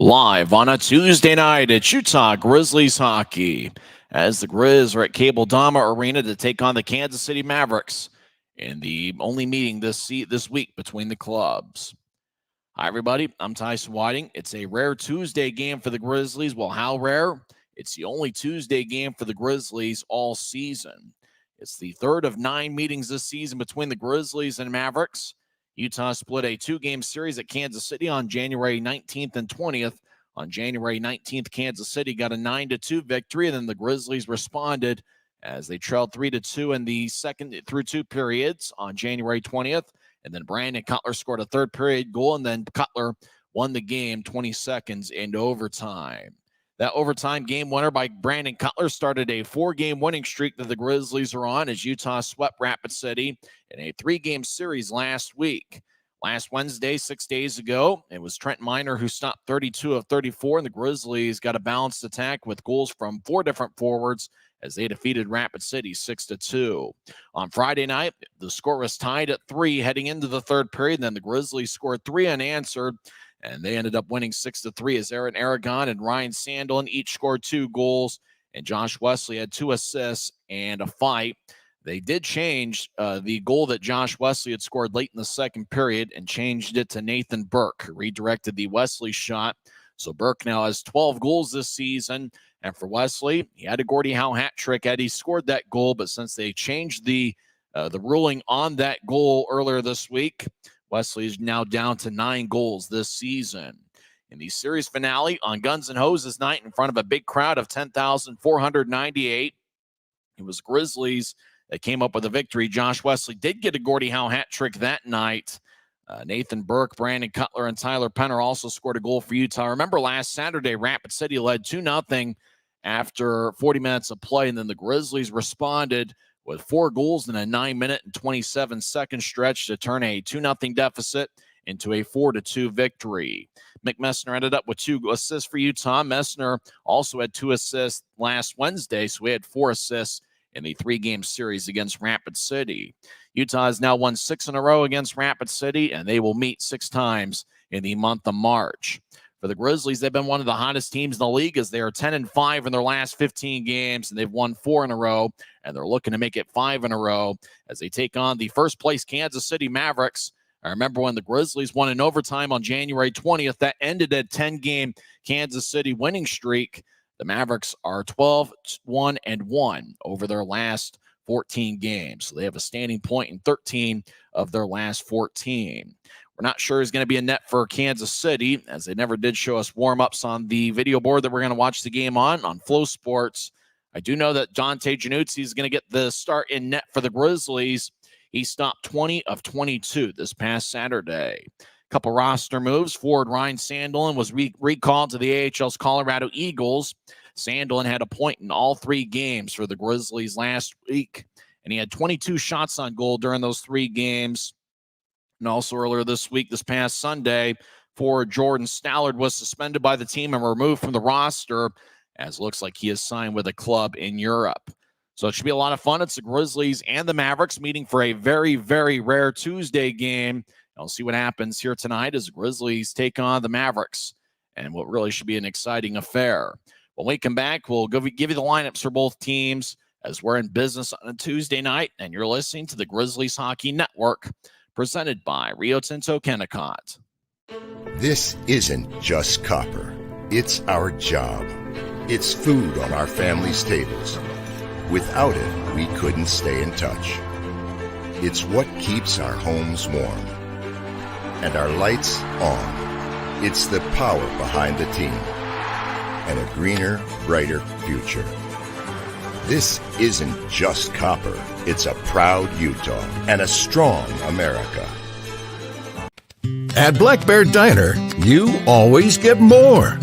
Live on a Tuesday night, it's Utah Grizzlies hockey as the Grizz are at Cable Dahmer Arena to take on the Kansas City Mavericks in the only meeting this week between the clubs. Hi, everybody. I'm Tyson Whiting. It's a rare Tuesday game for the Grizzlies. Well, how rare? It's the only Tuesday game for the Grizzlies all season. It's the third of 9 meetings this season between the Grizzlies and Mavericks. Utah split a 2-game series at Kansas City on January 19th and 20th. On January 19th, Kansas City got a 9-2 victory, and then the Grizzlies responded as they trailed 3-2 in the second through 2 periods on January 20th. And then Brandon Cutler scored a third period goal, and then Cutler won the game 20 seconds into overtime. That overtime game winner by Brandon Cutler started a 4-game winning streak that the Grizzlies are on as Utah swept Rapid City in a 3-game series last week. Last Wednesday, 6 days ago, it was Trent Miner who stopped 32 of 34, and the Grizzlies got a balanced attack with goals from 4 different forwards as they defeated Rapid City 6-2. On Friday night, the score was tied at 3 heading into the third period, and then the Grizzlies scored 3 unanswered, and they ended up winning 6-3 as Aaron Aragon and Ryan Sandlin each scored 2 goals, and Josh Wesley had 2 assists and a fight. They did change the goal that Josh Wesley had scored late in the second period and changed it to Nathan Burke, who redirected the Wesley shot. So Burke now has 12 goals this season. And for Wesley, he had a Gordie Howe hat trick had he scored that goal, but since they changed the ruling on that goal earlier this week, Wesley is now down to 9 goals this season. In the series finale on Guns N' Hoses night in front of a big crowd of 10,498, it was Grizzlies that came up with a victory. Josh Wesley did get a Gordie Howe hat trick that night. Nathan Burke, Brandon Cutler, and Tyler Penner also scored a goal for Utah. Remember last Saturday, Rapid City led 2-0 after 40 minutes of play, and then the Grizzlies responded with 4 goals in a 9-minute and 27-second stretch to turn a 2-0 deficit into a 4-2 victory. Mick Messner ended up with 2 assists for Utah. Messner also had 2 assists last Wednesday, so he had 4 assists in the 3-game series against Rapid City. Utah has now won 6 in a row against Rapid City, and they will meet 6 times in the month of March. For the Grizzlies, they've been one of the hottest teams in the league as they are 10-5 in their last 15 games, and they've won 4 in a row, and they're looking to make it 5 in a row as they take on the first-place Kansas City Mavericks. I remember when the Grizzlies won in overtime on January 20th. That ended a 10-game Kansas City winning streak. The Mavericks are 12-1-1 over their last 14 games. So they have a standing point in 13 of their last 14. We're not sure who's going to be a net for Kansas City, as they never did show us warm-ups on the video board that we're going to watch the game on Flow Sports. I do know that Dante Januzzi is going to get the start in net for the Grizzlies. He stopped 20 of 22 this past Saturday. Couple roster moves. Forward Ryan Sandlin was recalled to the AHL's Colorado Eagles. Sandlin had a point in all 3 games for the Grizzlies last week, and he had 22 shots on goal during those 3 games. And also earlier this week, this past Sunday, forward Jordan Stallard was suspended by the team and removed from the roster, as it looks like he is signed with a club in Europe. So it should be a lot of fun. It's the Grizzlies and the Mavericks meeting for a very, very rare Tuesday game. I'll see what happens here tonight as the Grizzlies take on the Mavericks and what really should be an exciting affair. When we come back, we'll give you the lineups for both teams as we're in business on a Tuesday night, and you're listening to the Grizzlies Hockey Network, presented by Rio Tinto Kennecott. This isn't just copper. It's our job. It's food on our family's tables. Without it, we couldn't stay in touch. It's what keeps our homes warm and our lights on. It's the power behind the team and a greener, brighter future. This isn't just copper. It's a proud Utah and a strong America. At Black Bear Diner, you always get more.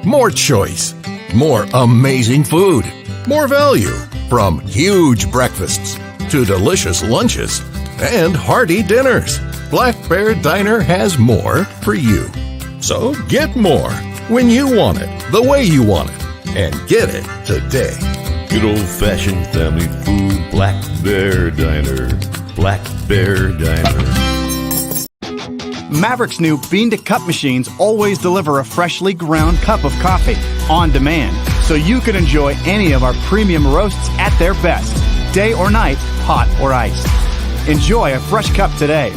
More choice, more amazing food, more value, from huge breakfasts to delicious lunches and hearty dinners. Black Bear Diner has more for you. So get more when you want it, the way you want it, and get it today. Good old-fashioned family food, Black Bear Diner. Black Bear Diner. Mavericks' new bean-to-cup machines always deliver a freshly ground cup of coffee on demand, so you can enjoy any of our premium roasts at their best, day or night, hot or iced. Enjoy a fresh cup today.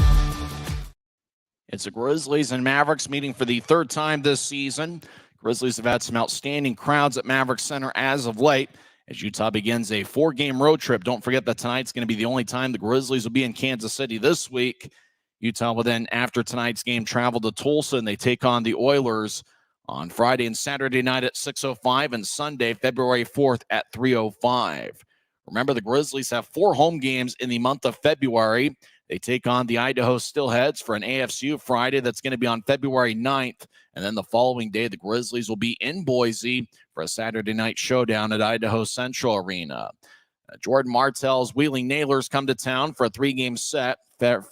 It's the Grizzlies and Mavericks meeting for the third time this season. Grizzlies have had some outstanding crowds at Mavericks Center as of late as Utah begins a 4-game road trip. Don't forget that tonight's going to be the only time the Grizzlies will be in Kansas City this week. Utah will then, after tonight's game, travel to Tulsa, and they take on the Oilers on Friday and Saturday night at 6:05 and Sunday, February 4th at 3:05. Remember, the Grizzlies have 4 home games in the month of February. They take on the Idaho Steelheads for an AFCU Friday. That's going to be on February 9th. And then the following day, the Grizzlies will be in Boise for a Saturday night showdown at Idaho Central Arena. Jordan Martell's Wheeling Nailers come to town for a 3-game set.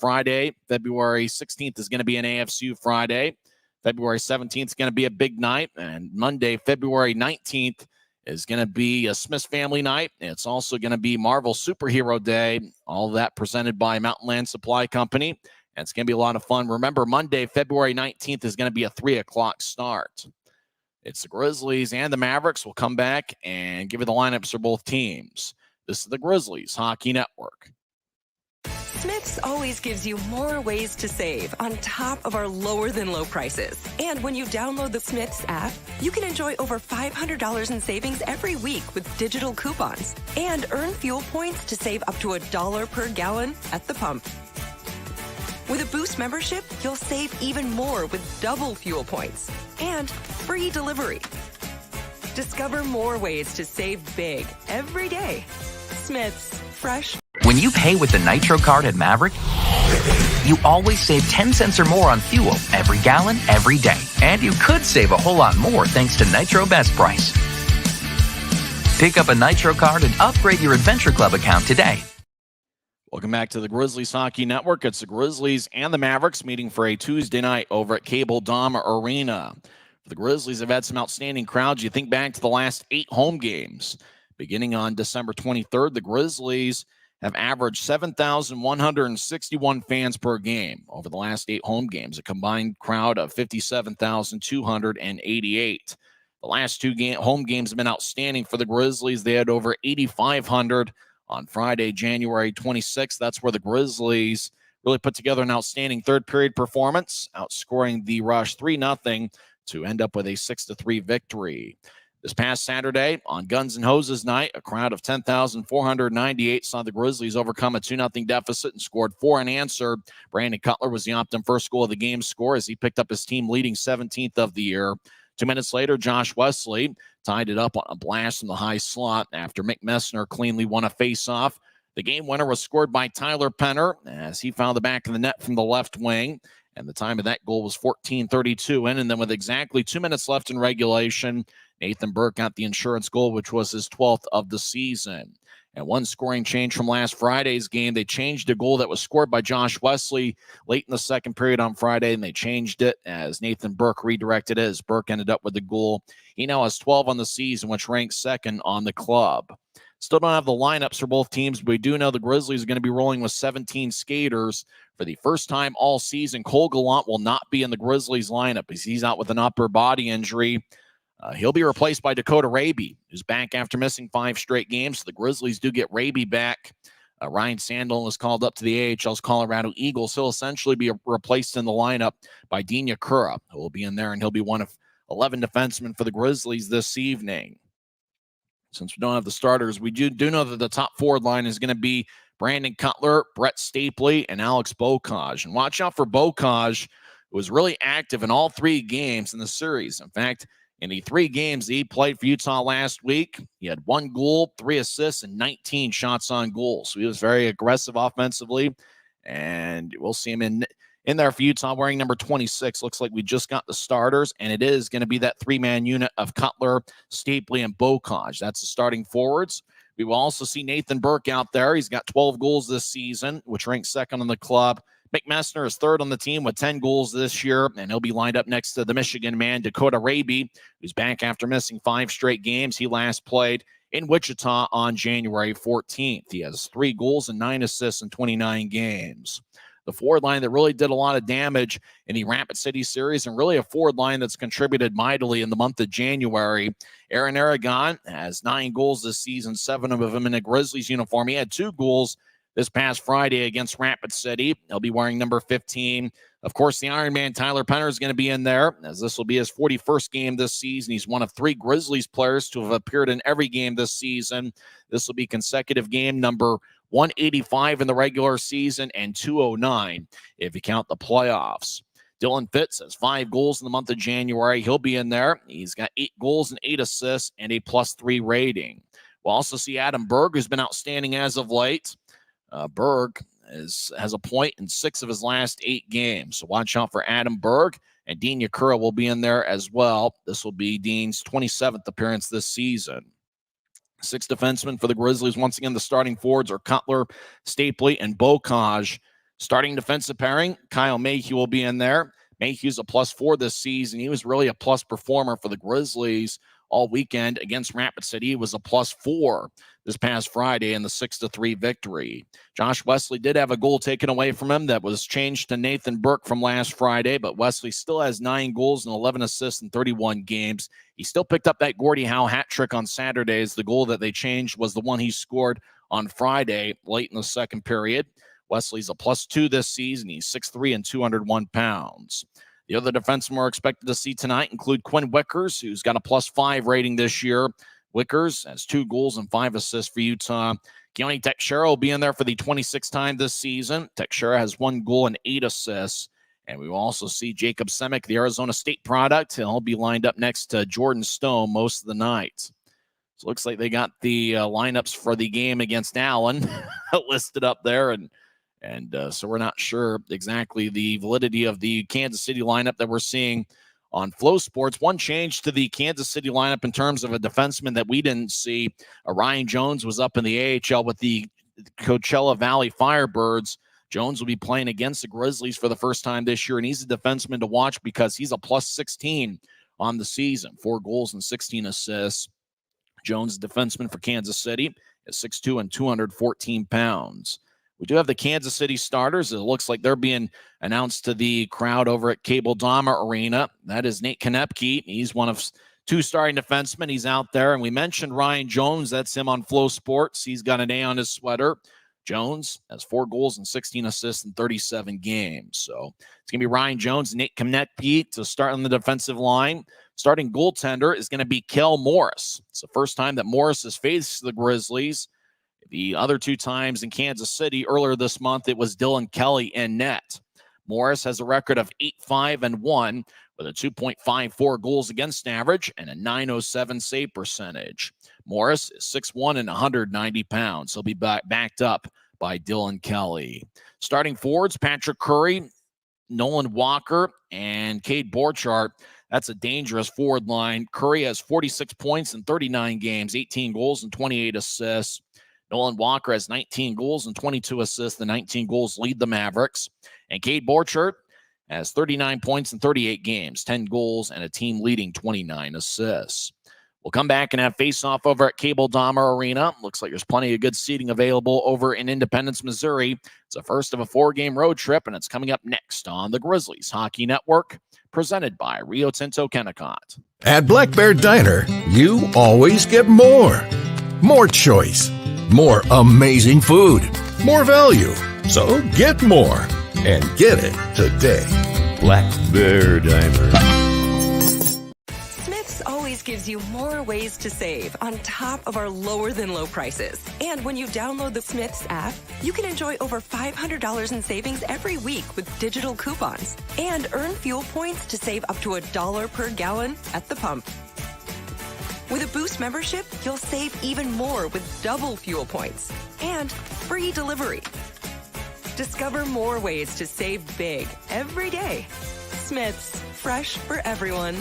Friday, February 16th is going to be an AFCU Friday. February 17th is going to be a big night. And Monday, February 19th, is going to be a Smith's Family Night. It's also going to be Marvel Superhero Day. All that presented by Mountain Land Supply Company. And it's going to be a lot of fun. Remember, Monday, February 19th is going to be a 3 o'clock start. It's the Grizzlies and the Mavericks. We'll come back and give you the lineups for both teams. This is the Grizzlies Hockey Network. Smith's always gives you more ways to save on top of our lower-than-low prices. And when you download the Smith's app, you can enjoy over $500 in savings every week with digital coupons and earn fuel points to save up to $1 per gallon at the pump. With a Boost membership, you'll save even more with double fuel points and free delivery. Discover more ways to save big every day. Smith's, fresh. When you pay with the Nitro card at Maverick, you always save 10 cents or more on fuel every gallon, every day. And you could save a whole lot more thanks to Nitro Best Price. Pick up a Nitro card and upgrade your Adventure Club account today. Welcome back to the Grizzlies Hockey Network. It's the Grizzlies and the Mavericks meeting for a Tuesday night over at Cable Dahmer Arena. The Grizzlies have had some outstanding crowds. You think back to the last 8 home games. Beginning on December 23rd, the Grizzlies have averaged 7,161 fans per game over the last 8 home games, a combined crowd of 57,288. The last 2 home games have been outstanding for the Grizzlies. They had over 8,500 on Friday, January 26th. That's where the Grizzlies really put together an outstanding third-period performance, outscoring the Rush 3-0 to end up with a 6-3 victory. This past Saturday, on Guns N' Hoses night, a crowd of 10,498 saw the Grizzlies overcome a 2-0 deficit and scored 4 unanswered. Brandon Cutler was the Optum first goal of the game score as he picked up his team leading 17th of the year. 2 minutes later, Josh Wesley tied it up on a blast from the high slot after Mick Messner cleanly won a face-off. The game winner was scored by Tyler Penner as he found the back of the net from the left wing. And the time of that goal was 14:32 in. And then with exactly 2 minutes left in regulation, Nathan Burke got the insurance goal, which was his 12th of the season. And one scoring change from last Friday's game, they changed a goal that was scored by Josh Wesley late in the second period on Friday, and they changed it as Nathan Burke redirected it as Burke ended up with the goal. He now has 12 on the season, which ranks second on the club. Still don't have the lineups for both teams, but we do know the Grizzlies are going to be rolling with 17 skaters. For the first time all season, Cole Gallant will not be in the Grizzlies lineup as he's out with an upper body injury. He'll be replaced by Dakota Raby, who's back after missing 5 straight games. So the Grizzlies do get Raby back. Ryan Sandlin was called up to the AHL's Colorado Eagles. He'll essentially be replaced in the lineup by Dinya Kura, who will be in there, and he'll be one of 11 defensemen for the Grizzlies this evening. Since we don't have the starters, we do know that the top forward line is going to be Brandon Cutler, Brett Stapley, and Alex Bocage. And watch out for Bocage, who was really active in all 3 games in the series. In fact, in the 3 games he played for Utah last week, he had 1 goal, 3 assists, and 19 shots on goal. So he was very aggressive offensively, and we'll see him in there for Utah wearing number 26. Looks like we just got the starters, and it is going to be that 3-man unit of Cutler, Stapley, and Bocage. That's the starting forwards. We will also see Nathan Burke out there. He's got 12 goals this season, which ranks second on the club. Mick Messner is third on the team with 10 goals this year, and he'll be lined up next to the Michigan man, Dakota Raby, who's back after missing 5 straight games. He last played in Wichita on January 14th. He has 3 goals and 9 assists in 29 games. the forward line that really did a lot of damage in the Rapid City series, and really a forward line that's contributed mightily in the month of January. Aaron Aragon has 9 goals this season, 7 of them in a Grizzlies uniform. He had 2 goals this past Friday against Rapid City. He'll be wearing number 15. Of course, the Iron Man, Tyler Penner, is going to be in there, as this will be his 41st game this season. He's one of 3 Grizzlies players to have appeared in every game this season. This will be consecutive game number 185 in the regular season and 209 if you count the playoffs. Dylan Fitz has 5 goals in the month of January. He'll be in there. He's got 8 goals and 8 assists and a +3 rating. We'll also see Adam Berg, who's been outstanding as of late. Berg has a point in 6 of his last 8 games. So watch out for Adam Berg, and Dean Yakura will be in there as well. This will be Dean's 27th appearance this season. 6 defensemen for the Grizzlies. Once again, the starting forwards are Cutler, Stapley, and Bocage. Starting defensive pairing, Kyle Mayhew will be in there. Mayhew's a +4 this season. He was really a plus performer for the Grizzlies all weekend against Rapid City. He was a +4 this past Friday in the 6-3 victory. Josh Wesley did have a goal taken away from him that was changed to Nathan Burke from last Friday, but Wesley still has 9 goals and 11 assists in 31 games. He still picked up that Gordie Howe hat trick on Saturdays. The goal that they changed was the one he scored on Friday late in the second period. Wesley's a +2 this season. He's 6'3" and 201 pounds. The other defensemen we're expected to see tonight include Quinn Wickers, who's got a +5 rating this year. Wickers has 2 goals and 5 assists for Utah. Keone Teixeira will be in there for the 26th time this season. Teixeira has 1 goal and 8 assists. And we will also see Jacob Semick, the Arizona State product. He'll be lined up next to Jordan Stone most of the night. So it looks like they got the lineups for the game against Allen listed up there. And so we're not sure exactly the validity of the Kansas City lineup that we're seeing on Flow Sports. One change to the Kansas City lineup in terms of a defenseman that we didn't see. Ryan Jones was up in the AHL with the Coachella Valley Firebirds. Jones will be playing against the Grizzlies for the first time this year, and he's a defenseman to watch because he's a +16 on the season, 4 goals and 16 assists. Jones, defenseman for Kansas City, is 6'2" and 214 pounds. We do have the Kansas City starters. It looks like they're being announced to the crowd over at Cable Dahmer Arena. That is Nate Konepke. He's one of 2 starting defensemen. He's out there. And we mentioned Ryan Jones. That's him on Flow Sports. He's got an A on his sweater. Jones has 4 goals and 16 assists in 37 games. So it's going to be Ryan Jones and Nate Konepke to start on the defensive line. Starting goaltender is going to be Kel Morris. It's the first time that Morris has faced the Grizzlies. The other 2 times in Kansas City earlier this month, it was Dylan Kelly in net. Morris has a record of 8-5-1 with a 2.54 goals against average and a .907 save percentage. Morris is 6'1" and 190 pounds. He'll be backed up by Dylan Kelly. Starting forwards, Patrick Curry, Nolan Walker, and Cade Borchardt. That's a dangerous forward line. Curry has 46 points in 39 games, 18 goals and 28 assists. Nolan Walker has 19 goals and 22 assists. The 19 goals lead the Mavericks. And Cade Borchardt has 39 points in 38 games, 10 goals, and a team-leading 29 assists. We'll come back and have face-off over at Cable Dahmer Arena. Looks like there's plenty of good seating available over in Independence, Missouri. It's the first of a 4-game road trip, and it's coming up next on the Grizzlies Hockey Network, presented by Rio Tinto Kennecott. At Black Bear Diner, you always get more. More choice. More amazing food. More value. So get more. And get it today. Black Bear Diner. Smith's always gives you more ways to save on top of our lower than low prices. And when you download the Smith's app, you can enjoy over $500 in savings every week with digital coupons and earn fuel points to save up to $1 per gallon at the pump. With a Boost membership, you'll save even more with double fuel points and free delivery. Discover more ways to save big every day. Smith's, fresh for everyone.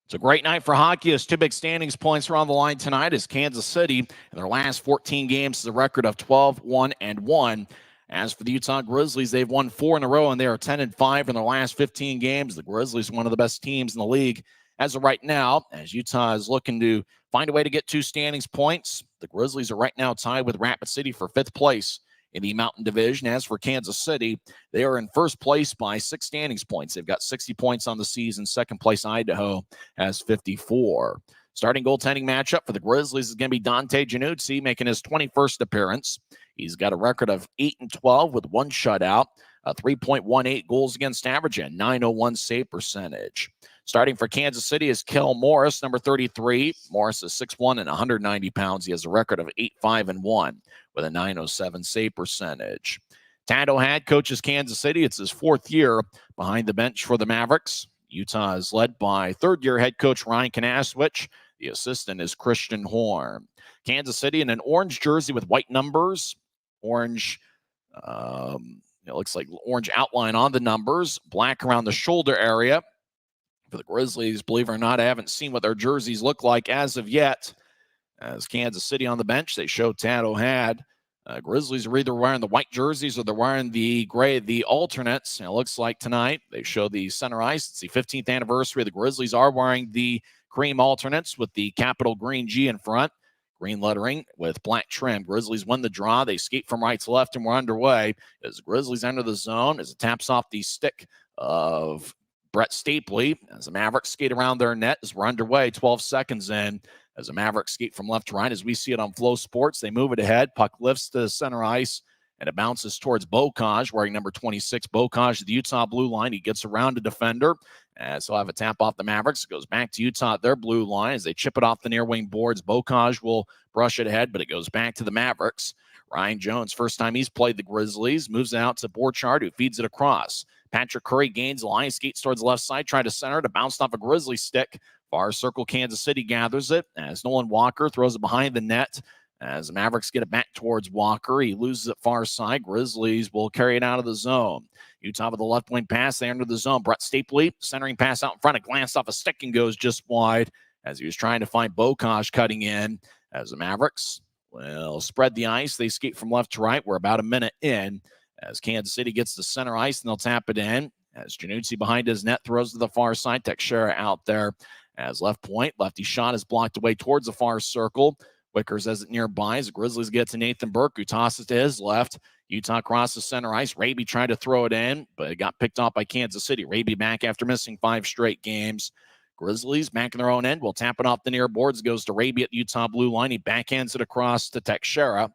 It's a great night for hockey as 2 big standings points are on the line tonight as Kansas City in their last 14 games has a record of 12-1-1. As for the Utah Grizzlies, they've won 4 in a row and they are 10-5 in their last 15 games. The Grizzlies are one of the best teams in the league as of right now, as Utah is looking to find a way to get 2 standings points. The Grizzlies are right now tied with Rapid City for 5th place in the Mountain Division. As for Kansas City, they are in first place by 6 standings points. They've got 60 points on the season. Second place, Idaho has 54. Starting goaltending matchup for the Grizzlies is going to be Dante Januzzi, making his 21st appearance. He's got a record of 8-12 with 1 shutout, a 3.18 goals against average, and 901 save percentage. Starting for Kansas City is Kel Morris, number 33. Morris is 6'1" and 190 pounds. He has a record of 8-5-1 with a 907 save percentage. Tando Had coaches Kansas City. It's his 4th year behind the bench for the Mavericks. Utah is led by 3rd-year head coach Ryan Kanaswich. The assistant is Christian Horn. Kansas City in an orange jersey with white numbers. Orange, it looks like orange outline on the numbers. Black around the shoulder area. For the Grizzlies, believe it or not, I haven't seen what their jerseys look like as of yet. As Kansas City on the bench, they show Tando Had. Grizzlies are either wearing the white jerseys or they're wearing the gray, the alternates. And it looks like tonight they show the center ice. It's the 15th anniversary. The Grizzlies are wearing the cream alternates with the capital green G in front. Green lettering with black trim. Grizzlies win the draw. They skate from right to left and we're underway. As the Grizzlies enter the zone, as it taps off the stick of Brett Stapley, as the Mavericks skate around their net as we're underway, 12 seconds in. As the Mavericks skate from left to right, as we see it on Flow Sports, they move it ahead. Puck lifts to center ice, and it bounces towards Bocage, wearing number 26. Bocage to the Utah blue line. He gets around a defender, so he'll have a tap off the Mavericks. It goes back to Utah at their blue line as they chip it off the near wing boards. Bocage will brush it ahead, but it goes back to the Mavericks. Ryan Jones, first time he's played the Grizzlies, moves it out to Borchard, who feeds it across. Patrick Curry gains the line, skates towards the left side, try to center to bounce off a Grizzly stick. Far circle, Kansas City gathers it as Nolan Walker throws it behind the net. As the Mavericks get it back towards Walker, he loses it far side. Grizzlies will carry it out of the zone. Utah with the left wing pass, they enter the zone. Brett Stapley, centering pass out in front, it glanced off a stick and goes just wide as he was trying to find Bocage cutting in. As the Mavericks will spread the ice, they skate from left to right. We're about a minute in as Kansas City gets to center ice, and they'll tap it in. As Januzzi behind his net throws to the far side. Teixeira out there as left point. Lefty shot is blocked away towards the far circle. Wickers has it nearby as the Grizzlies get to Nathan Burke, who tosses to his left. Utah crosses center ice. Raby tried to throw it in, but it got picked off by Kansas City. Raby back after missing 5 straight games. Grizzlies back in their own end. Will tap it off the near boards. Goes to Raby at the Utah blue line. He backhands it across to Teixeira.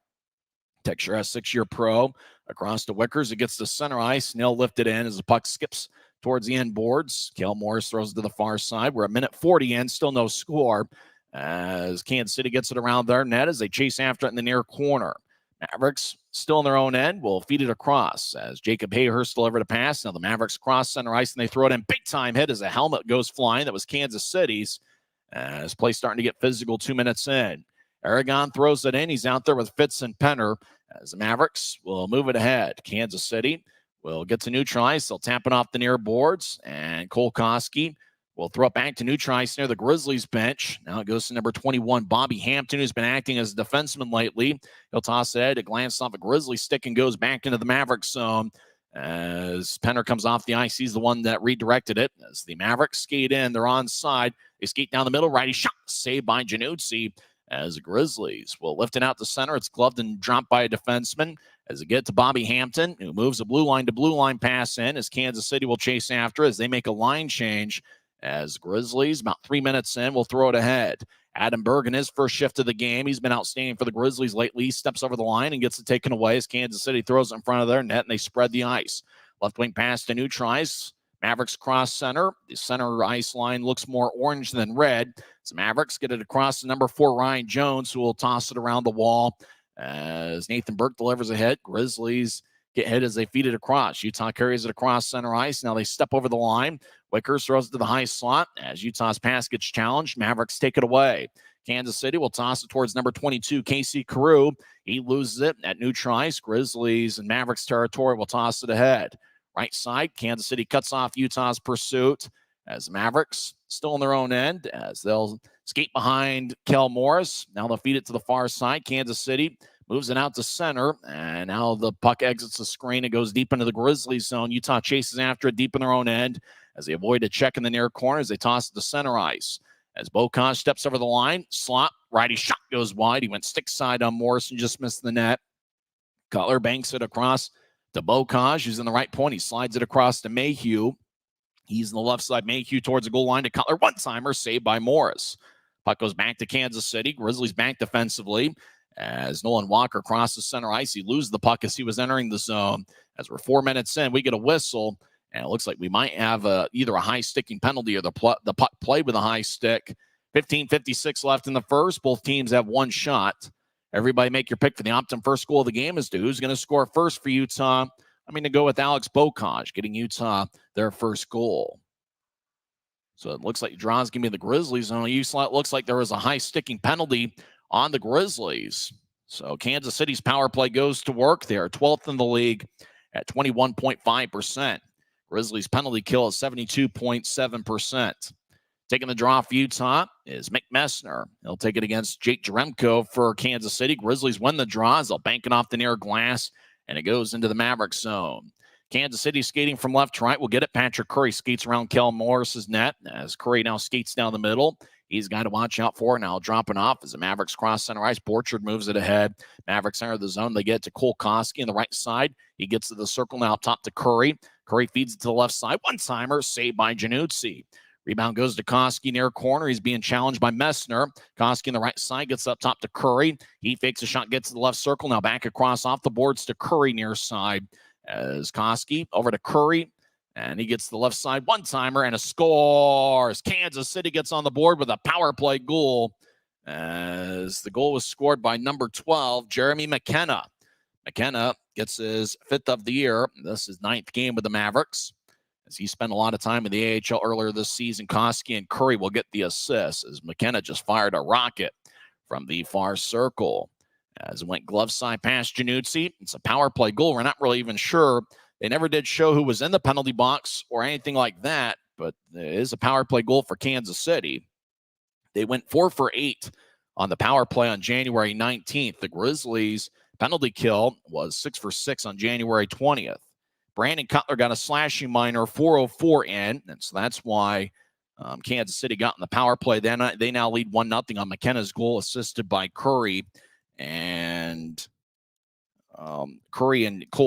Teixeira, 6-year pro. Across to Wickers. It gets to center ice. Nil lifted in as the puck skips towards the end boards. Kel Morris throws it to the far side. We're a minute 40 in. Still no score as Kansas City gets it around their net as they chase after it in the near corner. Mavericks still in their own end will feed it across as Jacob Hayhurst delivered a pass. Now the Mavericks cross center ice and they throw it in. Big time hit as a helmet goes flying. That was Kansas City's. As play starting to get physical 2 minutes in. Aragon throws it in. He's out there with Fitz and Penner as the Mavericks will move it ahead. Kansas City will get to neutral ice. They'll tap it off the near boards, and Cole Koski will throw it back to neutral ice near the Grizzlies bench. Now it goes to number 21, Bobby Hampton, who's been acting as a defenseman lately. He'll toss it. It glances off a Grizzly stick and goes back into the Mavericks zone. As Penner comes off the ice, he's the one that redirected it. As the Mavericks skate in, they're onside. They skate down the middle. Righty shot, saved by Januzzi. As the Grizzlies will lift it out the center. It's gloved and dropped by a defenseman. As they get to Bobby Hampton, who moves a blue line to blue line pass in. As Kansas City will chase after as they make a line change. As Grizzlies, about 3 minutes in, will throw it ahead. Adam Bergen, his first shift of the game. He's been outstanding for the Grizzlies lately. He steps over the line and gets it taken away as Kansas City throws it in front of their net and they spread the ice. Left wing pass to neutral ice. Mavericks cross center. The center ice line looks more orange than red. So Mavericks get it across to number 4, Ryan Jones, who will toss it around the wall as Nathan Burke delivers a hit. Grizzlies get hit as they feed it across. Utah carries it across center ice. Now they step over the line. Wickers throws it to the high slot as Utah's pass gets challenged. Mavericks take it away. Kansas City will toss it towards number 22, Casey Carew. He loses it at neutral ice. Grizzlies and Mavericks territory will toss it ahead. Right side, Kansas City cuts off Utah's pursuit as Mavericks still on their own end as they'll skate behind Kel Morris. Now they'll feed it to the far side. Kansas City moves it out to center, and now the puck exits the screen. It goes deep into the Grizzlies zone. Utah chases after it deep in their own end as they avoid a check in the near corner as they toss it to center ice. As Bocage steps over the line, slot, righty shot goes wide. He went stick side on Morris and just missed the net. Cutler banks it across to Bocage, who's in the right point. He slides it across to Mayhew. He's on the left side. Mayhew towards the goal line to Cutler. One-timer saved by Morris. Puck goes back to Kansas City. Grizzlies back defensively as Nolan Walker crosses center ice. He loses the puck as he was entering the zone. As we're 4 minutes in, we get a whistle, and it looks like we might have either a high sticking penalty or the puck played with a high stick. 15:56 left in the first. Both teams have one shot. Everybody make your pick for the Optum first goal of the game as to who's going to score first for Utah. I'm going to go with Alex Bocage, getting Utah their first goal. So it looks like draw's going to be the Grizzlies. And it looks like there was a high sticking penalty on the Grizzlies. So Kansas City's power play goes to work there, 12th in the league at 21.5%. Grizzlies penalty kill is 72.7%. Taking the draw for Utah is Mick Messner. He'll take it against Jake Jaremko for Kansas City. Grizzlies win the draw as they'll bank it off the near glass, and it goes into the Mavericks zone. Kansas City skating from left to right. We'll get it. Patrick Curry skates around Kel Morris's net as Curry now skates down the middle. He's got to watch out for now. Dropping off as the Mavericks cross center ice. Borchard moves it ahead. Mavericks enter the zone. They get it to Cole Koski on the right side. He gets to the circle now top to Curry. Curry feeds it to the left side. One-timer saved by Januzzi. Rebound goes to Koski near corner. He's being challenged by Messner. Koski on the right side gets up top to Curry. He fakes a shot, gets to the left circle. Now back across off the boards to Curry near side. As Koski over to Curry. And he gets to the left side. One-timer and a score. As Kansas City gets on the board with a power play goal. As the goal was scored by number 12, Jeremy McKenna. McKenna gets his 5th of the year. This is 9th game with the Mavericks. As he spent a lot of time in the AHL earlier this season, Koski and Curry will get the assist as McKenna just fired a rocket from the far circle. As it went glove side past Januzzi, it's a power play goal. We're not really even sure. They never did show who was in the penalty box or anything like that, but it is a power play goal for Kansas City. They went 4 for 8 on the power play on January 19th. The Grizzlies' penalty kill was 6 for 6 on January 20th. Brandon Cutler got a slashing minor 404 in, and so that's why Kansas City got in the power play. Then they now lead 1-0 on McKenna's goal, assisted by Curry and Cole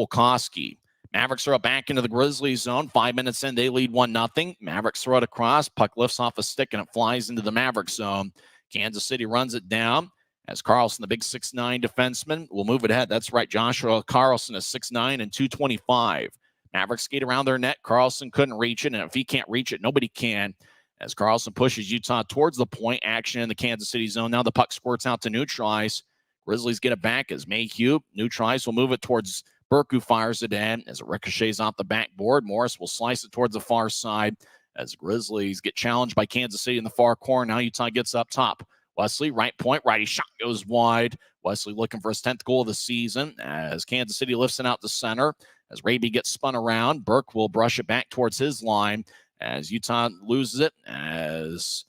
Koski. Mavericks throw it back into the Grizzlies zone. 5 minutes in, they lead 1-0. Mavericks throw it across. Puck lifts off a stick, and it flies into the Mavericks zone. Kansas City runs it down. As Carlson, the big 6'9 defenseman, will move it ahead. That's right, Joshua Carlson is 6'9 and 225. Mavericks skate around their net. Carlson couldn't reach it, and if he can't reach it, nobody can. As Carlson pushes Utah towards the point, action in the Kansas City zone. Now the puck squirts out to neutral ice. Grizzlies get it back as Mayhew. Neutral ice will move it towards Burke, who fires it in as it ricochets off the backboard. Morris will slice it towards the far side as the Grizzlies get challenged by Kansas City in the far corner. Now Utah gets up top. Wesley, right point, righty shot goes wide. Wesley looking for his 10th goal of the season as Kansas City lifts it out the center. As Raby gets spun around, Burke will brush it back towards his line as Utah loses it as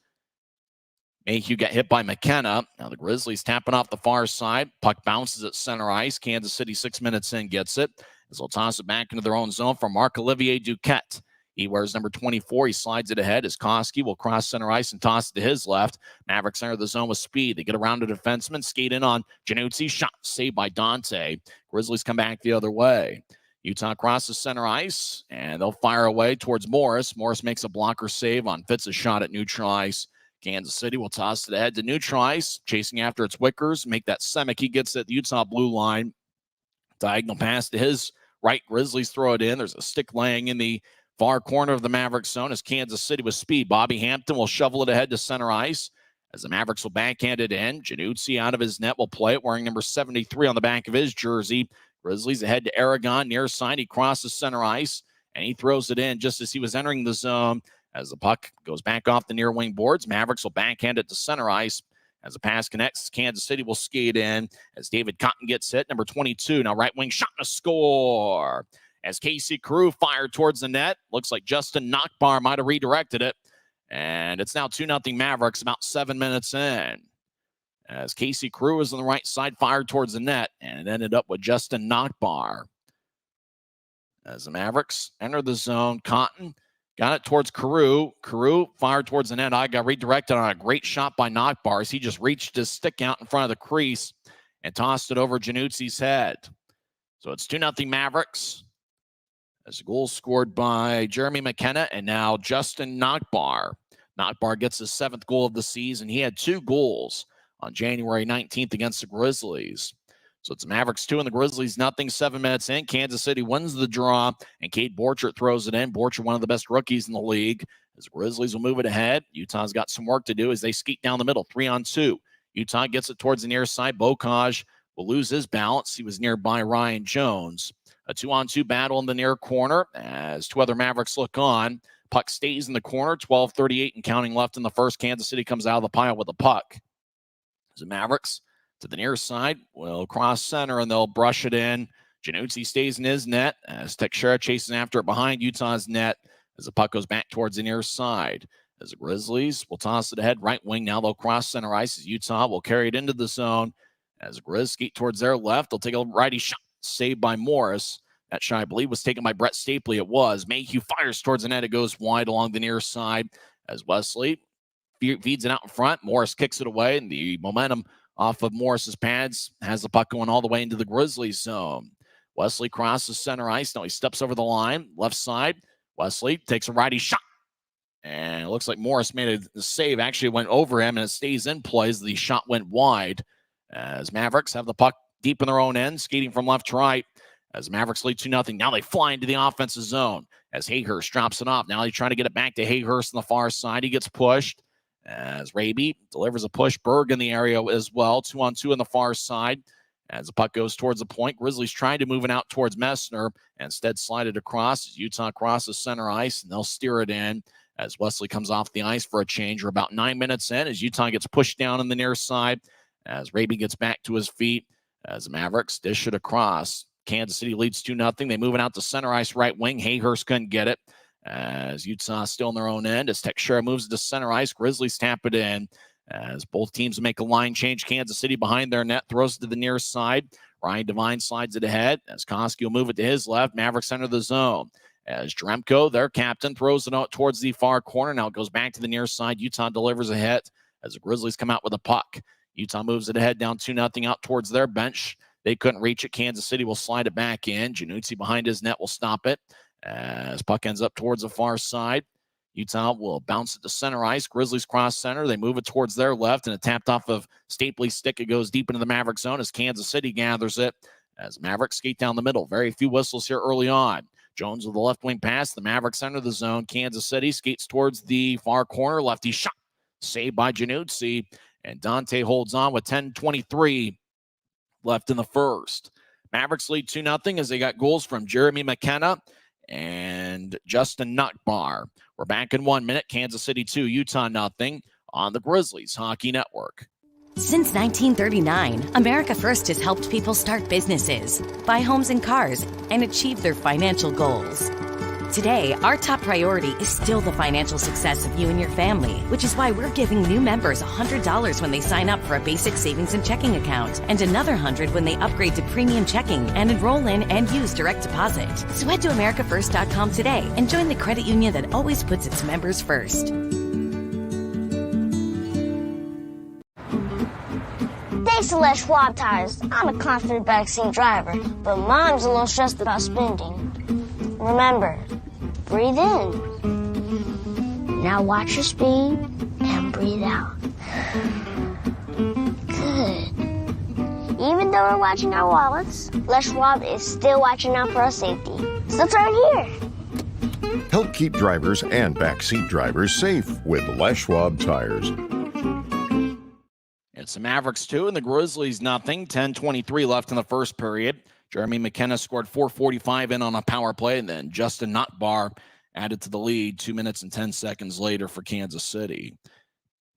Mayhew got hit by McKenna. Now the Grizzlies tapping off the far side. Puck bounces at center ice. Kansas City 6 minutes in gets it as they'll toss it back into their own zone for Marc-Olivier Duquette. He wears number 24. He slides it ahead as Koski will cross center ice and toss it to his left. Mavericks enter the zone with speed. They get around the defenseman, skate in on Januzzi. Shot saved by Dante. Grizzlies come back the other way. Utah crosses center ice, and they'll fire away towards Morris. Morris makes a blocker save on Fitz's shot at neutral ice. Kansas City will toss it ahead to neutral ice, chasing after its Wickers. Make that Semick. He gets at the Utah blue line. Diagonal pass to his right. Grizzlies throw it in. There's a stick laying in the far corner of the Mavericks zone as Kansas City with speed. Bobby Hampton will shovel it ahead to center ice as the Mavericks will backhand it in. Januzzi out of his net will play it, wearing number 73 on the back of his jersey. Grizzlies ahead to Aragon, near side. He crosses center ice, and he throws it in just as he was entering the zone. As the puck goes back off the near wing boards, Mavericks will backhand it to center ice. As the pass connects, Kansas City will skate in as David Cotton gets hit. Number 22, now right wing shot and a score. As Casey Carew fired towards the net. Looks like Justin Nockbar might have redirected it. And it's now 2-0 Mavericks about 7 minutes in. As Casey Carew is on the right side, fired towards the net, and it ended up with Justin Nockbar. As the Mavericks enter the zone, Cotton got it towards Carew. Carew fired towards the net. I got redirected on a great shot by Nockbar as he just reached his stick out in front of the crease and tossed it over Januzzi's head. So it's 2-0 Mavericks. As a goal scored by Jeremy McKenna and now Justin Nachbar. Nachbar gets his 7th goal of the season. He had 2 goals on January 19th against the Grizzlies. So it's Mavericks 2 and the Grizzlies nothing. 7 minutes in, Kansas City wins the draw, and Cade Borchert throws it in. Borchert, one of the best rookies in the league. As the Grizzlies will move it ahead, Utah's got some work to do as they skeet down the middle, 3-on-2. Utah gets it towards the near side. Bocage will lose his balance. He was nearby Ryan Jones. A 2-on-2 battle in the near corner as 2 other Mavericks look on. Puck stays in the corner, 12:38 and counting left in the first. Kansas City comes out of the pile with the puck. The Mavericks to the near side will cross center and they'll brush it in. Januzzi stays in his net as Teixeira chases after it behind Utah's net as the puck goes back towards the near side. As the Grizzlies will toss it ahead right wing. Now they'll cross center ice as Utah will carry it into the zone. As the Grizz skate towards their left, they'll take a righty shot. Saved by Morris. That shot, I believe, was taken by Brett Stapley. It was. Mayhew fires towards the net. It goes wide along the near side as Wesley feeds it out in front. Morris kicks it away, and the momentum off of Morris's pads has the puck going all the way into the Grizzlies zone. Wesley crosses center ice. Now he steps over the line. Left side. Wesley takes a righty shot. And it looks like Morris made a save. Actually went over him, and it stays in play as the shot went wide. As Mavericks have the puck deep in their own end, skating from left to right. As Mavericks lead 2-0. Now they fly into the offensive zone as Hayhurst drops it off. Now he's trying to get it back to Hayhurst on the far side. He gets pushed as Raby delivers a push. Berg in the area as well. 2-on-2 on the far side as the puck goes towards the point. Grizzlies trying to move it out towards Messner. Instead slide it across as Utah crosses center ice, and they'll steer it in as Wesley comes off the ice for a change. We're about 9 minutes in as Utah gets pushed down in the near side as Raby gets back to his feet. As the Mavericks dish it across. Kansas City leads 2-0. They move it out to center ice right wing. Hayhurst couldn't get it. As Utah still in their own end. As Teixeira moves it to center ice, Grizzlies tap it in. As both teams make a line change. Kansas City behind their net throws it to the near side. Ryan Devine slides it ahead. As Koski will move it to his left. Mavericks enter the zone. As Dremko, their captain, throws it out towards the far corner. Now it goes back to the near side. Utah delivers a hit as the Grizzlies come out with a puck. Utah moves it ahead down 2-0 out towards their bench. They couldn't reach it. Kansas City will slide it back in. Januzzi behind his net will stop it as puck ends up towards the far side. Utah will bounce it to center ice. Grizzlies cross center. They move it towards their left, and it tapped off of Stapley's stick. It goes deep into the Maverick zone as Kansas City gathers it. As Mavericks skate down the middle. Very few whistles here early on. Jones with the left wing pass. The Mavericks enter the zone. Kansas City skates towards the far corner. Lefty shot. Saved by Januzzi. And Dante holds on with 10:23 left in the first. Mavericks lead 2-0 as they got goals from Jeremy McKenna and Justin Nachbar. We're back in 1 minute. Kansas City 2, Utah 0 on the Grizzlies Hockey Network. Since 1939, America First has helped people start businesses, buy homes and cars, and achieve their financial goals. Today, our top priority is still the financial success of you and your family, which is why we're giving new members $100 when they sign up for a basic savings and checking account, and another $100 when they upgrade to premium checking and enroll in and use direct deposit. So head to AmericaFirst.com today and join the credit union that always puts its members first. Thanks to Les Schwab Tires, I'm a confident backseat driver, but Mom's a little stressed about spending. Remember, breathe in. Now watch your speed and breathe out. Good. Even though we're watching our wallets, Les Schwab is still watching out for our safety. So turn here. Help keep drivers and backseat drivers safe with Les Schwab tires. It's the Mavericks 2 and the Grizzlies 0. 10:23 left in the first period. Jeremy McKenna scored 4:45 in on a power play, and then Justin Nachbar added to the lead 2 minutes and 10 seconds later for Kansas City.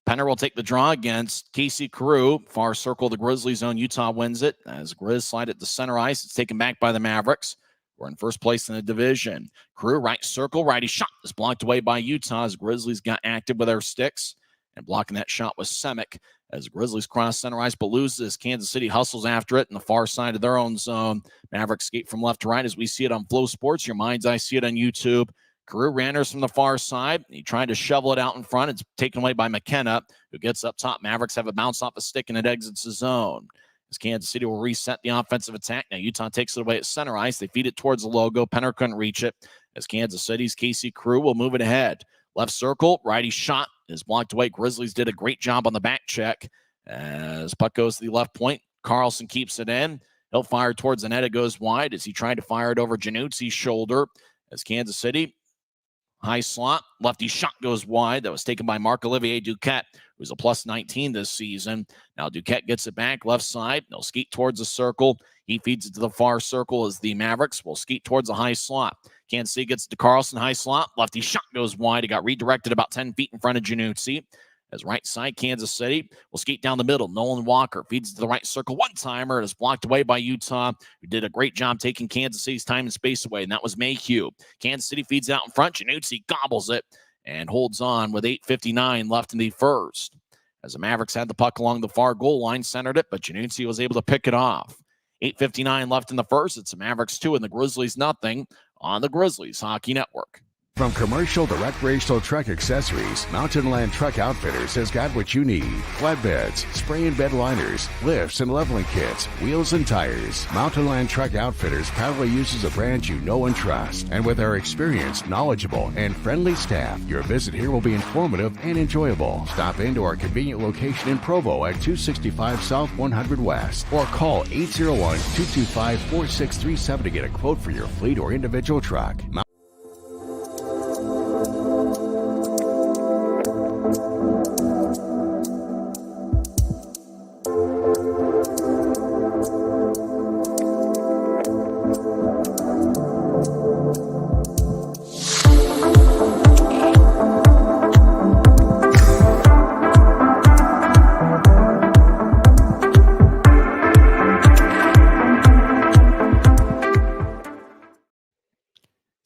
Penner will take the draw against Casey Carew. Far circle, the Grizzlies zone. Utah wins it. As Grizz slide it to center ice, it's taken back by the Mavericks. We're in first place in the division. Carew, right circle, righty shot is blocked away by Utah as Grizzlies got active with their sticks. And blocking that shot was Semick as Grizzlies cross center ice but loses. Kansas City hustles after it in the far side of their own zone. Mavericks skate from left to right as we see it on Flow Sports. Your mind's eye see it on YouTube. Carew ranners from the far side. He tried to shovel it out in front. It's taken away by McKenna, who gets up top. Mavericks have a bounce off a stick and it exits the zone. as Kansas City will reset the offensive attack. Now Utah takes it away at center ice. They feed it towards the logo. Penner couldn't reach it as Kansas City's Casey Crew will move it ahead. Left circle, righty shot is blocked away. Grizzlies did a great job on the back check as puck goes to the left point. Carlson keeps it in. He'll fire towards the net. It goes wide as he tried to fire it over Januzzi's shoulder as Kansas City. High slot, lefty shot goes wide. That was taken by Marc-Olivier Duquette, who's a plus 19 this season. Now Duquette gets it back, left side. They'll skeet towards the circle. He feeds it to the far circle as the Mavericks will skeet towards the high slot. Kansas City gets it to Carlson, high slot. Lefty shot goes wide. It got redirected about 10 feet in front of Januzzi. As right side, Kansas City will skeet down the middle. Nolan Walker feeds to the right circle. One-timer is blocked away by Utah, who did a great job taking Kansas City's time and space away, and that was Mayhew. Kansas City feeds out in front. Januzzi gobbles it and holds on with 8:59 left in the first. As the Mavericks had the puck along the far goal line, centered it, but Januzzi was able to pick it off. 8:59 left in the first. It's the Mavericks 2 and the Grizzlies nothing on the Grizzlies Hockey Network. From commercial to recreational truck accessories, Mountain Land Truck Outfitters has got what you need. Flatbeds, spray and bed liners, lifts and leveling kits, wheels and tires. Mountain Land Truck Outfitters proudly uses a brand you know and trust. And with our experienced, knowledgeable, and friendly staff, your visit here will be informative and enjoyable. Stop into our convenient location in Provo at 265 South 100 West or call 801-225-4637 to get a quote for your fleet or individual truck.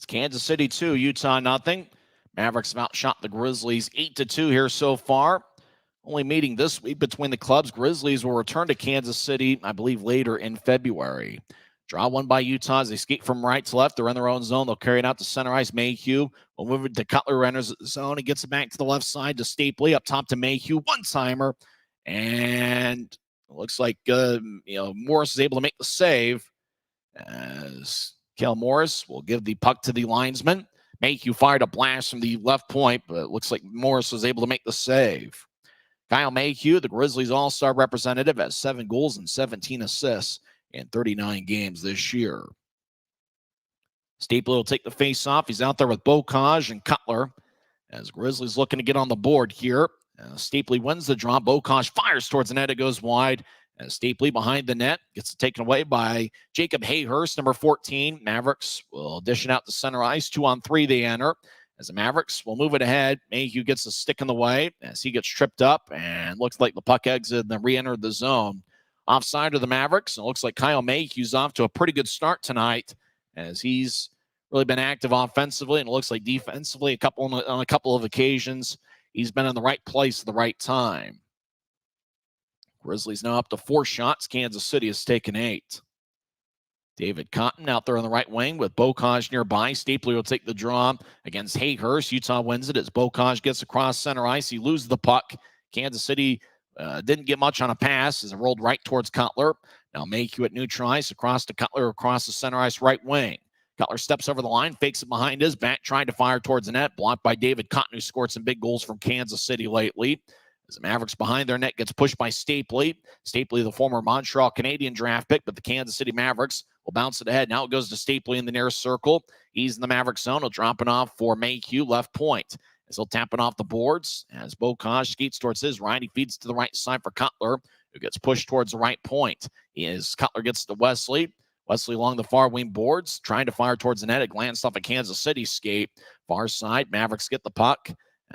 Kansas City 2, Utah nothing. Mavericks have outshot the Grizzlies 8-2 here so far. Only meeting this week between the clubs. Grizzlies will return to Kansas City, I believe, later in February. Draw one by Utah as they skate from right to left. They're in their own zone. They'll carry it out to center ice. Mayhew will move it to Cutler, who enters the zone. He gets it back to the left side to Stapley. Up top to Mayhew. One-timer. And it looks like Morris is able to make the save as Kel Morris will give the puck to the linesman. Mayhew fired a blast from the left point, but it looks like Morris was able to make the save. Kyle Mayhew, the Grizzlies all-star representative, has 7 goals and 17 assists in 39 games this year. Stapley will take the face-off. He's out there with Bocage and Cutler as Grizzlies looking to get on the board here. Stapley wins the draw. Bocage fires towards the net. It goes wide. As Stapley behind the net gets taken away by Jacob Hayhurst, number 14. Mavericks will dish it out to center ice. 2-on-3 they enter. As the Mavericks will move it ahead, Mayhew gets a stick in the way as he gets tripped up and looks like the puck exited and then re-entered the zone. Offside of the Mavericks, and it looks like Kyle Mayhew's off to a pretty good start tonight as he's really been active offensively, and it looks like defensively on a couple of occasions he's been in the right place at the right time. Grizzlies now up to 4 shots. Kansas City has taken 8. David Cotton out there on the right wing with Bocage nearby. Stapley will take the draw against Hayhurst. Utah wins it as Bocage gets across center ice. He loses the puck. Kansas City didn't get much on a pass as it rolled right towards Cutler. Now Mayhew at neutral ice across to Cutler across the center ice right wing. Cutler steps over the line, fakes it behind his back, trying to fire towards the net. Blocked by David Cotton, who scored some big goals from Kansas City lately. As the Mavericks behind their net gets pushed by Stapley. Stapley, the former Montreal Canadian draft pick, but the Kansas City Mavericks will bounce it ahead. Now it goes to Stapley in the near circle. He's in the Mavericks zone. He'll drop it off for Mayhew, left point. As he'll tap it off the boards. As Bocage skates towards his right, he feeds to the right side for Cutler, who gets pushed towards the right point. Cutler gets to Wesley. Wesley along the far wing boards, trying to fire towards the net. It glanced off a Kansas City skate. Far side, Mavericks get the puck.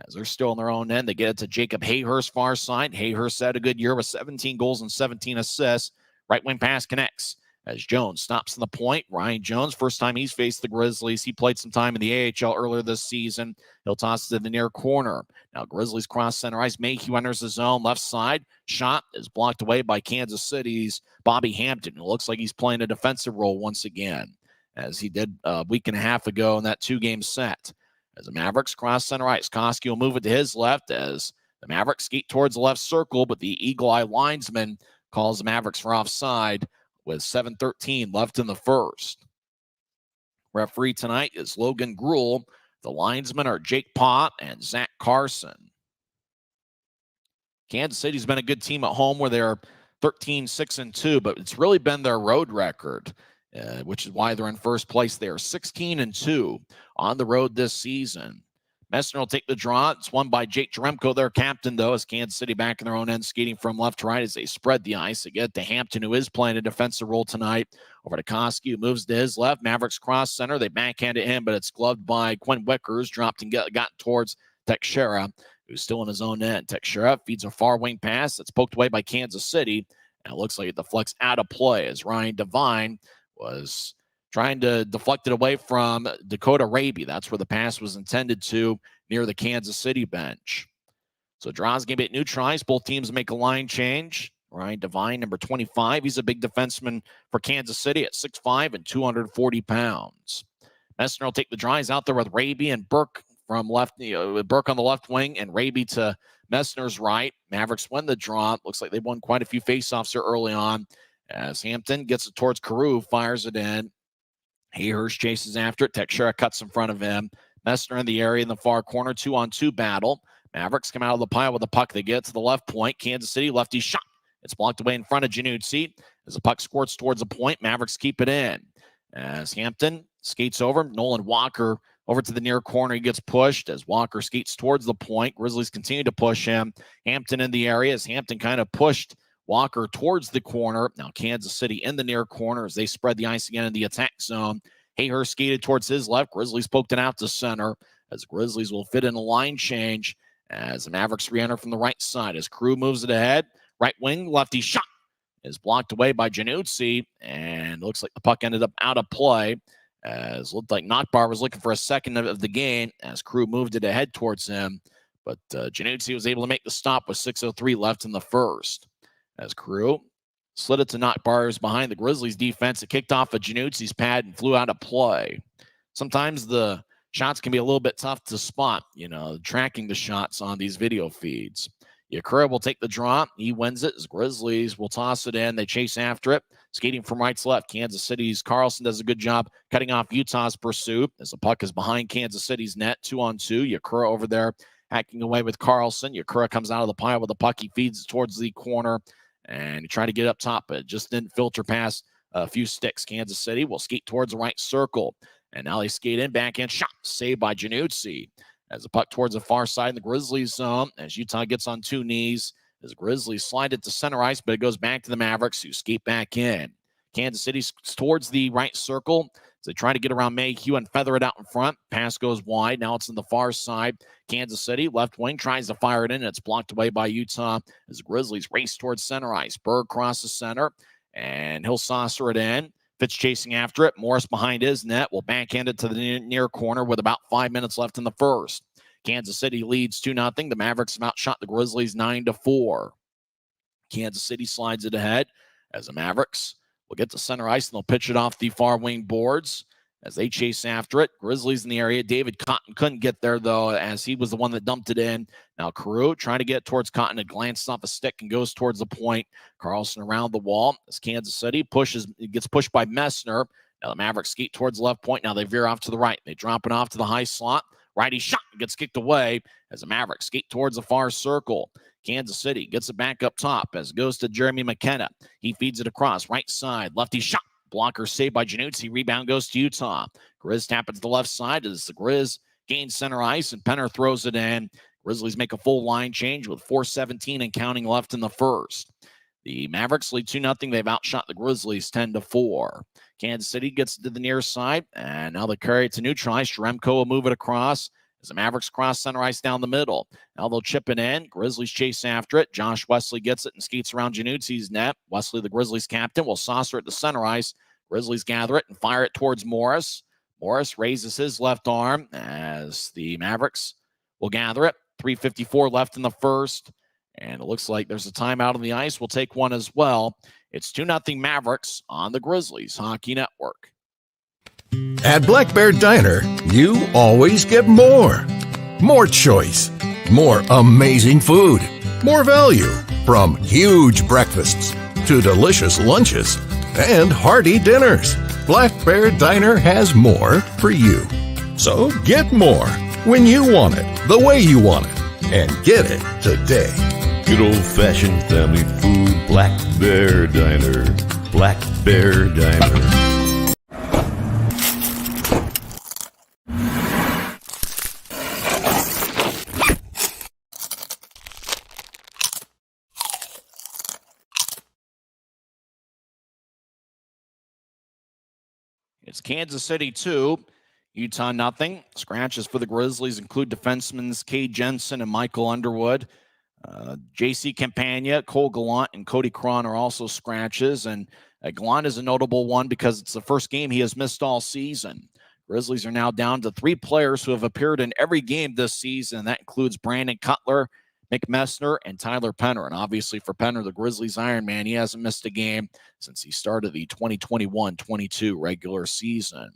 As they're still on their own end, they get it to Jacob Hayhurst, far side. Hayhurst had a good year with 17 goals and 17 assists. Right wing pass connects as Jones stops on the point. Ryan Jones, first time he's faced the Grizzlies. He played some time in the AHL earlier this season. He'll toss it to the near corner. Now Grizzlies cross center ice. Mayhew enters the zone, left side. Shot is blocked away by Kansas City's Bobby Hampton. It looks like he's playing a defensive role once again, as he did a week and a half ago in that 2-game set. As the Mavericks cross center ice, Koski will move it to his left as the Mavericks skate towards the left circle, but the Eagle Eye linesman calls the Mavericks for offside with 7:13 left in the first. Referee tonight is Logan Gruhl. The linesmen are Jake Pott and Zach Carson. Kansas City's been a good team at home where they're 13-6-2, but it's really been their road record, which is why they're in first place. They are 16-2 on the road this season. Messner will take the draw. It's won by Jake Jeremko, their captain, though, as Kansas City back in their own end, skating from left to right as they spread the ice. They get to Hampton, who is playing a defensive role tonight. Over to Koski, who moves to his left. Mavericks cross center. They backhand it him, but it's gloved by Quinn Wickers. Dropped and got towards Teixeira, who's still in his own end. Teixeira feeds a far wing pass that's poked away by Kansas City. And it looks like it deflects out of play as Ryan Devine was trying to deflect it away from Dakota Raby. That's where the pass was intended to, near the Kansas City bench. So draws going to be neutralized. Both teams make a line change. Ryan Devine, number 25. He's a big defenseman for Kansas City at 6'5" and 240 pounds. Messner will take the draw. He's out there with Raby and Burke from left, Burke on the left wing and Raby to Messner's right. Mavericks win the draw. Looks like they won quite a few faceoffs here early on as Hampton gets it towards Carew, fires it in. Hayhurst chases after it. Teixeira cuts in front of him. Messner in the area in the far corner. 2-on-2 battle. Mavericks come out of the pile with the puck. They get to the left point. Kansas City lefty shot. It's blocked away in front of Januzzi. As the puck squirts towards the point, Mavericks keep it in. As Hampton skates over, Nolan Walker over to the near corner. He gets pushed as Walker skates towards the point. Grizzlies continue to push him. Hampton in the area as Hampton kind of pushed Walker towards the corner. Now Kansas City in the near corner as they spread the ice again in the attack zone. Hayhurst skated towards his left. Grizzlies poked it out to center as Grizzlies will fit in a line change as the Mavericks re-enter from the right side. As Carew moves it ahead, right wing, lefty shot is blocked away by Januzzi, and looks like the puck ended up out of play as looked like Nottbar was looking for a second of the game as Carew moved it ahead towards him, but Januzzi was able to make the stop with 6:03 left in the first. As Carew slid it to Nottbar behind the Grizzlies defense. It kicked off of Januzzi's pad and flew out of play. Sometimes the shots can be a little bit tough to spot, tracking the shots on these video feeds. Yakura will take the draw. He wins it as Grizzlies will toss it in. They chase after it. Skating from right to left. Kansas City's Carlson does a good job cutting off Utah's pursuit as the puck is behind Kansas City's net. 2-on-2. Yakura over there hacking away with Carlson. Yakura comes out of the pile with the puck. He feeds it towards the corner. And he tried to get up top, but it just didn't filter past a few sticks. Kansas City will skate towards the right circle. And now they skate in, backhand shot, saved by Januzzi. As the puck towards the far side in the Grizzlies zone, as Utah gets on two knees, as Grizzlies slide it to center ice, but it goes back to the Mavericks who skate back in. Kansas City towards the right circle. As they try to get around Mayhew and feather it out in front. Pass goes wide. Now it's in the far side. Kansas City, left wing, tries to fire it in. It's blocked away by Utah as the Grizzlies race towards center ice. Berg crosses center, and he'll saucer it in. Fitz chasing after it. Morris behind his net will backhand it to the near corner with about 5 minutes left in the first. Kansas City leads 2-0. The Mavericks have outshot the Grizzlies 9-4. Kansas City slides it ahead as the Mavericks will get to center ice and they'll pitch it off the far wing boards as they chase after it. Grizzlies in the area. David Cotton couldn't get there, though, as he was the one that dumped it in. Now Carew trying to get towards Cotton. It glances off a stick and goes towards the point. Carlson around the wall as Kansas City gets pushed by Messner. Now the Mavericks skate towards the left point. Now they veer off to the right. They drop it off to the high slot. Righty shot gets kicked away as the Mavericks skate towards the far circle. Kansas City gets it back up top as it goes to Jeremy McKenna. He feeds it across right side. Lefty shot. Blocker saved by Januzzi. Rebound goes to Utah. Grizz tap it to the left side as the Grizz gains center ice and Penner throws it in. Grizzlies make a full line change with 4:17 and counting left in the first. The Mavericks lead 2-0. They've outshot the Grizzlies 10-4. Kansas City gets to the near side, and now they carry it to neutralize. Jeremko will move it across as the Mavericks cross center ice down the middle. Now they'll chip it in. Grizzlies chase after it. Josh Wesley gets it and skates around Januzzi's net. Wesley, the Grizzlies captain, will saucer it to center ice. Grizzlies gather it and fire it towards Morris. Morris raises his left arm as the Mavericks will gather it. 3:54 left in the first. And it looks like there's a timeout on the ice. We'll take one as well. It's 2-0 Mavericks on the Grizzlies Hockey Network. At Black Bear Diner, you always get more. More choice, more amazing food, more value. From huge breakfasts to delicious lunches and hearty dinners, Black Bear Diner has more for you. So get more when you want it, the way you want it, and get it today. Good old-fashioned family food, Black Bear Diner. Black Bear Diner. It's Kansas City 2, Utah nothing. Scratches for the Grizzlies include defensemen Cade Jensen and Michael Underwood. J.C. Campagna, Cole Gallant, and Cody Cron are also scratches. And Gallant is a notable one because it's the first game he has missed all season. Grizzlies are now down to 3 players who have appeared in every game this season. That includes Brandon Cutler, Mick Messner, and Tyler Penner. And obviously for Penner, the Grizzlies Iron Man, he hasn't missed a game since he started the 2021-22 regular season.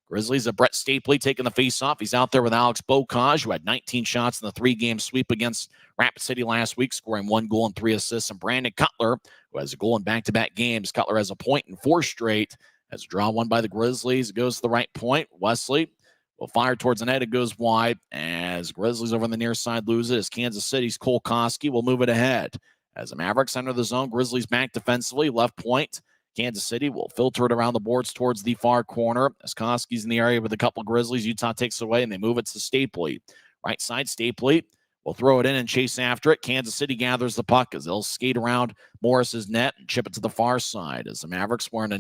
Grizzlies have Brett Stapley taking the face-off. He's out there with Alex Bocage, who had 19 shots in the 3-game sweep against Rapid City last week, scoring 1 goal and 3 assists. And Brandon Cutler, who has a goal in back-to-back games. Cutler has a point in 4 straight. Has a draw won by the Grizzlies. It goes to the right point. Wesley will fire towards the net. It goes wide as Grizzlies over on the near side lose it. As Kansas City's Cole Koski will move it ahead. As the Mavericks enter the zone, Grizzlies back defensively, left point. Kansas City will filter it around the boards towards the far corner. As Koski's in the area with a couple of Grizzlies, Utah takes it away, and they move it to Stapley. Right side, Stapley will throw it in and chase after it. Kansas City gathers the puck as they'll skate around Morris's net and chip it to the far side. As the Mavericks wearing a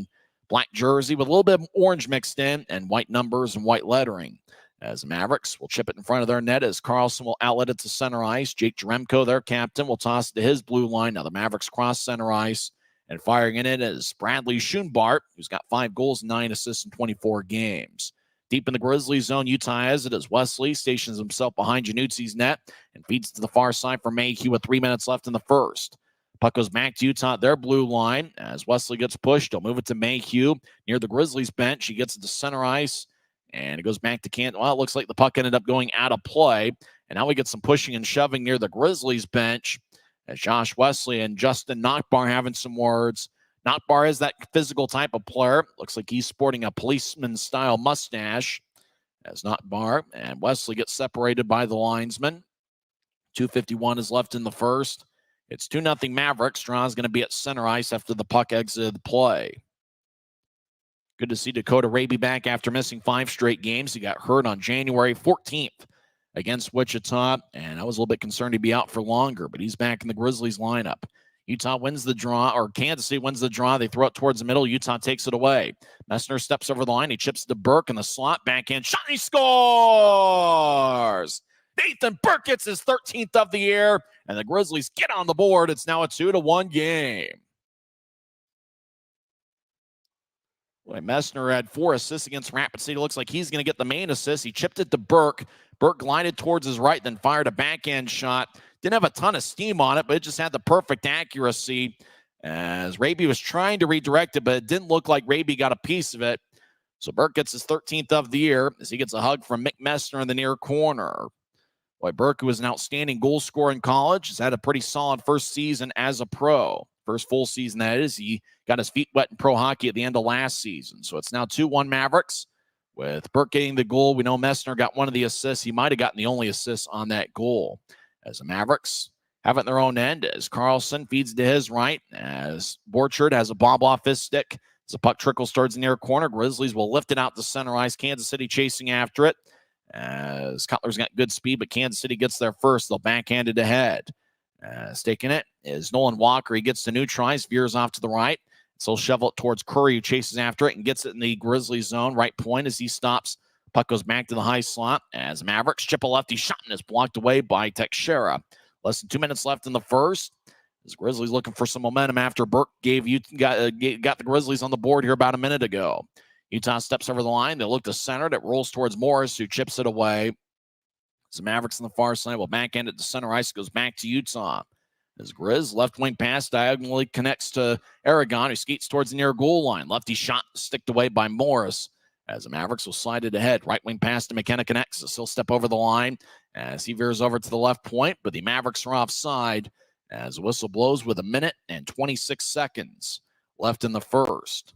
black jersey with a little bit of orange mixed in and white numbers and white lettering. As the Mavericks will chip it in front of their net as Carlson will outlet it to center ice. Jake Jaremko, their captain, will toss it to his blue line. Now the Mavericks cross center ice. And firing in it is Bradley Schoenbart, who's got 5 goals, 9 assists in 24 games. Deep in the Grizzlies zone, Utah has it as Wesley stations himself behind Januzzi's net and feeds to the far side for Mayhew with 3 minutes left in the first. Puck goes back to Utah, their blue line. As Wesley gets pushed, he'll move it to Mayhew near the Grizzlies bench. He gets it to center ice, and it goes back to Kansas. Well, it looks like the puck ended up going out of play. And now we get some pushing and shoving near the Grizzlies bench. As Josh Wesley and Justin Nockbar having some words. Nockbar is that physical type of player. Looks like he's sporting a policeman-style mustache. As Nockbar and Wesley get separated by the linesman. 2:51 is left in the first. It's 2-0 Mavericks. Straw's going to be at center ice after the puck exited the play. Good to see Dakota Raby back after missing 5 straight games. He got hurt on January 14th. Against Wichita, and I was a little bit concerned he'd be out for longer, but he's back in the Grizzlies lineup. Utah wins the draw, or Kansas City wins the draw. They throw it towards the middle. Utah takes it away. Messner steps over the line. He chips to Burke in the slot. Backhand shot, and he scores! Nathan Burke gets his 13th of the year, and the Grizzlies get on the board. It's now a 2-1 game. Boy, Messner had 4 assists against Rapid City. Looks like he's going to get the main assist. He chipped it to Burke. Burke glided towards his right, then fired a backhand shot. Didn't have a ton of steam on it, but it just had the perfect accuracy as Raby was trying to redirect it, but it didn't look like Raby got a piece of it. So Burke gets his 13th of the year as he gets a hug from Mick Messner in the near corner. Boy, Burke, who was an outstanding goal scorer in college, has had a pretty solid first season as a pro. First full season, that is. He got his feet wet in pro hockey at the end of last season. So it's now 2-1 Mavericks. With Burke getting the goal, we know Messner got one of the assists. He might have gotten the only assist on that goal. As the Mavericks have it in their own end, as Carlson feeds to his right, as Borchard has a bob off his stick. As the puck trickles towards the near corner, Grizzlies will lift it out to center ice. Kansas City chasing after it. As Cutler's got good speed, but Kansas City gets there first. They'll backhand it ahead. Taking it is Nolan Walker. He gets to neutralize, veers off to the right. So he'll shovel it towards Curry, who chases after it and gets it in the Grizzlies zone. Right point as he stops. Puck goes back to the high slot as Mavericks chip a lefty shot and is blocked away by Teixeira. Less than 2 minutes left in the first. As Grizzlies looking for some momentum after Burke got the Grizzlies on the board here about a minute ago. Utah steps over the line. They look to center. It rolls towards Morris, who chips it away. As the Mavericks on the far side will backhand it to center ice. Goes back to Utah. As Grizz, left wing pass diagonally connects to Aragon, who skates towards the near goal line. Lefty shot sticked away by Morris. As the Mavericks will slide it ahead. Right wing pass to McKenna Connexus. He'll step over the line as he veers over to the left point, but the Mavericks are offside as the whistle blows with 1:26 left in the first.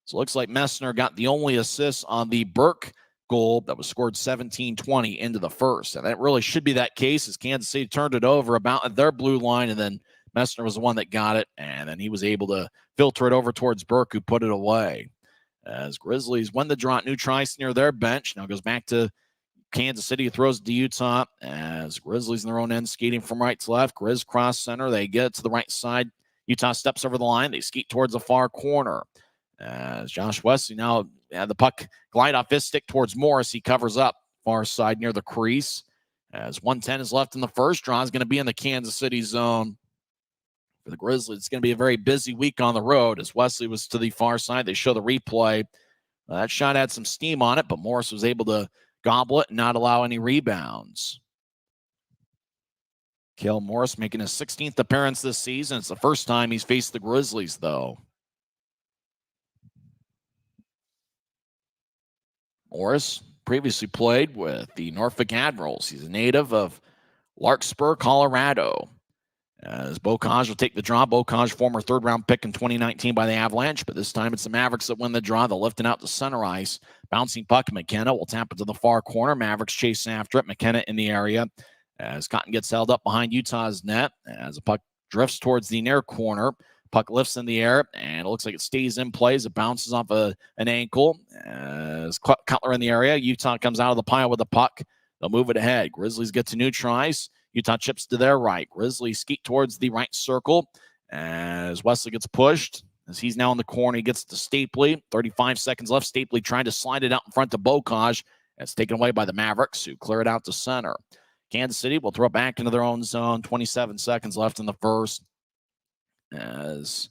So it looks like Messner got the only assist on the Burke goal that was scored 17-20 into the first. And that really should be that case as Kansas City turned it over about at their blue line, and then Messner was the one that got it, and then he was able to filter it over towards Burke, who put it away. As Grizzlies win the draw at New Trice near their bench. Now goes back to Kansas City, throws it to Utah as Grizzlies in their own end, skating from right to left. Grizz cross center. They get it to the right side. Utah steps over the line. They skeet towards the far corner. As Josh Wesley now the puck glide off his stick towards Morris. He covers up far side near the crease. As 1:10 is left in the first, draw is going to be in the Kansas City zone. For the Grizzlies, it's going to be a very busy week on the road as Wesley was to the far side. They show the replay. That shot had some steam on it, but Morris was able to gobble it and not allow any rebounds. Cale Morris making his 16th appearance this season. It's the first time he's faced the Grizzlies, though. Morris previously played with the Norfolk Admirals. He's a native of Larkspur, Colorado. As Bocage will take the draw. Bocage, former third-round pick in 2019 by the Avalanche, but this time it's the Mavericks that win the draw. They'll lift it out to center ice. Bouncing puck, McKenna will tap it to the far corner. Mavericks chase after it. McKenna in the area as Cotton gets held up behind Utah's net. As the puck drifts towards the near corner, puck lifts in the air, and it looks like it stays in play as it bounces off an ankle. As Cutler in the area, Utah comes out of the pile with the puck. They'll move it ahead. Grizzlies get to New Trice. Utah chips to their right. Grizzlies skeet towards the right circle as Wesley gets pushed. As he's now in the corner, he gets to Stapley. 35 seconds left. Stapley trying to slide it out in front to Bocage. It's taken away by the Mavericks, who clear it out to center. Kansas City will throw it back into their own zone. 27 seconds left in the first. As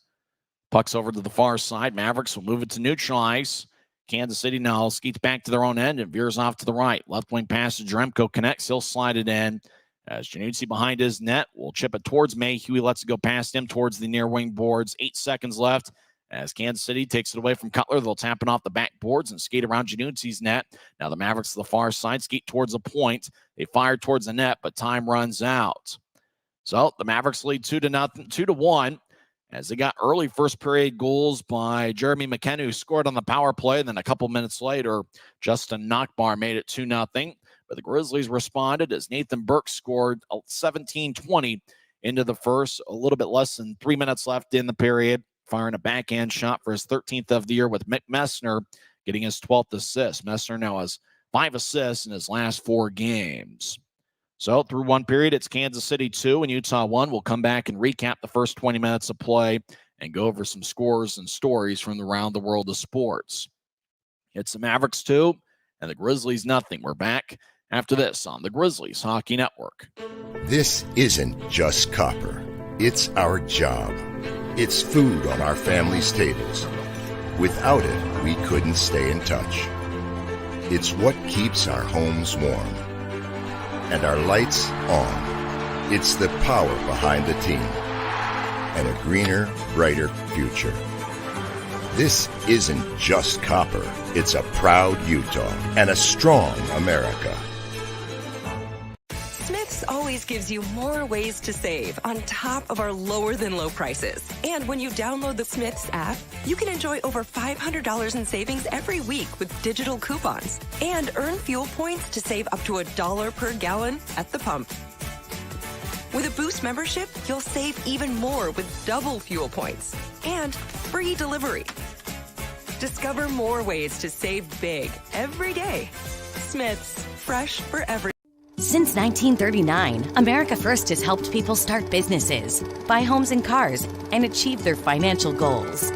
puck's over to the far side, Mavericks will move it to neutral ice. Kansas City now skeets back to their own end and veers off to the right. Left wing pass to Dremko connects. He'll slide it in. As Januzzi behind his net will chip it towards Mayhew. He lets it go past him towards the near wing boards. 8 seconds left as Kansas City takes it away from Cutler. They'll tap it off the back boards and skate around Januzzi's net. Now the Mavericks to the far side skate towards the point. They fire towards the net, but time runs out. So the Mavericks lead 2-1. As they got early first period goals by Jeremy McKenna, who scored on the power play. And then a couple minutes later, Justin Nockbar made it 2-0. But the Grizzlies responded as Nathan Burke scored 17-20 into the first. A little bit less than 3 minutes left in the period, firing a backhand shot for his 13th of the year, with Mick Messner getting his 12th assist. Messner now has 5 assists in his last 4 games. So through one period, it's Kansas City 2 and Utah 1. We'll come back and recap the first 20 minutes of play and go over some scores and stories from around the world of sports. It's the Mavericks 2 and the Grizzlies 0. We're back after this on the Grizzlies Hockey Network. This isn't just copper. It's our job. It's food on our family's tables. Without it, we couldn't stay in touch. It's what keeps our homes warm and our lights on. It's the power behind the team and a greener, brighter future. This isn't just copper. It's a proud Utah and a strong America. Smith's always gives you more ways to save on top of our lower than low prices. And when you download the Smith's app, you can enjoy over $500 in savings every week with digital coupons and earn fuel points to save up to $1 per gallon at the pump. With a Boost membership, you'll save even more with double fuel points and free delivery. Discover more ways to save big every day. Smith's, fresh for every. Since 1939, America First has helped people start businesses, buy homes and cars, and achieve their financial goals.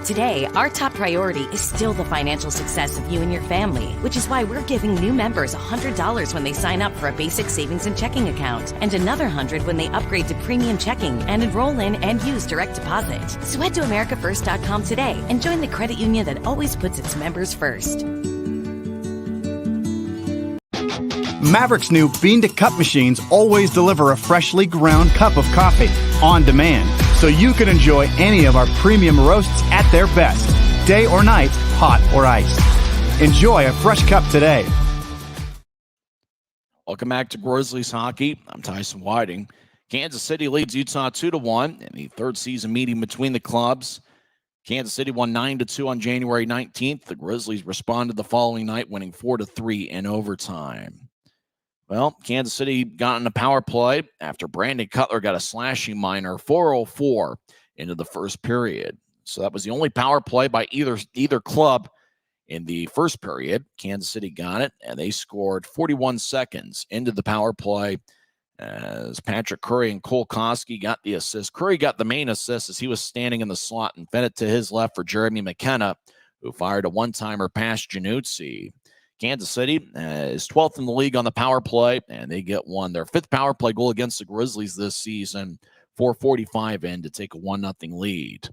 Today, our top priority is still the financial success of you and your family, which is why we're giving new members $100 when they sign up for a basic savings and checking account, and another $100 when they upgrade to premium checking and enroll in and use direct deposit. So head to AmericaFirst.com today and join the credit union that always puts its members first. Maverick's new bean-to-cup machines always deliver a freshly ground cup of coffee on demand, so you can enjoy any of our premium roasts at their best, day or night, hot or iced. Enjoy a fresh cup today. Welcome back to Grizzlies Hockey. I'm Tyson Whiting. Kansas City leads Utah 2-1 in the third season meeting between the clubs. Kansas City won 9-2 on January 19th. The Grizzlies responded the following night, winning 4-3 in overtime. Well, Kansas City got in a power play after Brandon Cutler got a slashing minor, 4:04 into the first period. So that was the only power play by either club in the first period. Kansas City got it, and they scored 41 seconds into the power play as Patrick Curry and Cole Koski got the assist. Curry got the main assist as he was standing in the slot and fed it to his left for Jeremy McKenna, who fired a one-timer past Januzzi. Kansas City is 12th in the league on the power play, and they get their fifth power play goal against the Grizzlies this season, 4:45 in to take a 1-0 lead.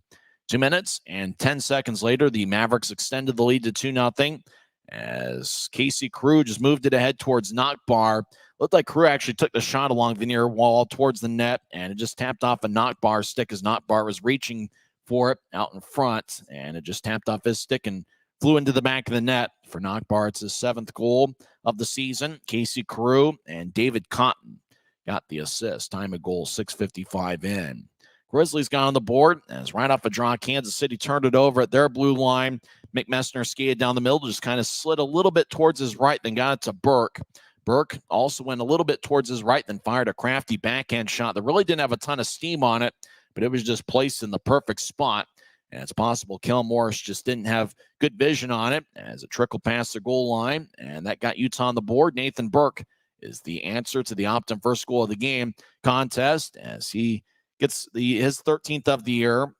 2 minutes and 10 seconds later, the Mavericks extended the lead to 2-0 as Casey Crew just moved it ahead towards Knockbar. Looked like Crew actually took the shot along the near wall towards the net, and it just tapped off a Knockbar stick as Knockbar was reaching for it out in front, and it just tapped off his stick and flew into the back of the net. For Knockbar, it's his 7th goal of the season. Casey Carew and David Cotton got the assist. Time of goal, 6:55 in. Grizzlies got on the board as right off a draw, Kansas City turned it over at their blue line. Mick Messner skated down the middle, just kind of slid a little bit towards his right, then got it to Burke. Burke also went a little bit towards his right, then fired a crafty backhand shot that really didn't have a ton of steam on it, but it was just placed in the perfect spot. And it's possible Kel Morris just didn't have good vision on it as it trickled past the goal line, and that got Utah on the board. Nathan Burke is the answer to the Optum first goal of the game contest as he gets his 13th of the year.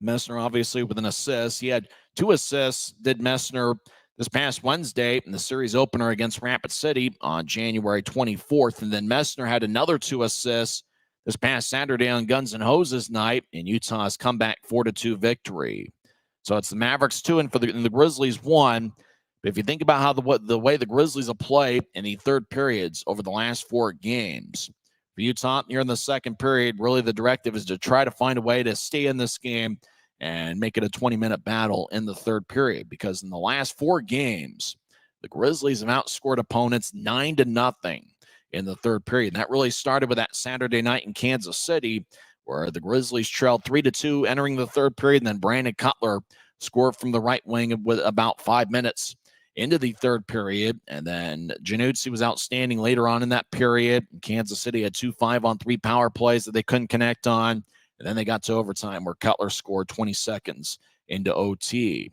Messner obviously with an assist. He had 2 assists, did Messner this past Wednesday in the series opener against Rapid City on January 24th. And then Messner had another 2 assists this past Saturday on Guns N' Hoses night in Utah's comeback 4-2 victory. So it's the Mavericks 2 and the Grizzlies 1. But if you think about how the way the Grizzlies have played in the third periods over the last 4 games, for Utah here in the second period, really the directive is to try to find a way to stay in this game and make it a 20-minute battle in the third period, because in the last 4 games, the Grizzlies have outscored opponents 9-0 in the third period. And that really started with that Saturday night in Kansas City, where the Grizzlies trailed 3-2 entering the third period, and then Brandon Cutler scored from the right wing with about 5 minutes into the third period. And then Januzzi was outstanding later on in that period. Kansas City had 2 5-on-3 power plays that they couldn't connect on. And then they got to overtime where Cutler scored 20 seconds into OT.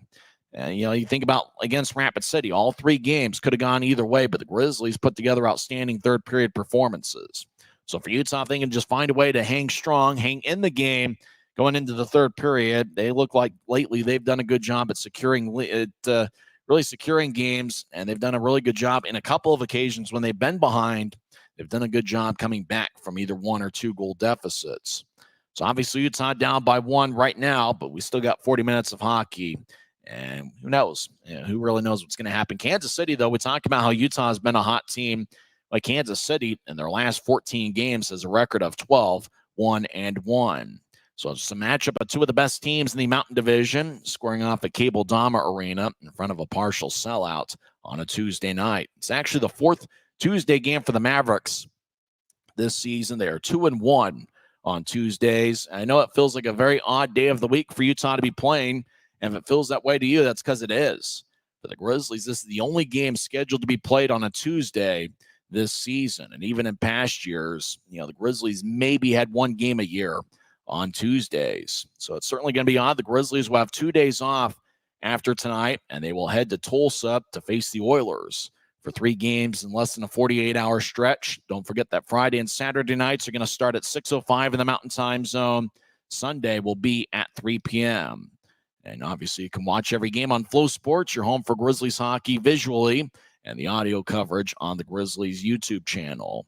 And, you think about against Rapid City, all 3 games could have gone either way, but the Grizzlies put together outstanding third period performances. So for Utah, if they can just find a way to hang strong, hang in the game going into the third period, they look like lately they've done a good job at really securing games, and they've done a really good job in a couple of occasions when they've been behind. They've done a good job coming back from either 1 or 2 goal deficits. So obviously Utah down by 1 right now, but we still got 40 minutes of hockey. And who knows? Who really knows what's going to happen? Kansas City, though, we talk about how Utah has been a hot team. Like Kansas City, in their last 14 games, has a record of 12-1-1. So it's a matchup of 2 of the best teams in the Mountain Division, squaring off at Cable Dahmer Arena in front of a partial sellout on a Tuesday night. It's actually the 4th Tuesday game for the Mavericks this season. They are 2-1 on Tuesdays. I know it feels like a very odd day of the week for Utah to be playing. And if it feels that way to you, that's because it is. For the Grizzlies, this is the only game scheduled to be played on a Tuesday this season. And even in past years, the Grizzlies maybe had 1 game a year on Tuesdays. So it's certainly going to be odd. The Grizzlies will have 2 days off after tonight, and they will head to Tulsa to face the Oilers for 3 games in less than a 48-hour stretch. Don't forget that Friday and Saturday nights are going to start at 6:05 in the Mountain Time Zone. Sunday will be at 3 p.m. And obviously, you can watch every game on Flow Sports, your home for Grizzlies hockey visually, and the audio coverage on the Grizzlies YouTube channel.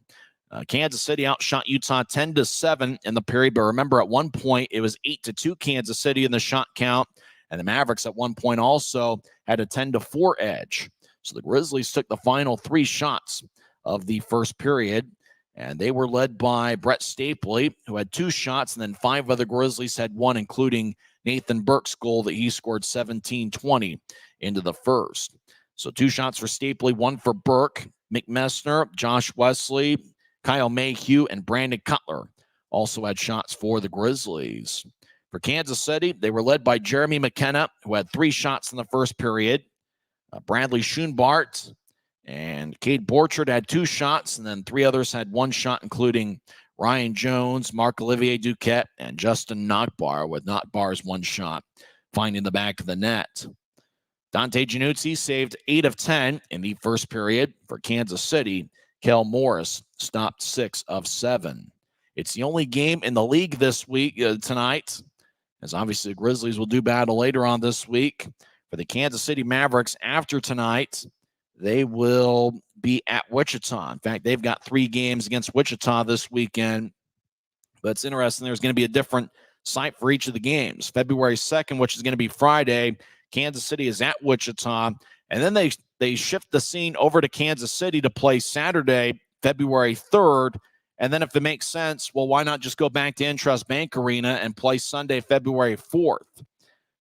Kansas City outshot Utah 10-7 in the period, but remember, at one point, it was 8-2 Kansas City in the shot count, and the Mavericks at one point also had a 10-4 edge. So the Grizzlies took the final 3 shots of the first period, and they were led by Brett Stapley, who had 2 shots, and then 5 other Grizzlies had 1, including Nathan Burke's goal that he scored 17-20 into the first. So 2 shots for Stapley, 1 for Burke. Mick Messner, Josh Wesley, Kyle Mayhew and Brandon Cutler also had shots for the Grizzlies. For Kansas City, they were led by Jeremy McKenna, who had 3 shots in the first period. Bradley Schoenbart and Cade Borchard had 2 shots, and then 3 others had 1 shot, including Ryan Jones, Marc-Olivier Duquette, and Justin Nockbar, with Nockbar's 1 shot finding the back of the net. Dante Januzzi saved 8 of 10 in the first period. For Kansas City, Kel Morris stopped 6 of 7. It's the only game in the league this week, tonight, as obviously the Grizzlies will do battle later on this week. For the Kansas City Mavericks, after tonight, they will be at Wichita. In fact, they've got 3 games against Wichita this weekend. But it's interesting, there's going to be a different site for each of the games. February 2nd, which is going to be Friday, Kansas City is at Wichita. And then they shift the scene over to Kansas City to play Saturday, February 3rd. And then if it makes sense, well, why not just go back to Intrust Bank Arena and play Sunday, February 4th?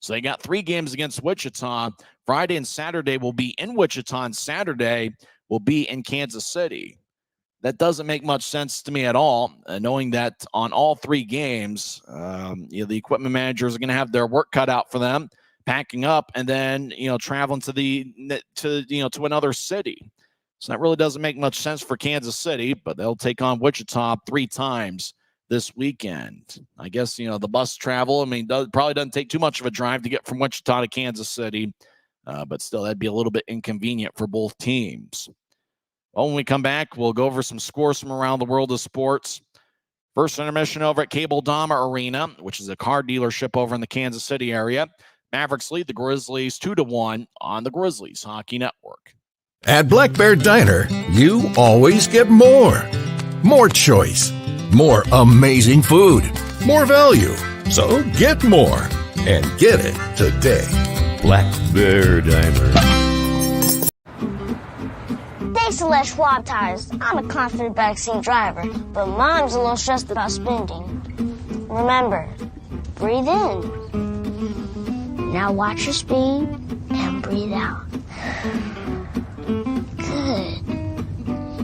So they got 3 games against Wichita. Friday and Saturday will be in Wichita, and Saturday will be in Kansas City. That doesn't make much sense to me at all, knowing that on all 3 games, the equipment managers are going to have their work cut out for them, packing up and then traveling to another city. So that really doesn't make much sense for Kansas City, but they'll take on Wichita 3 times this weekend. I guess, the bus travel, probably doesn't take too much of a drive to get from Wichita to Kansas City, but still, that'd be a little bit inconvenient for both teams. Well, when we come back, we'll go over some scores from around the world of sports. First intermission over at Cable Dahmer Arena, which is a car dealership over in the Kansas City area. Mavericks lead the Grizzlies 2-1 on the Grizzlies Hockey Network. At Black Bear Diner, you always get more. More choice. More amazing food. More value. So get more. And get it today. Black Bear Diner. Thanks to Les Schwab Tires, I'm a confident backseat driver, but Mom's a little stressed about spending. Remember, breathe in. Now watch your speed and breathe out. Good.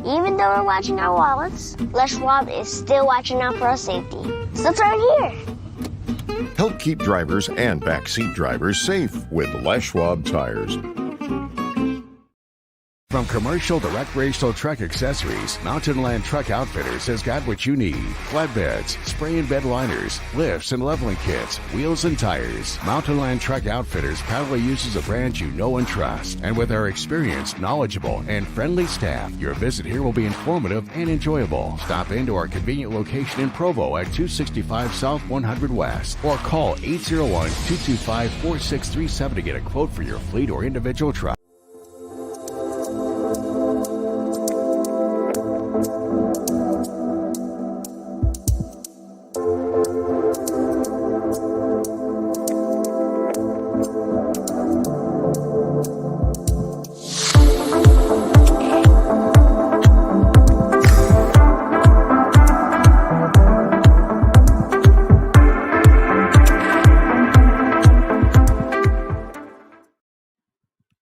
Even though we're watching our wallets, Les Schwab is still watching out for our safety. So turn here. Help keep drivers and backseat drivers safe with Les Schwab tires. From commercial to recreational truck accessories, Mountain Land Truck Outfitters has got what you need. Flatbeds, spray and bed liners, lifts and leveling kits, wheels and tires. Mountain Land Truck Outfitters proudly uses a brand you know and trust. And with our experienced, knowledgeable, and friendly staff, your visit here will be informative and enjoyable. Stop into our convenient location in Provo at 265 South 100 West or call 801-225-4637 to get a quote for your fleet or individual truck.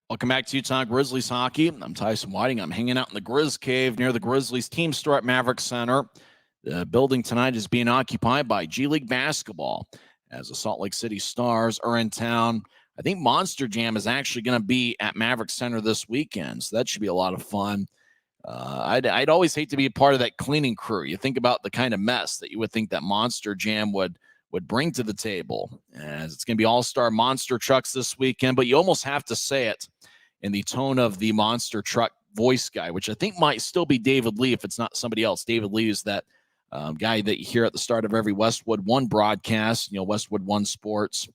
Welcome back to Utah Grizzlies Hockey. I'm Tyson Whiting. I'm hanging out in the Grizz Cave near the Grizzlies team store at Mavericks Center. The building tonight is being occupied by G League basketball as the Salt Lake City Stars are in town. I think Monster Jam is actually going to be at Mavericks Center this weekend, so that should be a lot of fun. I'd always hate to be a part of that cleaning crew. You think about the kind of mess that you would think that Monster Jam would bring to the table, as it's going to be all-star monster trucks this weekend, but you almost have to say it in the tone of the monster truck voice guy, which I think might still be David Lee if it's not somebody else. David Lee is that guy that you hear at the start of every Westwood One broadcast, Westwood One Sports.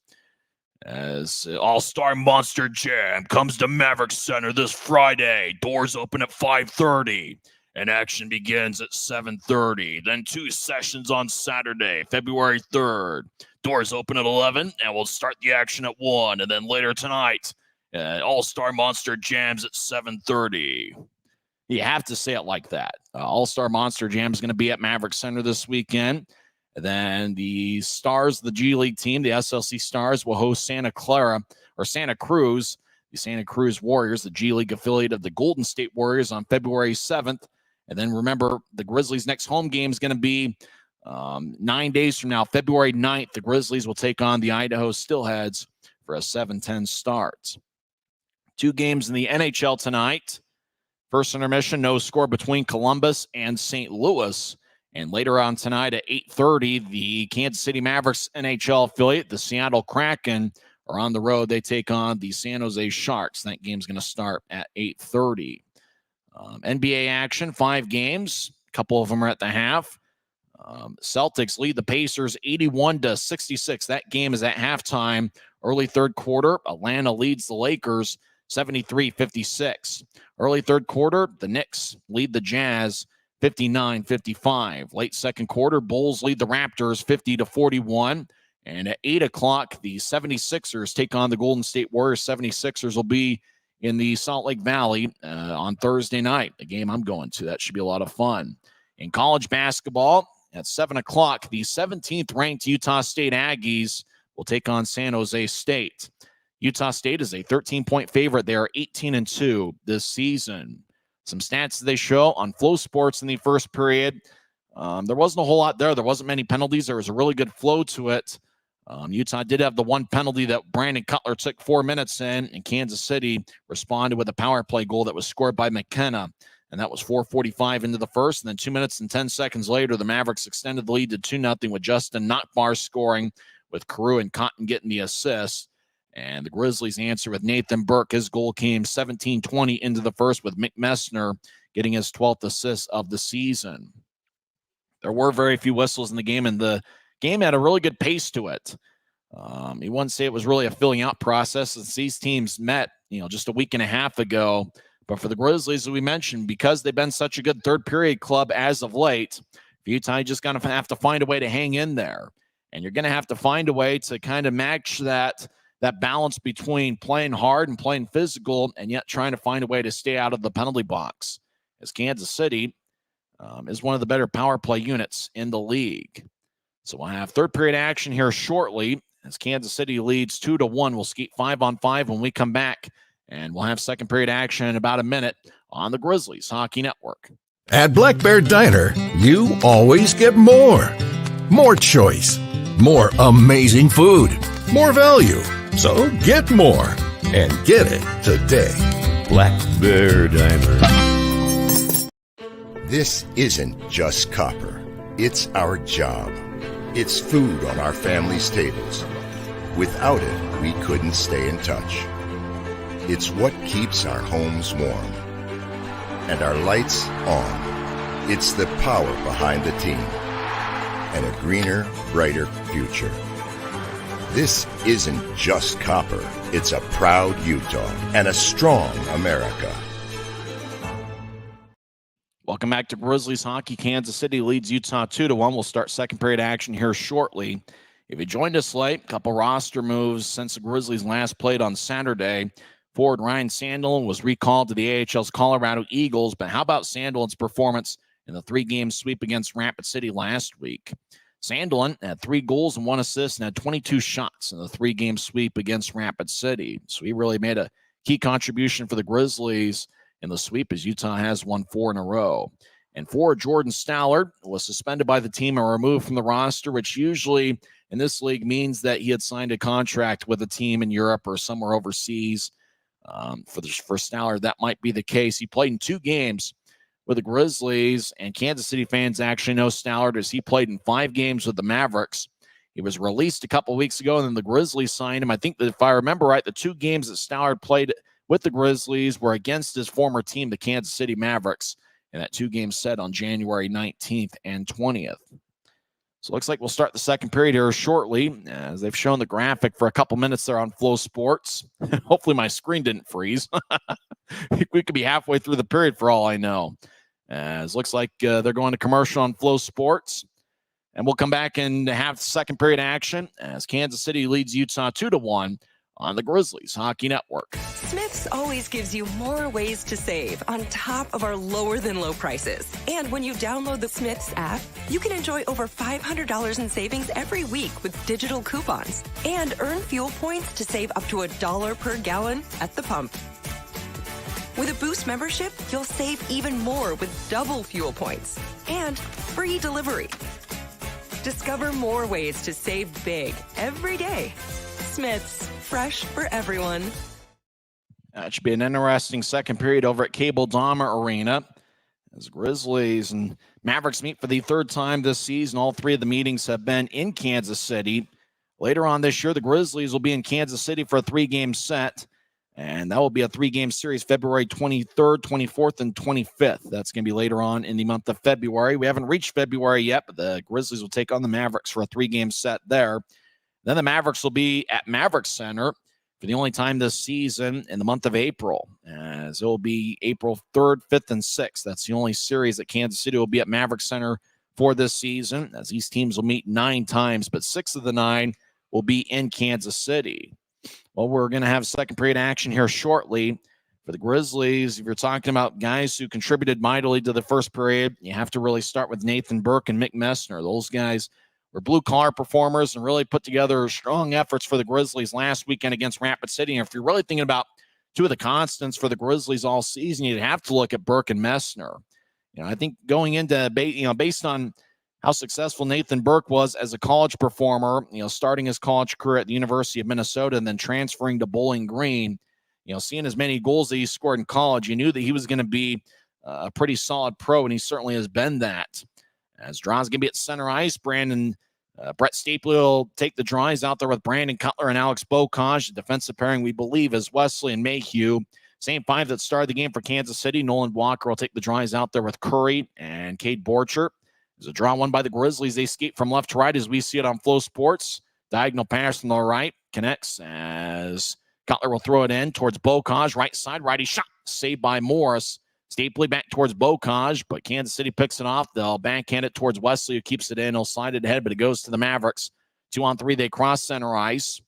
As All-Star Monster Jam comes to Mavericks Center this Friday. Doors open at 5:30 and action begins at 7:30. Then 2 sessions on Saturday, February 3rd. Doors open at 11 and we'll start the action at 1. And then later tonight, All-Star Monster Jams at 7:30. You have to say it like that. All-Star Monster Jam is going to be at Mavericks Center this weekend. And then the Stars, the G League team, the SLC Stars, will host Santa Cruz, the Santa Cruz Warriors, the G League affiliate of the Golden State Warriors, on February 7th And then remember, the Grizzlies' next home game is going to be 9 days from now, February 9th. The Grizzlies will take on the Idaho Steelheads for a 7-10 start. 2 games in the NHL tonight. First intermission, no score between Columbus and St. Louis. And later on tonight at 8:30, the Kansas City Mavericks NHL affiliate, the Seattle Kraken, are on the road. They take on the San Jose Sharks. That game's going to start at 8:30. NBA action, 5 games. A couple of them are at the half. Celtics lead the Pacers 81-66. That game is at halftime. Early third quarter, Atlanta leads the Lakers 73-56. Early third quarter, the Knicks lead the Jazz 59-55. Late second quarter, Bulls lead the Raptors 50-41. And at 8 o'clock, the 76ers take on the Golden State Warriors. 76ers will be in the Salt Lake Valley on Thursday night, the game I'm going to. That should be a lot of fun. In college basketball, at 7 o'clock, the 17th-ranked Utah State Aggies will take on San Jose State. Utah State is a 13-point favorite. They are 18-2 this season. Some stats they show on Flow Sports in the first period. There wasn't a whole lot there. There wasn't many penalties. There was a really good flow to it. Utah did have the one penalty that Brandon Cutler took 4 minutes in, and Kansas City responded with a power play goal that was scored by McKenna, and that was 4:45 into the first. And then 2 minutes and 10 seconds later, the Mavericks extended the lead to 2-0 with Justin Nockbar scoring, with Carew and Cotton getting the assist. And the Grizzlies answer with Nathan Burke. His goal came 17:20 into the first, with Mick Messner getting his 12th assist of the season. There were very few whistles in the game, and the game had a really good pace to it. You wouldn't say it was really a filling out process since these teams met, just a week and a half ago. But for the Grizzlies, as we mentioned, because they've been such a good third period club as of late, Utah just going to have to find a way to hang in there. And you're going to have to find a way to kind of match that balance between playing hard and playing physical, and yet trying to find a way to stay out of the penalty box, as Kansas City is one of the better power play units in the league. So we'll have third period action here shortly as Kansas City leads 2-1. We'll skate 5-on-5 when we come back, and we'll have second period action in about a minute on the Grizzlies Hockey Network. At Black Bear Diner, you always get more. More choice. More amazing food. More value. So get more. And get it today. Black Bear Diner. This isn't just copper. It's our job. It's food on our family's tables. Without it, we couldn't stay in touch. It's what keeps our homes warm and our lights on. It's the power behind the team and a greener, brighter future. This isn't just copper. It's a proud Utah and a strong America. Welcome back to Grizzlies Hockey. Kansas City leads Utah 2-1. We'll start second period action here shortly. If you joined us late, a couple roster moves since the Grizzlies last played on Saturday. Forward Ryan Sandelin was recalled to the AHL's Colorado Eagles, but how about Sandelin's performance in the 3-game sweep against Rapid City last week? Sandelin had 3 goals and 1 assist and had 22 shots in the 3-game sweep against Rapid City. So he really made a key contribution for the Grizzlies in the sweep, as Utah has won 4 in a row. And forward Jordan Stallard was suspended by the team and removed from the roster, which usually in this league means that he had signed a contract with a team in Europe or somewhere overseas. For Stallard, that might be the case. He played in 2 games with the Grizzlies, and Kansas City fans actually know Stallard as he played in 5 games with the Mavericks. He was released a couple weeks ago, and then the Grizzlies signed him. I think that if I remember right, the 2 games that Stallard played with the Grizzlies were against his former team, the Kansas City Mavericks, and that 2-game set on January 19th and 20th. So it looks like we'll start the second period here shortly, as they've shown the graphic for a couple minutes there on Flow Sports. Hopefully my screen didn't freeze. We could be halfway through the period for all I know. As looks like they're going to commercial on Flow Sports. And we'll come back and have second period action as Kansas City leads Utah 2-1 on the Grizzlies Hockey Network. Smith's always gives you more ways to save on top of our lower than low prices. And when you download the Smith's app, you can enjoy over $500 in savings every week with digital coupons and earn fuel points to save up to $1 per gallon at the pump. With a Boost membership, you'll save even more with double fuel points and free delivery. Discover more ways to save big every day. Smith's, fresh for everyone. That should be an interesting second period over at Cable Dahmer Arena as Grizzlies and Mavericks meet for the third time this season. All three of the meetings have been in Kansas City. Later on this year, the Grizzlies will be in Kansas City for a 3-game set, and that will be a 3-game series February 23rd, 24th, and 25th. That's going to be later on in the month of February. We haven't reached February yet, but the Grizzlies will take on the Mavericks for a 3-game set there. Then the Mavericks will be at Mavericks Center for the only time this season in the month of April, as it will be April 3rd, 5th, and 6th. That's the only series that Kansas City will be at Mavericks Center for this season, as these teams will meet 9 times, but 6 of the 9 will be in Kansas City. Well, we're going to have second period action here shortly. For the Grizzlies, if you're talking about guys who contributed mightily to the first period, you have to really start with Nathan Burke and Mick Messner. Those guys were blue-collar performers and really put together strong efforts for the Grizzlies last weekend against Rapid City. And if you're really thinking about two of the constants for the Grizzlies all season, you'd have to look at Burke and Messner. I think going into, based on how successful Nathan Burke was as a college performer, starting his college career at the University of Minnesota and then transferring to Bowling Green, seeing as many goals that he scored in college, you knew that he was going to be a pretty solid pro, and he certainly has been that. As draws going to be at center ice, Brett Stapley will take the draws out there with Brandon Cutler and Alex Bocage. The defensive pairing, we believe, is Wesley and Mayhew. Same 5 that started the game for Kansas City. Nolan Walker will take the draws out there with Curry and Cade Borcher. There's a draw won by the Grizzlies. They skate from left to right as we see it on Flow Sports. Diagonal pass from the right connects as Cutler will throw it in towards Bocage. Right side, righty shot. Saved by Morris. Stapley back towards Bocage, but Kansas City picks it off. They'll backhand it towards Wesley, who keeps it in. He'll slide it ahead, but it goes to the Mavericks. 2-on-3, they cross center ice.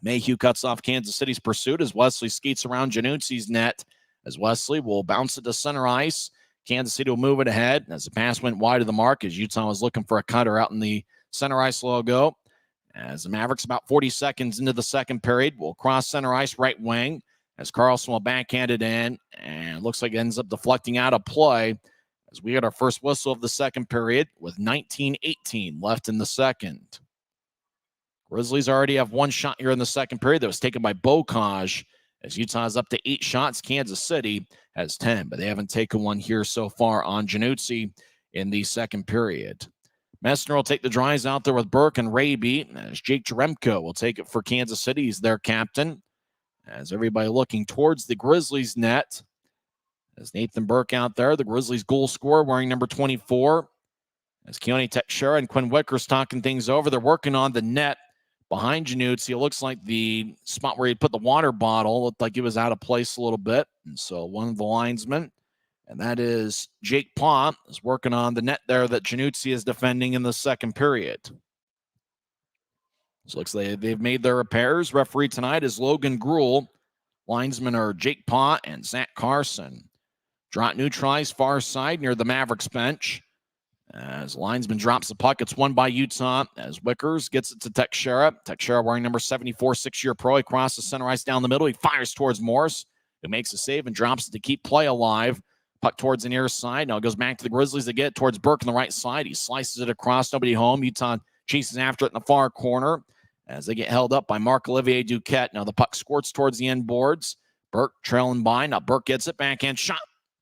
Mayhew cuts off Kansas City's pursuit as Wesley skates around Janucci's net. As Wesley will bounce it to center ice. Kansas City will move it ahead as the pass went wide of the mark as Utah was looking for a cutter out in the center ice logo. As the Mavericks, about 40 seconds into the second period, will cross center ice right wing. As Carlson will backhand it in, and it looks like it ends up deflecting out of play as we get our first whistle of the second period with 19:18 left in the second. Grizzlies already have one shot here in the second period that was taken by Bocage as Utah is up to 8 shots. Kansas City has 10, but they haven't taken one here so far on Janucci in the second period. Messner will take the drives out there with Burke and Raby as Jake Jeremko will take it for Kansas City. He's their captain. As everybody looking towards the Grizzlies net. As Nathan Burke out there, the Grizzlies goal scorer wearing number 24. As Keone Teixeira and Quinn Wickers talking things over, they're working on the net behind Janucci. It looks like the spot where he put the water bottle looked like it was out of place a little bit. And so one of the linesmen, and that is Jake Paw, is working on the net there that Janucci is defending in the second period. So looks like they've made their repairs. Referee tonight is Logan Gruhl. Linesmen are Jake Paw and Zach Carson. Drop neutralized far side near the Mavericks bench. As linesman drops the puck, it's won by Utah. As Wickers gets it to Teixeira. Teixeira wearing number 74, 6-year pro. He crosses center ice down the middle. He fires towards Morris, who makes a save and drops it to keep play alive. Puck towards the near side. Now it goes back to the Grizzlies to get it towards Burke on the right side. He slices it across, nobody home. Utah chases after it in the far corner as they get held up by Marc-Olivier Duquette. Now the puck squirts towards the end boards. Burke trailing by. Now Burke gets it. Backhand shot.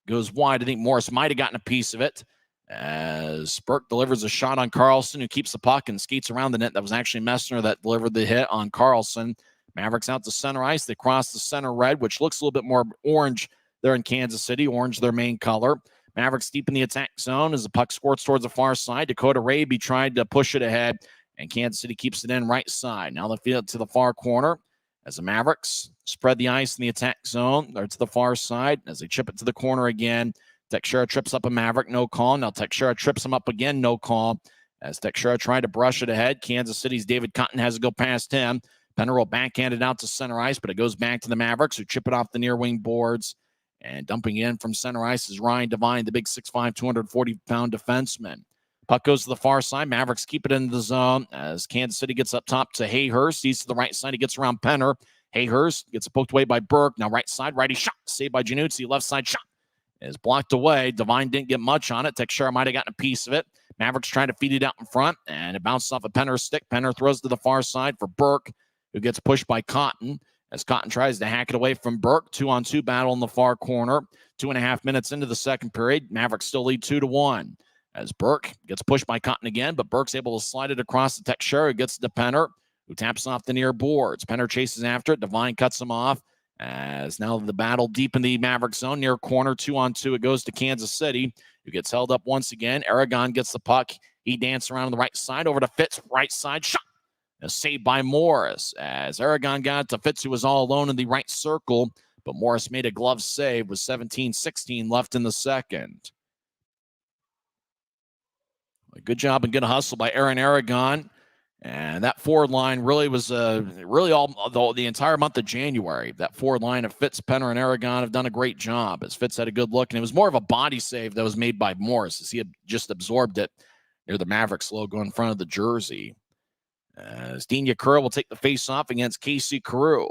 Goes wide. I think Morris might have gotten a piece of it. As Burke delivers a shot on Carlson, who keeps the puck and skates around the net. That was actually Messner that delivered the hit on Carlson. Mavericks out to center ice. They cross the center red, which looks a little bit more orange there in Kansas City. Orange, their main color. Mavericks deep in the attack zone as the puck squirts towards the far side. Dakota Raby tried to push it ahead, and Kansas City keeps it in right side. Now they feed it to the far corner as the Mavericks spread the ice in the attack zone. They're to the far side as they chip it to the corner again. Teixeira trips up a Maverick, no call. Now Teixeira trips him up again, no call. As Teixeira tried to brush it ahead, Kansas City's David Cotton has to go past him. Penner will backhand it out to center ice, but it goes back to the Mavericks, who chip it off the near wing boards. And dumping in from center ice is Ryan Devine, the big 6'5", 240-pound defenseman. Puck goes to the far side. Mavericks keep it in the zone as Kansas City gets up top to Hayhurst. He's to the right side. He gets around Penner. Hayhurst gets poked away by Burke. Now right side, righty shot. Saved by Januzzi. Left side shot is blocked away. Devine didn't get much on it. Teixeira might have gotten a piece of it. Mavericks trying to feed it out in front, and it bounces off of Penner's stick. Penner throws to the far side for Burke, who gets pushed by Cotton as Cotton tries to hack it away from Burke. 2-on-2 battle in the far corner. 2.5 minutes into the second period. Mavericks still lead 2-1 as Burke gets pushed by Cotton again, but Burke's able to slide it across the Teixeira, gets it to Penner, who taps off the near boards. Penner chases after it. Devine cuts him off. As now the battle deep in the Maverick zone, near corner, 2-on-2. It goes to Kansas City, who gets held up once again. Aragon gets the puck. He dances around on the right side, over to Fitz, right side shot. A save by Morris, as Aragon got to Fitz, who was all alone in the right circle, but Morris made a glove save with 17-16 left in the second. A good job and good hustle by Aaron Aragon. And that forward line really was really all the entire month of January. That forward line of Fitz, Penner, and Aragon have done a great job, as Fitz had a good look. And it was more of a body save that was made by Morris, as he had just absorbed it near the Mavericks logo in front of the jersey. As Dean Yakura will take the face-off against Casey Carew.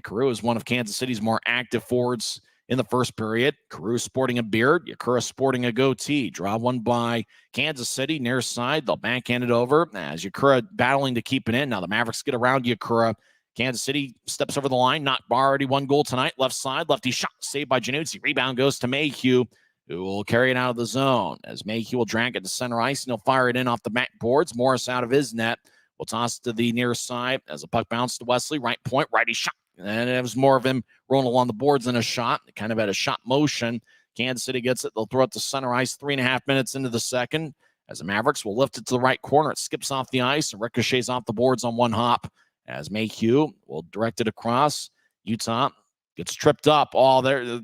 Carew is one of Kansas City's more active forwards in the first period. Carew sporting a beard, Yakura sporting a goatee. Draw one by Kansas City, near side. They'll backhand it over as Yakura battling to keep it in. Now the Mavericks get around Yakura. Kansas City steps over the line. Not bar, already one goal tonight. Left side, lefty shot, saved by Januzzi. Rebound goes to Mayhew, who will carry it out of the zone. As Mayhew will drag it to center ice, and he'll fire it in off the backboards. Morris out of his net. Will toss to the near side as the puck bounced to Wesley. Right point, righty shot. And it was more of him rolling along the boards than a shot. It kind of had a shot motion. Kansas City gets it. They'll throw it to center ice 3.5 minutes into the second. As the Mavericks will lift it to the right corner. It skips off the ice and ricochets off the boards on one hop. As Mayhew will direct it across. Utah gets tripped up. Oh, there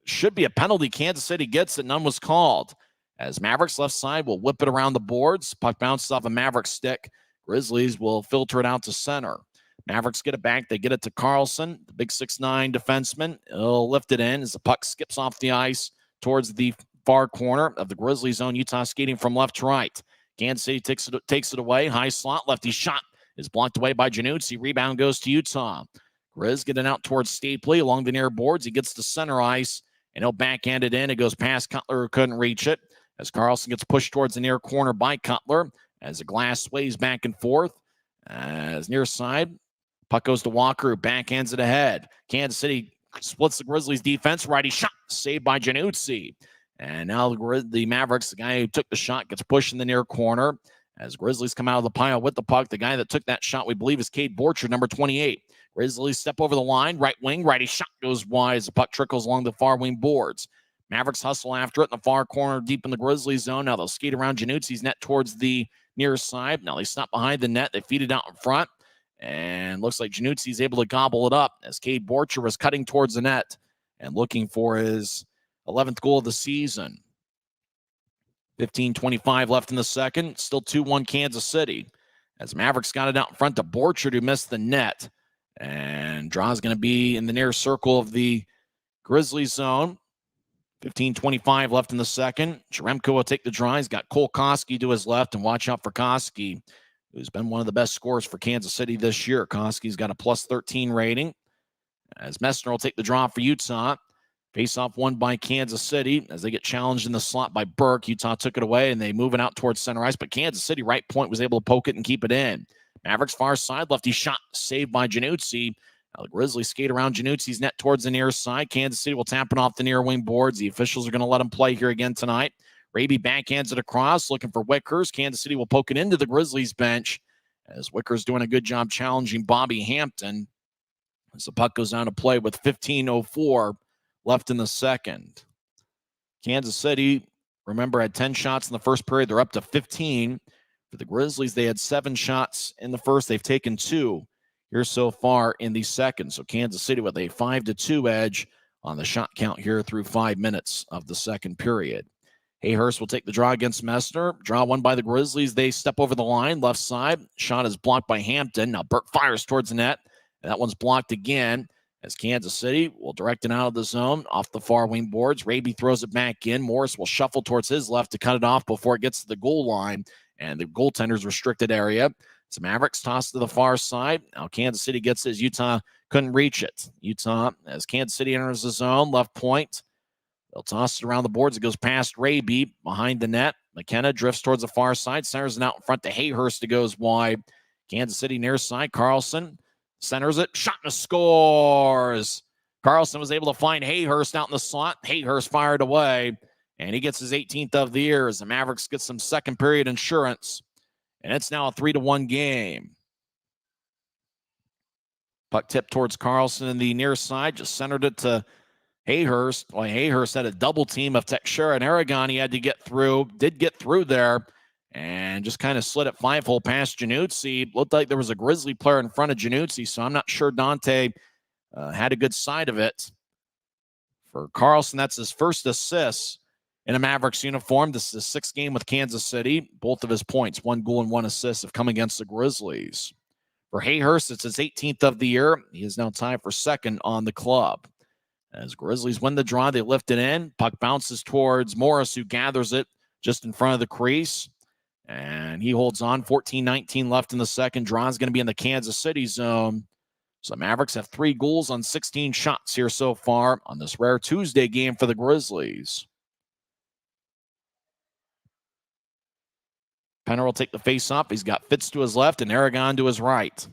should be a penalty. Kansas City gets it. None was called. As Mavericks left side will whip it around the boards. Puck bounces off a Maverick stick. Grizzlies will filter it out to center. Mavericks get it back. They get it to Carlson, the big 6'9" defenseman. He'll lift it in as the puck skips off the ice towards the far corner of the Grizzlies zone. Utah skating from left to right. Kansas City takes it away. High slot. Lefty shot is blocked away by Januzzi. Rebound goes to Utah. Grizz getting out towards Stapley along the near boards. He gets to center ice, and he'll backhand it in. It goes past Cutler, who couldn't reach it. As Carlson gets pushed towards the near corner by Cutler. As the glass sways back and forth. As near side. Puck goes to Walker, who backhands it ahead. Kansas City splits the Grizzlies defense. Righty shot, saved by Januzzi. And now the Mavericks, the guy who took the shot, gets pushed in the near corner. As Grizzlies come out of the pile with the puck, the guy that took that shot, we believe, is Cade Borcher, number 28. Grizzlies step over the line, right wing, righty shot goes wide as the puck trickles along the far wing boards. Mavericks hustle after it in the far corner, deep in the Grizzlies zone. Now they'll skate around Januzzi's net towards the near side. Now they stop behind the net. They feed it out in front. And looks like Januzzi's able to gobble it up as Cade Borcher was cutting towards the net and looking for his 11th goal of the season. 15:25 left in the second. Still 2-1 Kansas City. As Mavericks got it out in front to Borcher, who missed the net. And draw's going to be in the near circle of the Grizzlies zone. 15:25 left in the second. Jaremko will take the draw. He's got Cole Koski to his left, and watch out for Koski, who's been one of the best scorers for Kansas City this year. Koski's got a plus 13 rating. As Messner will take the draw for Utah. Face-off won by Kansas City as they get challenged in the slot by Burke. Utah took it away, and they move it out towards center ice, but Kansas City, right point, was able to poke it and keep it in. Mavericks far side, lefty shot, saved by Januzzi. Now the Grizzlies skate around Januzzi's net towards the near side. Kansas City will tap it off the near wing boards. The officials are going to let him play here again tonight. Raby backhands it across, looking for Wickers. Kansas City will poke it into the Grizzlies bench as Wickers doing a good job challenging Bobby Hampton as the puck goes down to play with 15:04 left in the second. Kansas City, remember, had 10 shots in the first period. They're up to 15. For the Grizzlies, they had 7 shots in the first. They've taken 2 here so far in the second. So Kansas City with a 5-2 edge on the shot count here through 5 minutes of the second period. Hayhurst will take the draw against Messner. Draw won by the Grizzlies. They step over the line, left side. Shot is blocked by Hampton. Now Burke fires towards the net, and that one's blocked again as Kansas City will direct it out of the zone off the far wing boards. Raby throws it back in. Morris will shuffle towards his left to cut it off before it gets to the goal line and the goaltender's restricted area. So Mavericks toss to the far side. Now Kansas City gets it as Utah couldn't reach it. Utah, as Kansas City enters the zone, left point. They'll toss it around the boards. It goes past Raby behind the net. McKenna drifts towards the far side. Centers it out in front to Hayhurst. It goes wide. Kansas City near side. Carlson centers it. Shot and scores. Carlson was able to find Hayhurst out in the slot. Hayhurst fired away, and he gets his 18th of the year as the Mavericks get some second period insurance. And it's now a 3-1 game. Puck tipped towards Carlson in the near side. Just centered it to Hayhurst. Well, Hayhurst had a double team of Teixeira and Aragon. He had to get through. Did get through there. And just kind of slid it 5-hole past Januzzi. Looked like there was a Grizzly player in front of Januzzi, so I'm not sure Dante had a good side of it. For Carlson, that's his first assist in a Mavericks uniform. This is his sixth game with Kansas City. Both of his points, 1 goal and 1 assist, have come against the Grizzlies. For Hayhurst, it's his 18th of the year. He is now tied for second on the club. As Grizzlies win the draw, they lift it in. Puck bounces towards Morris, who gathers it just in front of the crease. And he holds on. 14-19 left in the second. Draw is going to be in the Kansas City zone. So the Mavericks have 3 goals on 16 shots here so far on this rare Tuesday game for the Grizzlies. Penner will take the face-off. He's got Fitz to his left and Aragon to his right.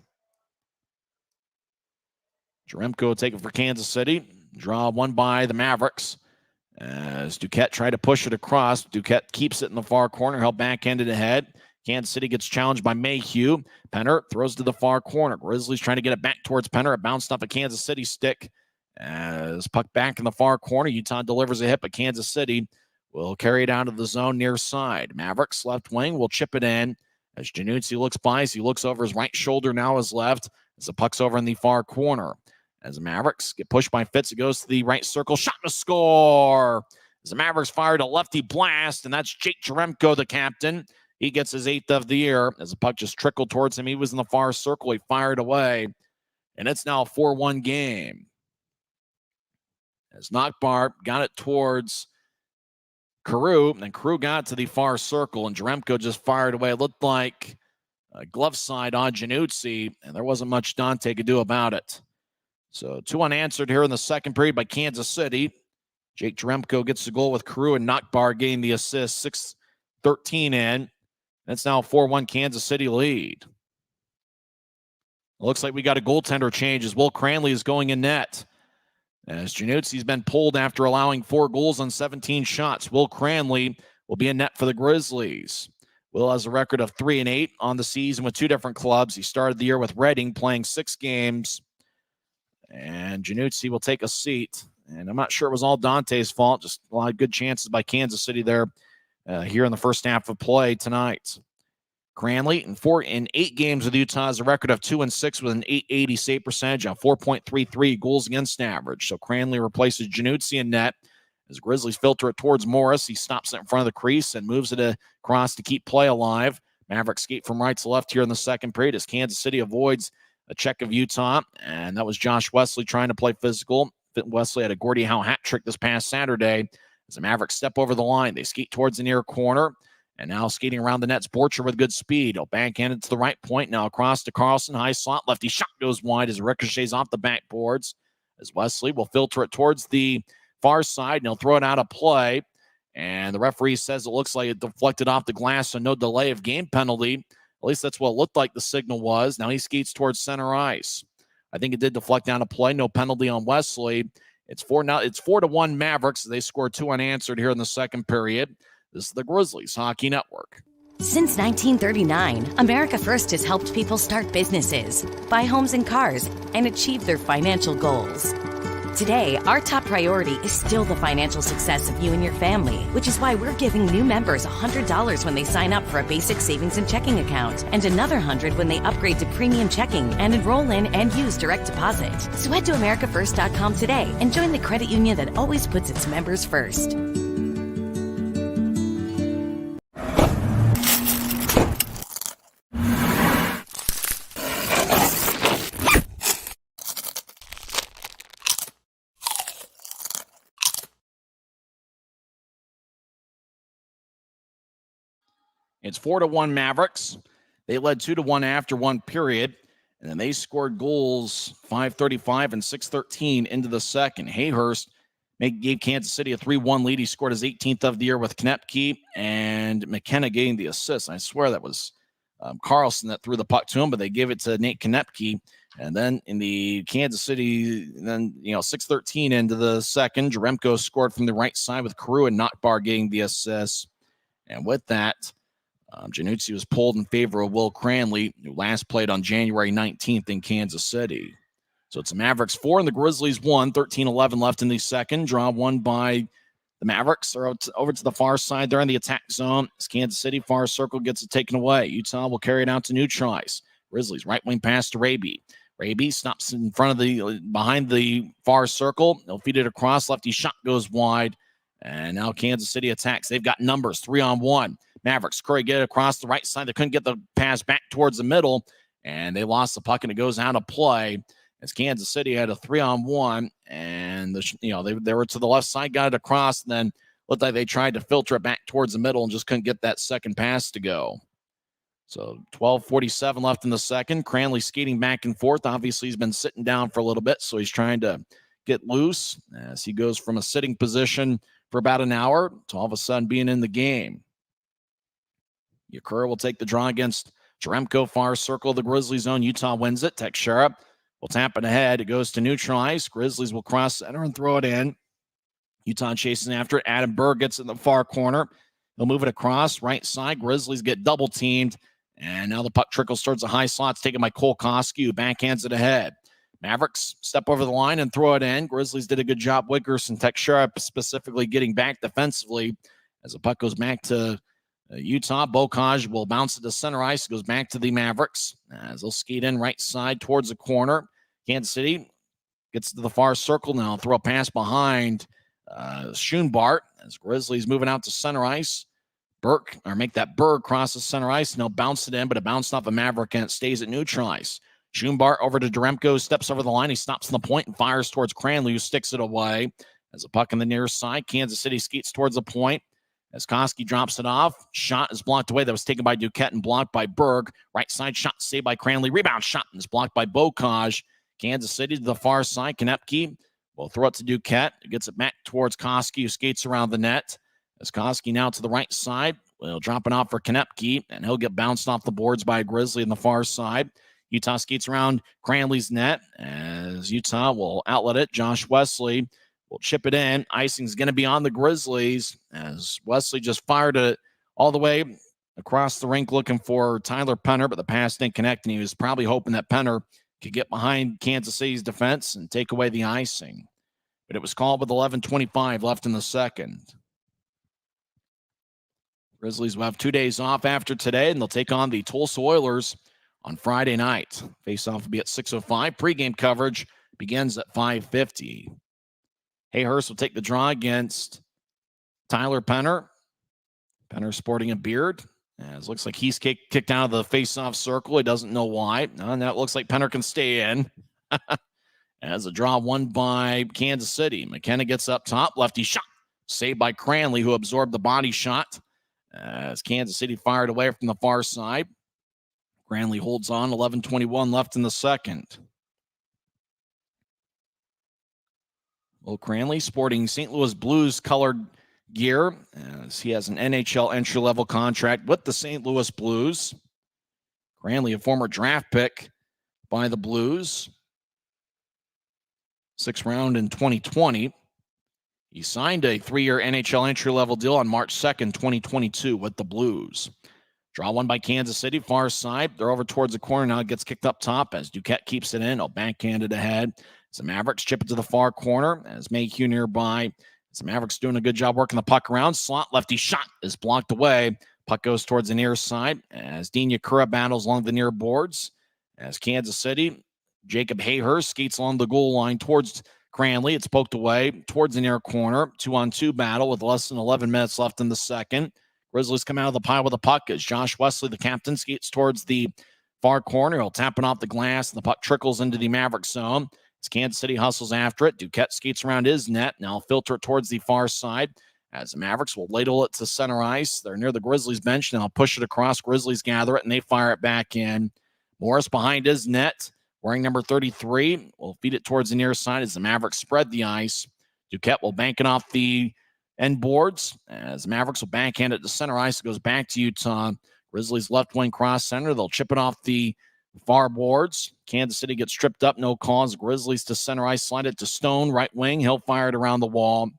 Jaremko will take it for Kansas City. Draw won by the Mavericks. As Duquette tried to push it across. Duquette keeps it in the far corner. Held backhanded ahead. Kansas City gets challenged by Mayhew. Penner throws to the far corner. Grizzlies trying to get it back towards Penner. It bounced off a Kansas City stick. As puck back in the far corner. Utah delivers a hit, but Kansas City will carry it out of the zone near side. Mavericks left wing will chip it in. As Januzzi looks by, as he looks over his right shoulder, now his left. As the puck's over in the far corner. As the Mavericks get pushed by Fitz, it goes to the right circle. Shot and a score. As the Mavericks fired a lefty blast, and that's Jake Jaremko, the captain. He gets his 8th of the year. As the puck just trickled towards him, he was in the far circle. He fired away, and it's now a 4-1 game. As Nockbar got it towards Carew, and Carew got it to the far circle, and Jaremko just fired away. It looked like a glove side on Januzzi, and there wasn't much Dante could do about it. So 2 unanswered here in the second period by Kansas City. Jake Jaremko gets the goal with Carew and Nockbar getting the assist. 6:13 in. That's now a 4-1 Kansas City lead. It looks like we got a goaltender change as Will Cranley is going in net. As Januzzi's been pulled after allowing 4 goals on 17 shots. Will Cranley will be in net for the Grizzlies. Will has a record of 3-8 on the season with 2 different clubs. He started the year with Reading, playing 6 games. And Januzzi will take a seat. And I'm not sure it was all Dante's fault. Just a lot of good chances by Kansas City there here in the first half of play tonight. Cranley in 8 games with Utah has a record of 2-6 with an .880 save percentage on 4.33 goals against average. So Cranley replaces Januzzi in net. As Grizzlies filter it towards Morris, he stops it in front of the crease and moves it across to keep play alive. Mavericks skate from right to left here in the second period as Kansas City avoids a check of Utah, and that was Josh Wesley trying to play physical. Wesley had a Gordie Howe hat trick this past Saturday. As the Mavericks step over the line, they skate towards the near corner, and now skating around the net's Borcher with good speed. He'll backhand to the right point, now across to Carlson, high slot, lefty shot goes wide as it ricochets off the backboards. As Wesley will filter it towards the far side, and he'll throw it out of play. And the referee says it looks like it deflected off the glass, so no delay of game penalty. At least that's what it looked like the signal was. Now he skates towards center ice. I think it did deflect down a play. No penalty on Wesley. It's 4-1 Mavericks. They scored 2 unanswered here in the second period. This is the Grizzlies Hockey Network. Since 1939, America First has helped people start businesses, buy homes and cars, and achieve their financial goals. Today, our top priority is still the financial success of you and your family, which is why we're giving new members $100 when they sign up for a basic savings and checking account, and another $100 when they upgrade to premium checking and enroll in and use direct deposit. So head to AmericaFirst.com today and join the credit union that always puts its members first. It's 4-1 Mavericks. They led 2-1 after one period. And then they scored goals 5:35 and 6:13 into the second. Hayhurst gave Kansas City a 3-1 lead. He scored his 18th of the year with Knepke, and McKenna getting the assist. I swear that was Carlson that threw the puck to him, but they gave it to Nate Knepke. And then in the Kansas City, 6:13 into the second, Jaremko scored from the right side with Carew and Nottbar getting the assist. And with that, Januzzi was pulled in favor of Will Cranley, who last played on January 19th in Kansas City. So it's the Mavericks 4 and the Grizzlies 1, 13-11 left in the second. Draw won by the Mavericks. They're over to the far side. They're in the attack zone. As Kansas City far circle gets it taken away. Utah will carry it out to neutralize. Grizzlies right wing pass to Raby. Raby stops in front of behind the far circle. They'll feed it across. Lefty shot goes wide. And now Kansas City attacks. They've got numbers 3-on-1. Mavericks, Curry get it across the right side. They couldn't get the pass back towards the middle, and they lost the puck, and it goes out of play as Kansas City had a 3-on-1, and they were to the left side, got it across, and then looked like they tried to filter it back towards the middle and just couldn't get that second pass to go. So 12:47 left in the second. Cranley skating back and forth. Obviously, he's been sitting down for a little bit, so he's trying to get loose as he goes from a sitting position for about an hour to all of a sudden being in the game. Yakura will take the draw against Jaremko, far circle of the Grizzlies zone. Utah wins it. Teixeira will tap it ahead. It goes to neutralize. Grizzlies will cross center and throw it in. Utah chasing after it. Adam Berg gets in the far corner. He'll move it across right side. Grizzlies get double teamed. And now the puck trickles towards the high slots, taken by Cole Koski, who backhands it ahead. Mavericks step over the line and throw it in. Grizzlies did a good job. Wiggers and Teixeira specifically getting back defensively as the puck goes back to Utah. Bocage will bounce it to center ice. It goes back to the Mavericks as they'll skate in right side towards the corner. Kansas City gets to the far circle now. Throw a pass behind Schoenbart as Grizzlies moving out to center ice. Make that Berg cross the center ice, and they'll bounce it in, but it bounced off a Maverick and it stays at neutral ice. Schoenbart over to Jaremko, steps over the line. He stops on the point and fires towards Cranley, who sticks it away. As a puck on the near side, Kansas City skates towards the point. As Koski drops it off, shot is blocked away. That was taken by Duquette and blocked by Berg. Right side shot saved by Cranley. Rebound shot is blocked by Bocage. Kansas City to the far side. Knepke will throw it to Duquette. It gets it back towards Koski, who skates around the net. As Koski now to the right side, will drop it off for Knepke, and he'll get bounced off the boards by a Grizzly on the far side. Utah skates around Cranley's net as Utah will outlet it. Josh Wesley will chip it in. Icing's going to be on the Grizzlies as Wesley just fired it all the way across the rink looking for Tyler Penner, but the pass didn't connect, and he was probably hoping that Penner could get behind Kansas City's defense and take away the icing. But it was called with 11:25 left in the second. Grizzlies will have 2 days off after today, and they'll take on the Tulsa Oilers on Friday night. Face-off will be at 6:05. Pre-game coverage begins at 5:50. Hayhurst will take the draw against Tyler Penner. Penner sporting a beard. As looks like he's kicked out of the face-off circle. He doesn't know why. And that looks like Penner can stay in. As a draw won by Kansas City. McKenna gets up top. Lefty shot. Saved by Cranley, who absorbed the body shot. As Kansas City fired away from the far side. Cranley holds on. 11:21 left in the second. Will Cranley sporting St. Louis Blues colored gear as he has an NHL entry-level contract with the St. Louis Blues. Cranley, a former draft pick by the Blues. 6th round in 2020. He signed a 3-year NHL entry-level deal on March 2nd, 2022 with the Blues. Draw one by Kansas City, far side. They're over towards the corner. Now it gets kicked up top as Duquette keeps it in. He'll backhand it ahead. As the Mavericks chip it to the far corner as Mayhew nearby. As the Mavericks doing a good job working the puck around. Slot lefty shot is blocked away. Puck goes towards the near side as Dean Yakura battles along the near boards. As Kansas City, Jacob Hayhurst skates along the goal line towards Cranley. It's poked away towards the near corner. 2-on-2 battle with less than 11 minutes left in the second. Grizzlies come out of the pile with a puck as Josh Wesley, the captain, skates towards the far corner. He'll tap it off the glass, and the puck trickles into the Mavericks zone. As Kansas City hustles after it, Duquette skates around his net. Now filter it towards the far side as the Mavericks will ladle it to center ice. They're near the Grizzlies bench. Now push it across. Grizzlies gather it, and they fire it back in. Morris behind his net, wearing number 33. Will feed it towards the near side as the Mavericks spread the ice. Duquette will bank it off the end boards as the Mavericks will backhand it to center ice. It goes back to Utah. Grizzlies left wing cross center. They'll chip it off the far boards. Kansas City gets tripped up, no calls. Grizzlies to center ice, slide it to Stone, right wing. He'll fire it around the wall.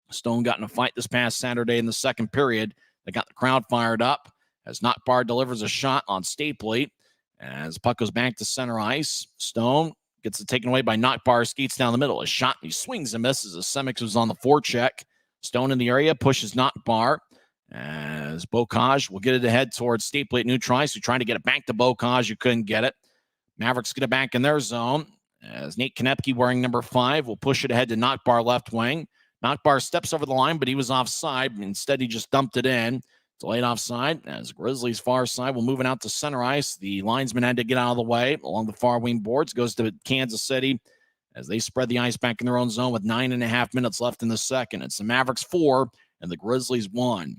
Stone got in a fight this past Saturday in the second period. They got the crowd fired up as Nockbar delivers a shot on Stapley. As puck goes back to center ice, Stone gets it taken away by Nockbar, skates down the middle. A shot, he swings and misses as Semix was on the forecheck. Stone in the area, pushes Nockbar. As Bocage will get it ahead towards Stapley at neutral ice. Who's trying to get it back to Bocage. You couldn't get it. Mavericks get it back in their zone. As Nate Konepke, wearing number 5, will push it ahead to Nockbar left wing. Nockbar steps over the line, but he was offside. Instead, he just dumped it in. Delayed offside as Grizzlies far side will move it out to center ice. The linesman had to get out of the way along the far wing boards. Goes to Kansas City as they spread the ice back in their own zone with 9.5 minutes left in the second. It's the Mavericks 4 and the Grizzlies 1.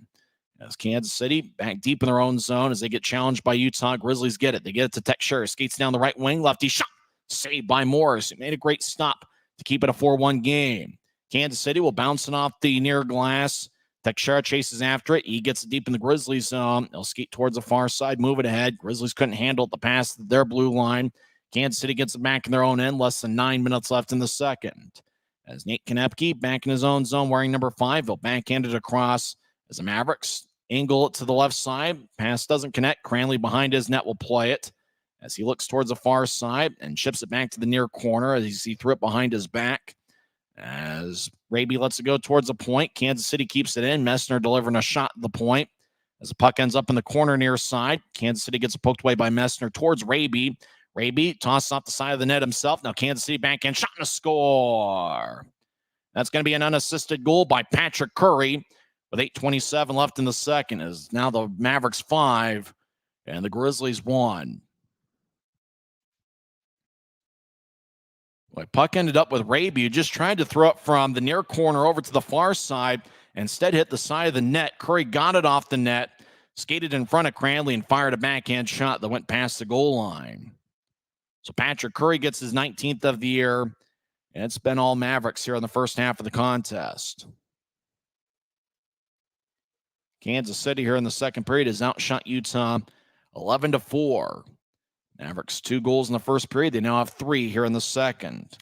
As Kansas City back deep in their own zone as they get challenged by Utah. Grizzlies get it. They get it to Teixeira. Skates down the right wing. Lefty shot. Saved by Morris. It made a great stop to keep it a 4-1 game. Kansas City will bounce it off the near glass. Teixeira chases after it. He gets it deep in the Grizzlies zone. They'll skate towards the far side, move it ahead. Grizzlies couldn't handle the pass to their blue line. Kansas City gets it back in their own end. Less than 9 minutes left in the second. As Nate Konepke back in his own zone wearing number 5. He'll backhand it across as the Mavericks angle it to the left side. Pass doesn't connect. Cranley behind his net will play it as he looks towards the far side and chips it back to the near corner as he threw it behind his back. As Raby lets it go towards the point, Kansas City keeps it in. Messner delivering a shot at the point. As the puck ends up in the corner near side, Kansas City gets poked away by Messner towards Raby. Raby tosses off the side of the net himself. Now Kansas City backhand shot and a score. That's going to be an unassisted goal by Patrick Curry with 8:27 left in the second. As now the Mavericks 5 and the Grizzlies 1. Well, puck ended up with Raby, who just tried to throw it from the near corner over to the far side. Instead, hit the side of the net. Curry got it off the net, skated in front of Cranley, and fired a backhand shot that went past the goal line. So Patrick Curry gets his 19th of the year, and it's been all Mavericks here in the first half of the contest. Kansas City here in the second period has outshot Utah 11-4. Mavericks 2 goals in the first period. They now have 3 here in the second.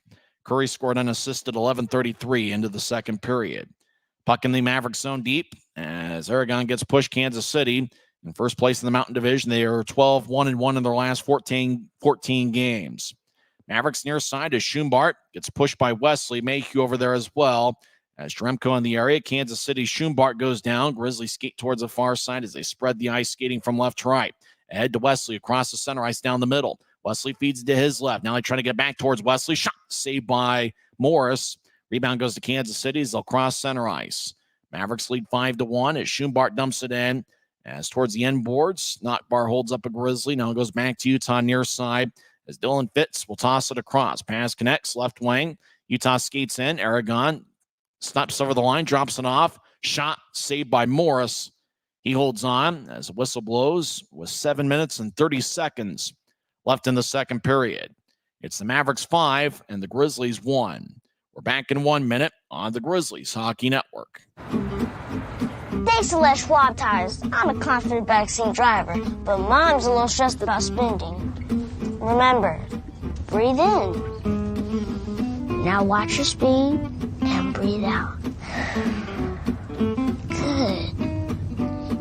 Curry scored unassisted 11:33 into the second period. Puck in the Mavericks zone deep as Aragon gets pushed. Kansas City in first place in the Mountain Division. They are 12-1-1 in their last 14 games. Mavericks near side as Schumbart gets pushed by Wesley. Mayhew over there as well. As Dremko in the area, Kansas City, Schumbart goes down. Grizzlies skate towards the far side as they spread the ice, skating from left to right. Ahead to Wesley across the center ice down the middle. Wesley feeds to his left. Now they try to get back towards Wesley. Shot saved by Morris. Rebound goes to Kansas City as they'll cross center ice. Mavericks lead 5-1 as Schumbart dumps it in. As towards the end boards, Nockbar holds up a Grizzly. Now it goes back to Utah near side as Dylan Fitz will toss it across. Pass connects, left wing. Utah skates in. Aragon steps over the line, drops it off. Shot saved by Morris. He holds on as the whistle blows with 7 minutes and 30 seconds left in the second period. It's the Mavericks 5 and the Grizzlies 1. We're back in 1 minute on the Grizzlies Hockey Network. Thanks to Les Schwab tires, I'm a confident backseat driver, but Mom's a little stressed about spending. Remember, breathe in. Now watch your speed and breathe out. Good.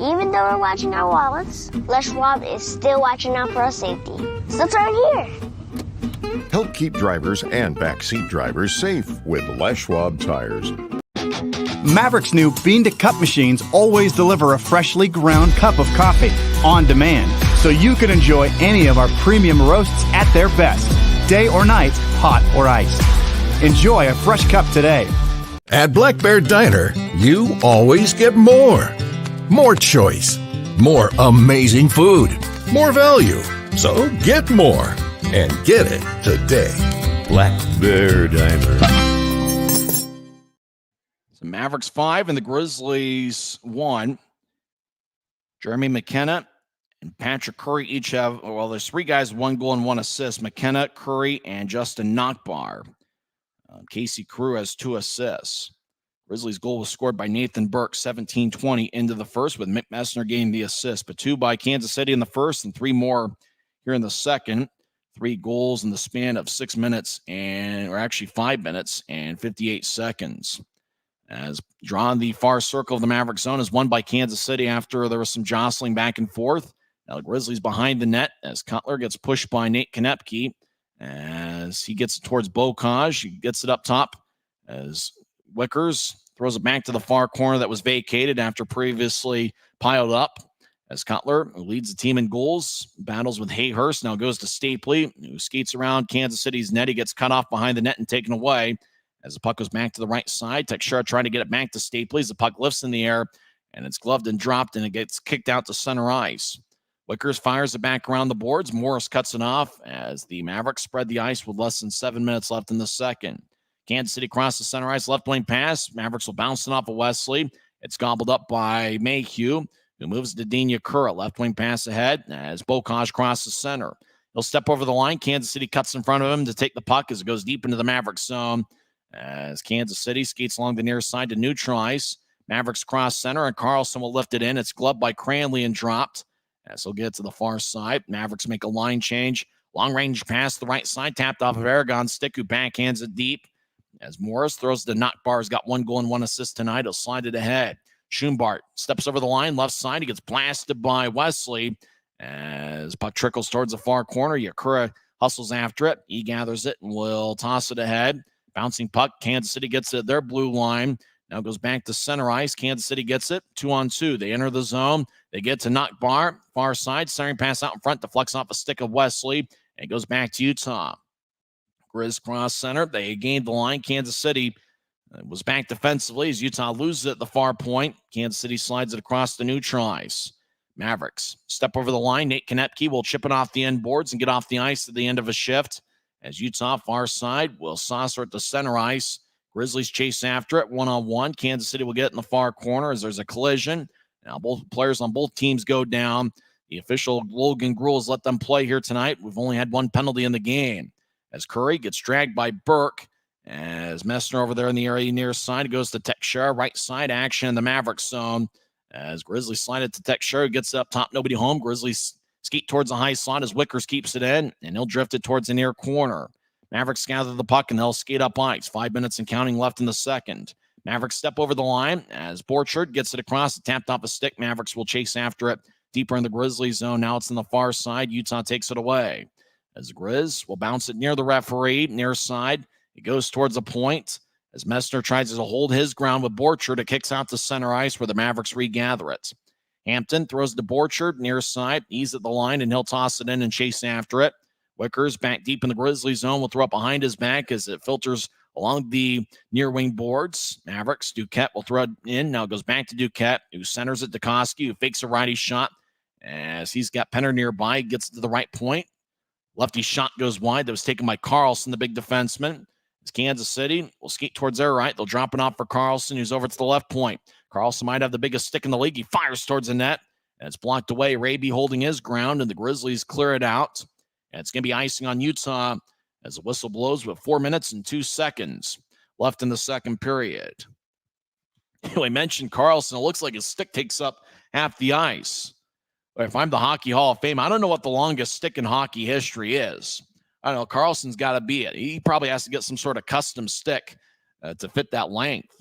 Even though we're watching our wallets, Les Schwab is still watching out for our safety. So turn here. Help keep drivers and backseat drivers safe with Les Schwab tires. Maverick's new bean-to-cup machines always deliver a freshly ground cup of coffee on demand, so you can enjoy any of our premium roasts at their best, day or night, hot or iced. Enjoy a fresh cup today. At Black Bear Diner, you always get more. More choice, more amazing food, more value. So get more and get it today. Black Bear Diner. The Mavericks 5 and the Grizzlies 1. Jeremy McKenna and Patrick Curry each have, well, there's 3 guys, 1 goal and 1 assist. McKenna, Curry, and Justin Nockbar. Casey Crew has 2 assists. Grizzlies' goal was scored by Nathan Burke, 17-20 into the first, with Mick Messner getting the assist, but 2 by Kansas City in the first and 3 more here in the second. 3 goals in the span of 6 minutes, or actually 5 minutes and 58 seconds. As drawn the far circle of the Maverick zone is won by Kansas City after there was some jostling back and forth. Now the Grizzlies behind the net as Cutler gets pushed by Nate Konepke as he gets it towards Bocage. He gets it up top as Wickers throws it back to the far corner that was vacated after previously piled up. As Cutler, who leads the team in goals, battles with Hayhurst, now goes to Stapley, who skates around Kansas City's net. He gets cut off behind the net and taken away. As the puck goes back to the right side, Teixeira trying to get it back to Stapley. As the puck lifts in the air, and it's gloved and dropped, and it gets kicked out to center ice. Wickers fires it back around the boards. Morris cuts it off as the Mavericks spread the ice with less than 7 minutes left in the second. Kansas City crosses center ice, left lane pass. Mavericks will bounce it off of Wesley. It's gobbled up by Mayhew, who moves to Dina Kura. Left wing pass ahead as Bocage crosses center. He'll step over the line. Kansas City cuts in front of him to take the puck as it goes deep into the Mavericks zone. As Kansas City skates along the near side to neutralize. Mavericks cross center, and Carlson will lift it in. It's gloved by Cranley and dropped. As he'll get to the far side. Mavericks make a line change. Long-range pass to the right side, tapped off of Aragon's stick, who backhands it deep. As Morris throws the Nockbar, has got 1 goal and 1 assist tonight. He'll slide it ahead. Schumbart steps over the line, left side. He gets blasted by Wesley. As puck trickles towards the far corner, Yakura hustles after it. He gathers it and will toss it ahead. Bouncing puck. Kansas City gets it at their blue line. Now goes back to center ice. Kansas City gets it 2-on-2. They enter the zone. They get to Nockbar, far side. Centering pass out in front, deflects off a stick of Wesley. And it goes back to Utah. Grizz cross center. They gained the line. Kansas City was back defensively as Utah loses it at the far point. Kansas City slides it across the neutral ice. Mavericks step over the line. Nate Konepke will chip it off the end boards and get off the ice at the end of a shift. As Utah far side will saucer it to center ice. Grizzlies chase after it 1-on-1. Kansas City will get it in the far corner as there's a collision. Now both players on both teams go down. The official Logan Gruel has let them play here tonight. We've only had 1 penalty in the game. As Curry gets dragged by Burke. As Messner over there in the area near side goes to Teixeira. Right side action in the Mavericks zone. As Grizzlies slide it to Teixeira. Gets up top. Nobody home. Grizzlies skate towards the high slot as Wickers keeps it in. And he'll drift it towards the near corner. Mavericks gather the puck and they'll skate up ice. 5 minutes and counting left in the second. Mavericks step over the line as Borchard gets it across. Tapped off a stick. Mavericks will chase after it deeper in the Grizzlies zone. Now it's in the far side. Utah takes it away. As the Grizz will bounce it near the referee, near side. It goes towards a point as Messner tries to hold his ground with Borchard. It kicks out to center ice where the Mavericks regather it. Hampton throws to Borchard near side. He's at the line and he'll toss it in and chase after it. Wickers back deep in the Grizzly zone will throw it behind his back as it filters along the near wing boards. Mavericks, Duquette will throw it in. Now it goes back to Duquette, who centers it to Koski, who fakes a righty shot as he's got Penner nearby. Gets to the right point. Lefty shot goes wide. That was taken by Carlson, the big defenseman. As Kansas City will skate towards their right. They'll drop it off for Carlson, who's over to the left point. Carlson might have the biggest stick in the league. He fires towards the net, and it's blocked away. Raby holding his ground, and the Grizzlies clear it out. And it's going to be icing on Utah as the whistle blows with 4 minutes and 2 seconds left in the second period. We mentioned Carlson. It looks like his stick takes up half the ice. But if I'm the Hockey Hall of Fame, I don't know what the longest stick in hockey history is. I don't know. Carlson's got to be it. He probably has to get some sort of custom stick to fit that length.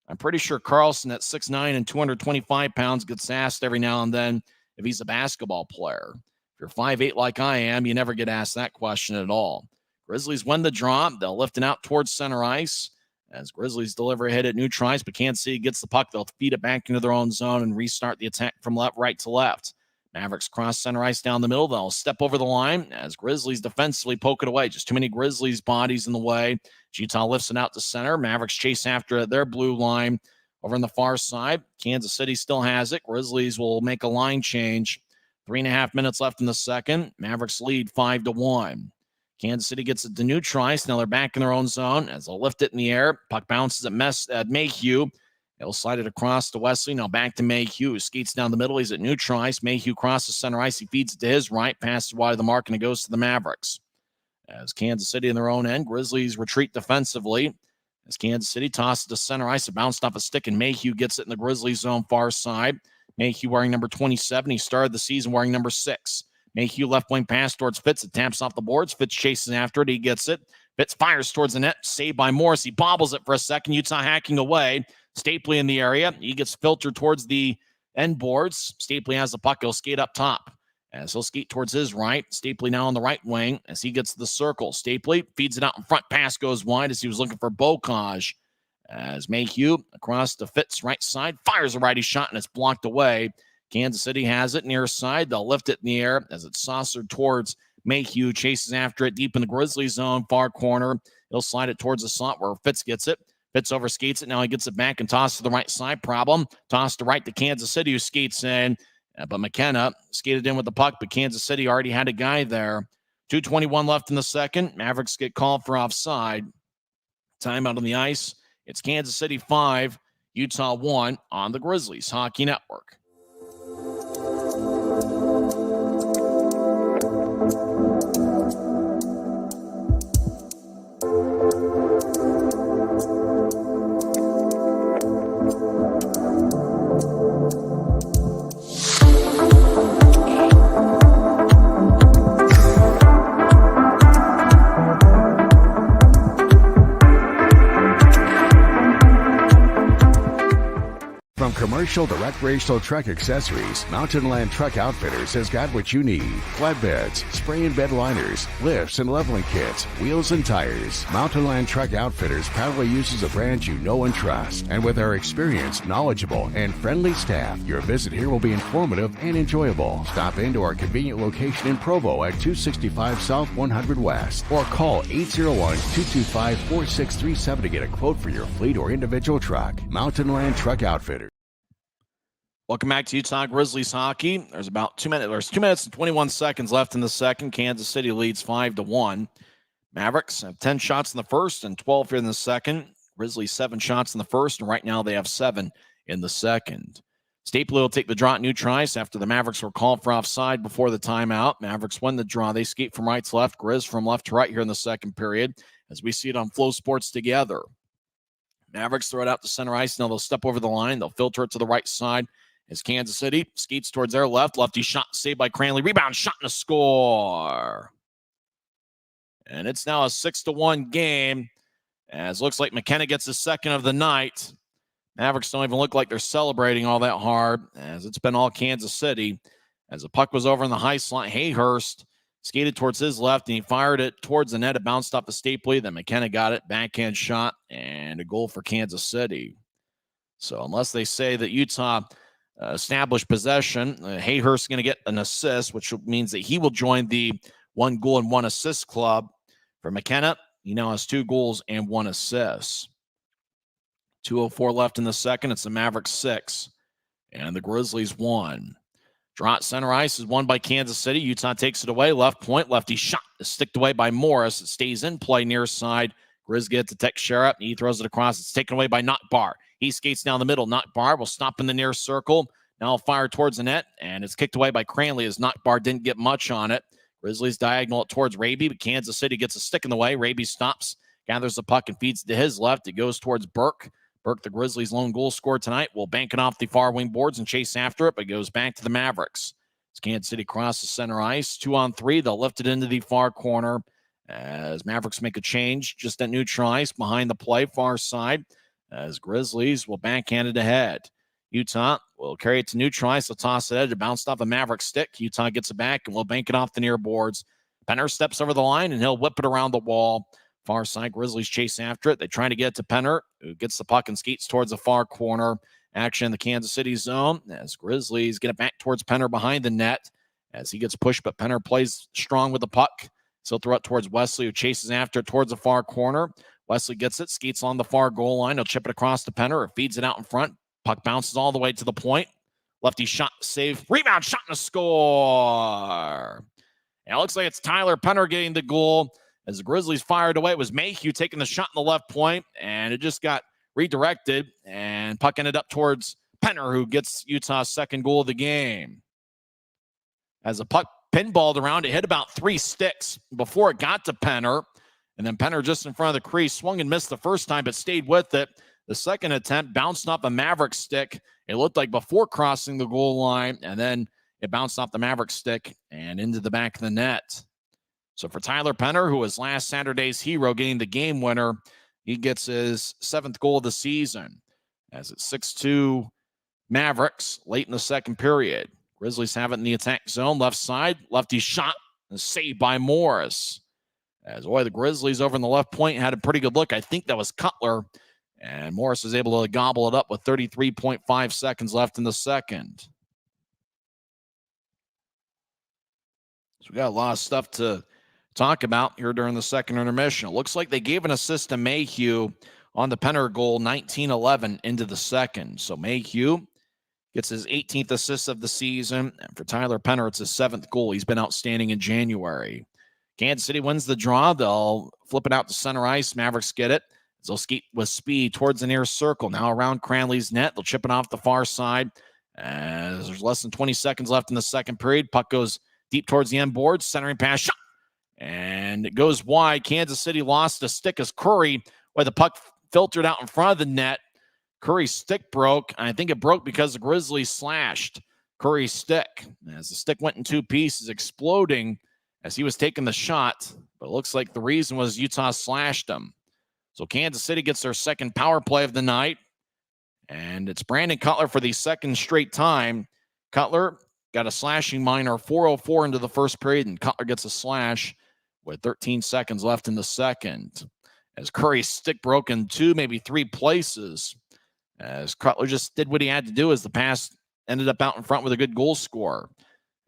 I'm pretty sure Carlson at 6'9" and 225 pounds gets asked every now and then if he's a basketball player. If you're 5'8" like I am, you never get asked that question at all. Grizzlies win the draw. They'll lift it out towards center ice as Grizzlies deliver a hit at neutral ice, but Kansas City gets the puck. They'll feed it back into their own zone and restart the attack from right to left. Mavericks cross center ice down the middle. They'll step over the line as Grizzlies defensively poke it away. Just too many Grizzlies bodies in the way. Utah lifts it out to center. Mavericks chase after their blue line over on the far side. Kansas City still has it. Grizzlies will make a line change. 3.5 minutes left in the second. Mavericks lead 5-1. Kansas City gets it to neutral ice. Now they're back in their own zone as they'll lift it in the air. Puck bounces at Mayhew. He'll slide it across to Wesley. Now back to Mayhew. Skates down the middle. He's at neutral ice. Mayhew crosses center ice. He feeds it to his right. Passes wide of the mark, and it goes to the Mavericks. As Kansas City in their own end, Grizzlies retreat defensively. As Kansas City tosses to center ice. It bounced off a stick, and Mayhew gets it in the Grizzlies zone far side. Mayhew wearing number 27. He started the season wearing number 6. Mayhew left wing pass towards Fitz. It taps off the boards. Fitz chases after it. He gets it. Fitz fires towards the net. Saved by Morris. He bobbles it for a second. Utah hacking away. Stapley in the area. He gets filtered towards the end boards. Stapley has the puck. He'll skate up top. As he'll skate towards his right. Stapley now on the right wing as he gets to the circle. Stapley feeds it out in front. Pass goes wide as he was looking for Bocage. As Mayhew across the Fitz right side. Fires a righty shot and it's blocked away. Kansas City has it near side. They'll lift it in the air as it's saucered towards Mayhew. Chases after it deep in the Grizzlies zone. Far corner. He'll slide it towards the slot where Fitz gets it. Fitz overskates it. Now he gets it back and tosses to the right side. Problem. Toss to right to Kansas City, who skates in. But McKenna skated in with the puck, but Kansas City already had a guy there. 2:21 left in the second. Mavericks get called for offside. Timeout on the ice. It's Kansas City 5, Utah 1 on the Grizzlies Hockey Network. From commercial to recreational truck accessories, Mountain Land Truck Outfitters has got what you need. Flatbeds, spray and bed liners, lifts and leveling kits, wheels and tires. Mountain Land Truck Outfitters proudly uses a brand you know and trust. And with our experienced, knowledgeable, and friendly staff, your visit here will be informative and enjoyable. Stop into our convenient location in Provo at 265 South 100 West or call 801-225-4637 to get a quote for your fleet or individual truck. Mountain Land Truck Outfitters. Welcome back to Utah Grizzlies hockey. There's 2 minutes and 21 seconds left in the second. Kansas City leads 5-1. Mavericks have 10 shots in the first and 12 here in the second. Grizzlies 7 shots in the first, and right now they have 7 in the second. Stapley will take the draw at neutral ice after the Mavericks were called for offside before the timeout. Mavericks win the draw. They skate from right to left. Grizz from left to right here in the second period as we see it on Flow Sports together. Mavericks throw it out to center ice. Now they'll step over the line. They'll filter it to the right side. As Kansas City skates towards their left. Lefty shot saved by Cranley. Rebound shot and a score. And it's now a 6-1 game. As looks like McKenna gets his second of the night. Mavericks don't even look like they're celebrating all that hard, as it's been all Kansas City. As the puck was over in the high slot, Hayhurst skated towards his left, and he fired it towards the net. It bounced off the Stapley. Then McKenna got it. Backhand shot, and a goal for Kansas City. So unless they say that Utah established possession, Hayhurst is going to get an assist, which means that he will join the 1 goal and 1 assist club. For McKenna, he now has 2 goals and 1 assist. 2:04 left in the second. It's the Mavericks 6 and the Grizzlies 1. Draw at center ice is won by Kansas City. Utah takes it away. Left point. Lefty shot is sticked away by Morris. It stays in play near side. Grizz gets to Teixeira. He throws it across. It's taken away by Nottbar. He skates down the middle. Nottbar will stop in the near circle. Now fire towards the net, and it's kicked away by Cranley as Nottbar didn't get much on it. Grizzlies diagonal it towards Raby, but Kansas City gets a stick in the way. Raby stops, gathers the puck, and feeds to his left. It goes towards Burke. Burke, the Grizzlies' lone goal scorer tonight, will bank it off the far wing boards and chase after it, but goes back to the Mavericks. As Kansas City crosses center ice, 2-on-3, they'll lift it into the far corner as Mavericks make a change just at neutral ice behind the play, far side, as Grizzlies will backhand it ahead. Utah will carry it to neutral ice. They'll toss it. It bounced off the Maverick stick. Utah gets it back and will bank it off the near boards. Penner steps over the line, and he'll whip it around the wall. Far side, Grizzlies chase after it. They try to get it to Penner, who gets the puck and skates towards the far corner. Action in the Kansas City zone as Grizzlies get it back towards Penner behind the net as he gets pushed, but Penner plays strong with the puck. So he'll throw it towards Wesley, who chases after it towards the far corner. Wesley gets it, skates along the far goal line. He'll chip it across to Penner, or feeds it out in front. Puck bounces all the way to the point. Lefty shot, save, rebound, shot, and a score. And it looks like it's Tyler Penner getting the goal. As the Grizzlies fired away, it was Mayhew taking the shot in the left point, and it just got redirected, and puck ended up towards Penner, who gets Utah's second goal of the game. As the puck pinballed around, it hit about 3 sticks before it got to Penner, and then Penner just in front of the crease swung and missed the first time, but stayed with it. The second attempt bounced off a Maverick stick. It looked like before crossing the goal line, and then it bounced off the Maverick stick and into the back of the net. So for Tyler Penner, who was last Saturday's hero, getting the game winner, he gets his 7th goal of the season. As it's 6-2 Mavericks late in the second period. Grizzlies have it in the attack zone, left side, lefty shot, and saved by Morris. As the Grizzlies over in the left point had a pretty good look. I think that was Cutler, and Morris was able to gobble it up with 33.5 seconds left in the second. So we got a lot of stuff to talk about here during the second intermission. It looks like they gave an assist to Mayhew on the Penner goal, 19-11 into the second. So Mayhew gets his 18th assist of the season. And for Tyler Penner, it's his 7th goal. He's been outstanding in January. Kansas City wins the draw. They'll flip it out to center ice. Mavericks get it. They'll skate with speed towards the near circle. Now around Cranley's net. They'll chip it off the far side. As there's less than 20 seconds left in the second period. Puck goes deep towards the end board. Centering pass shot. And it goes wide. Kansas City lost a stick as Curry, where the puck filtered out in front of the net. Curry's stick broke. I think it broke because the Grizzlies slashed Curry's stick. As the stick went in 2 pieces, exploding as he was taking the shot. But it looks like the reason was Utah slashed him. So Kansas City gets their second power play of the night. And it's Brandon Cutler for the second straight time. Cutler got a slashing minor, 4:04 into the first period, and Cutler gets a slash with 13 seconds left in the second. As Curry's stick broke in 2, maybe 3 places. As Cutler just did what he had to do, as the pass ended up out in front with a good goal score.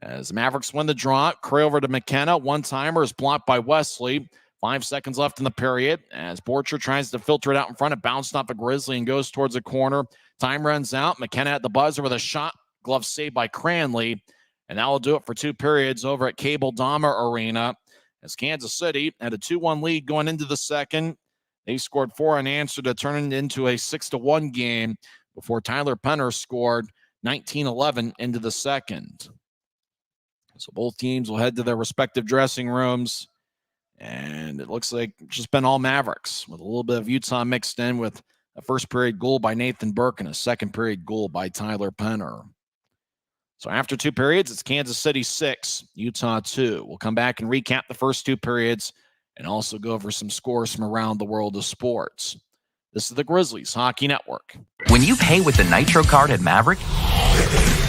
As the Mavericks win the draw, Curry over to McKenna. One-timer is blocked by Wesley. 5 seconds left in the period. As Borcher tries to filter it out in front, it bounced off a Grizzly and goes towards the corner. Time runs out. McKenna at the buzzer with a shot. Glove saved by Cranley. And that will do it for 2 periods over at Cable Dahmer Arena. As Kansas City had a 2-1 lead going into the second. They scored 4 unanswered to turn it into a 6-1 game before Tyler Penner scored 19-11 into the second. So both teams will head to their respective dressing rooms. And it looks like it's just been all Mavericks with a little bit of Utah mixed in with a first period goal by Nathan Burke and a second period goal by Tyler Penner. So after 2 periods, it's Kansas City 6, Utah 2. We'll come back and recap the first 2 periods and also go over some scores from around the world of sports. This is the Grizzlies Hockey Network. When you pay with the Nitro card at Maverick,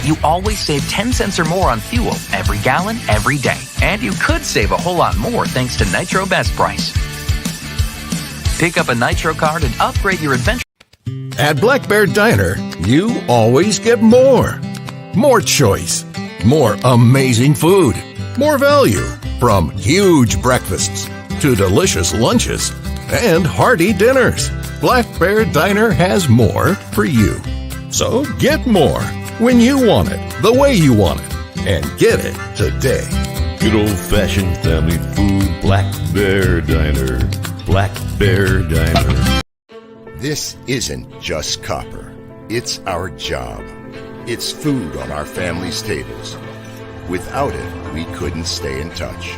you always save 10 cents or more on fuel every gallon, every day. And you could save a whole lot more thanks to Nitro Best Price. Pick up a Nitro card and upgrade your adventure. At Black Bear Diner, you always get more. More choice. More amazing food. More value. From huge breakfasts to delicious lunches and hearty dinners. Black Bear Diner has more for you. So get more when you want it, the way you want it, and get it today. Good old-fashioned family food, Black Bear Diner. Black Bear Diner. This isn't just copper. It's our job. It's food on our family's tables. Without it, we couldn't stay in touch.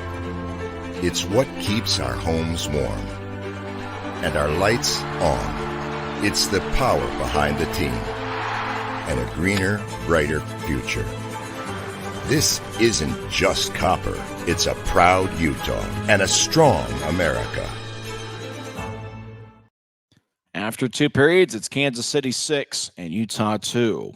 It's what keeps our homes warm and our lights on. It's the power behind the team and a greener, brighter future. This isn't just copper. It's a proud Utah and a strong America. After 2 periods, it's Kansas City 6 and Utah 2.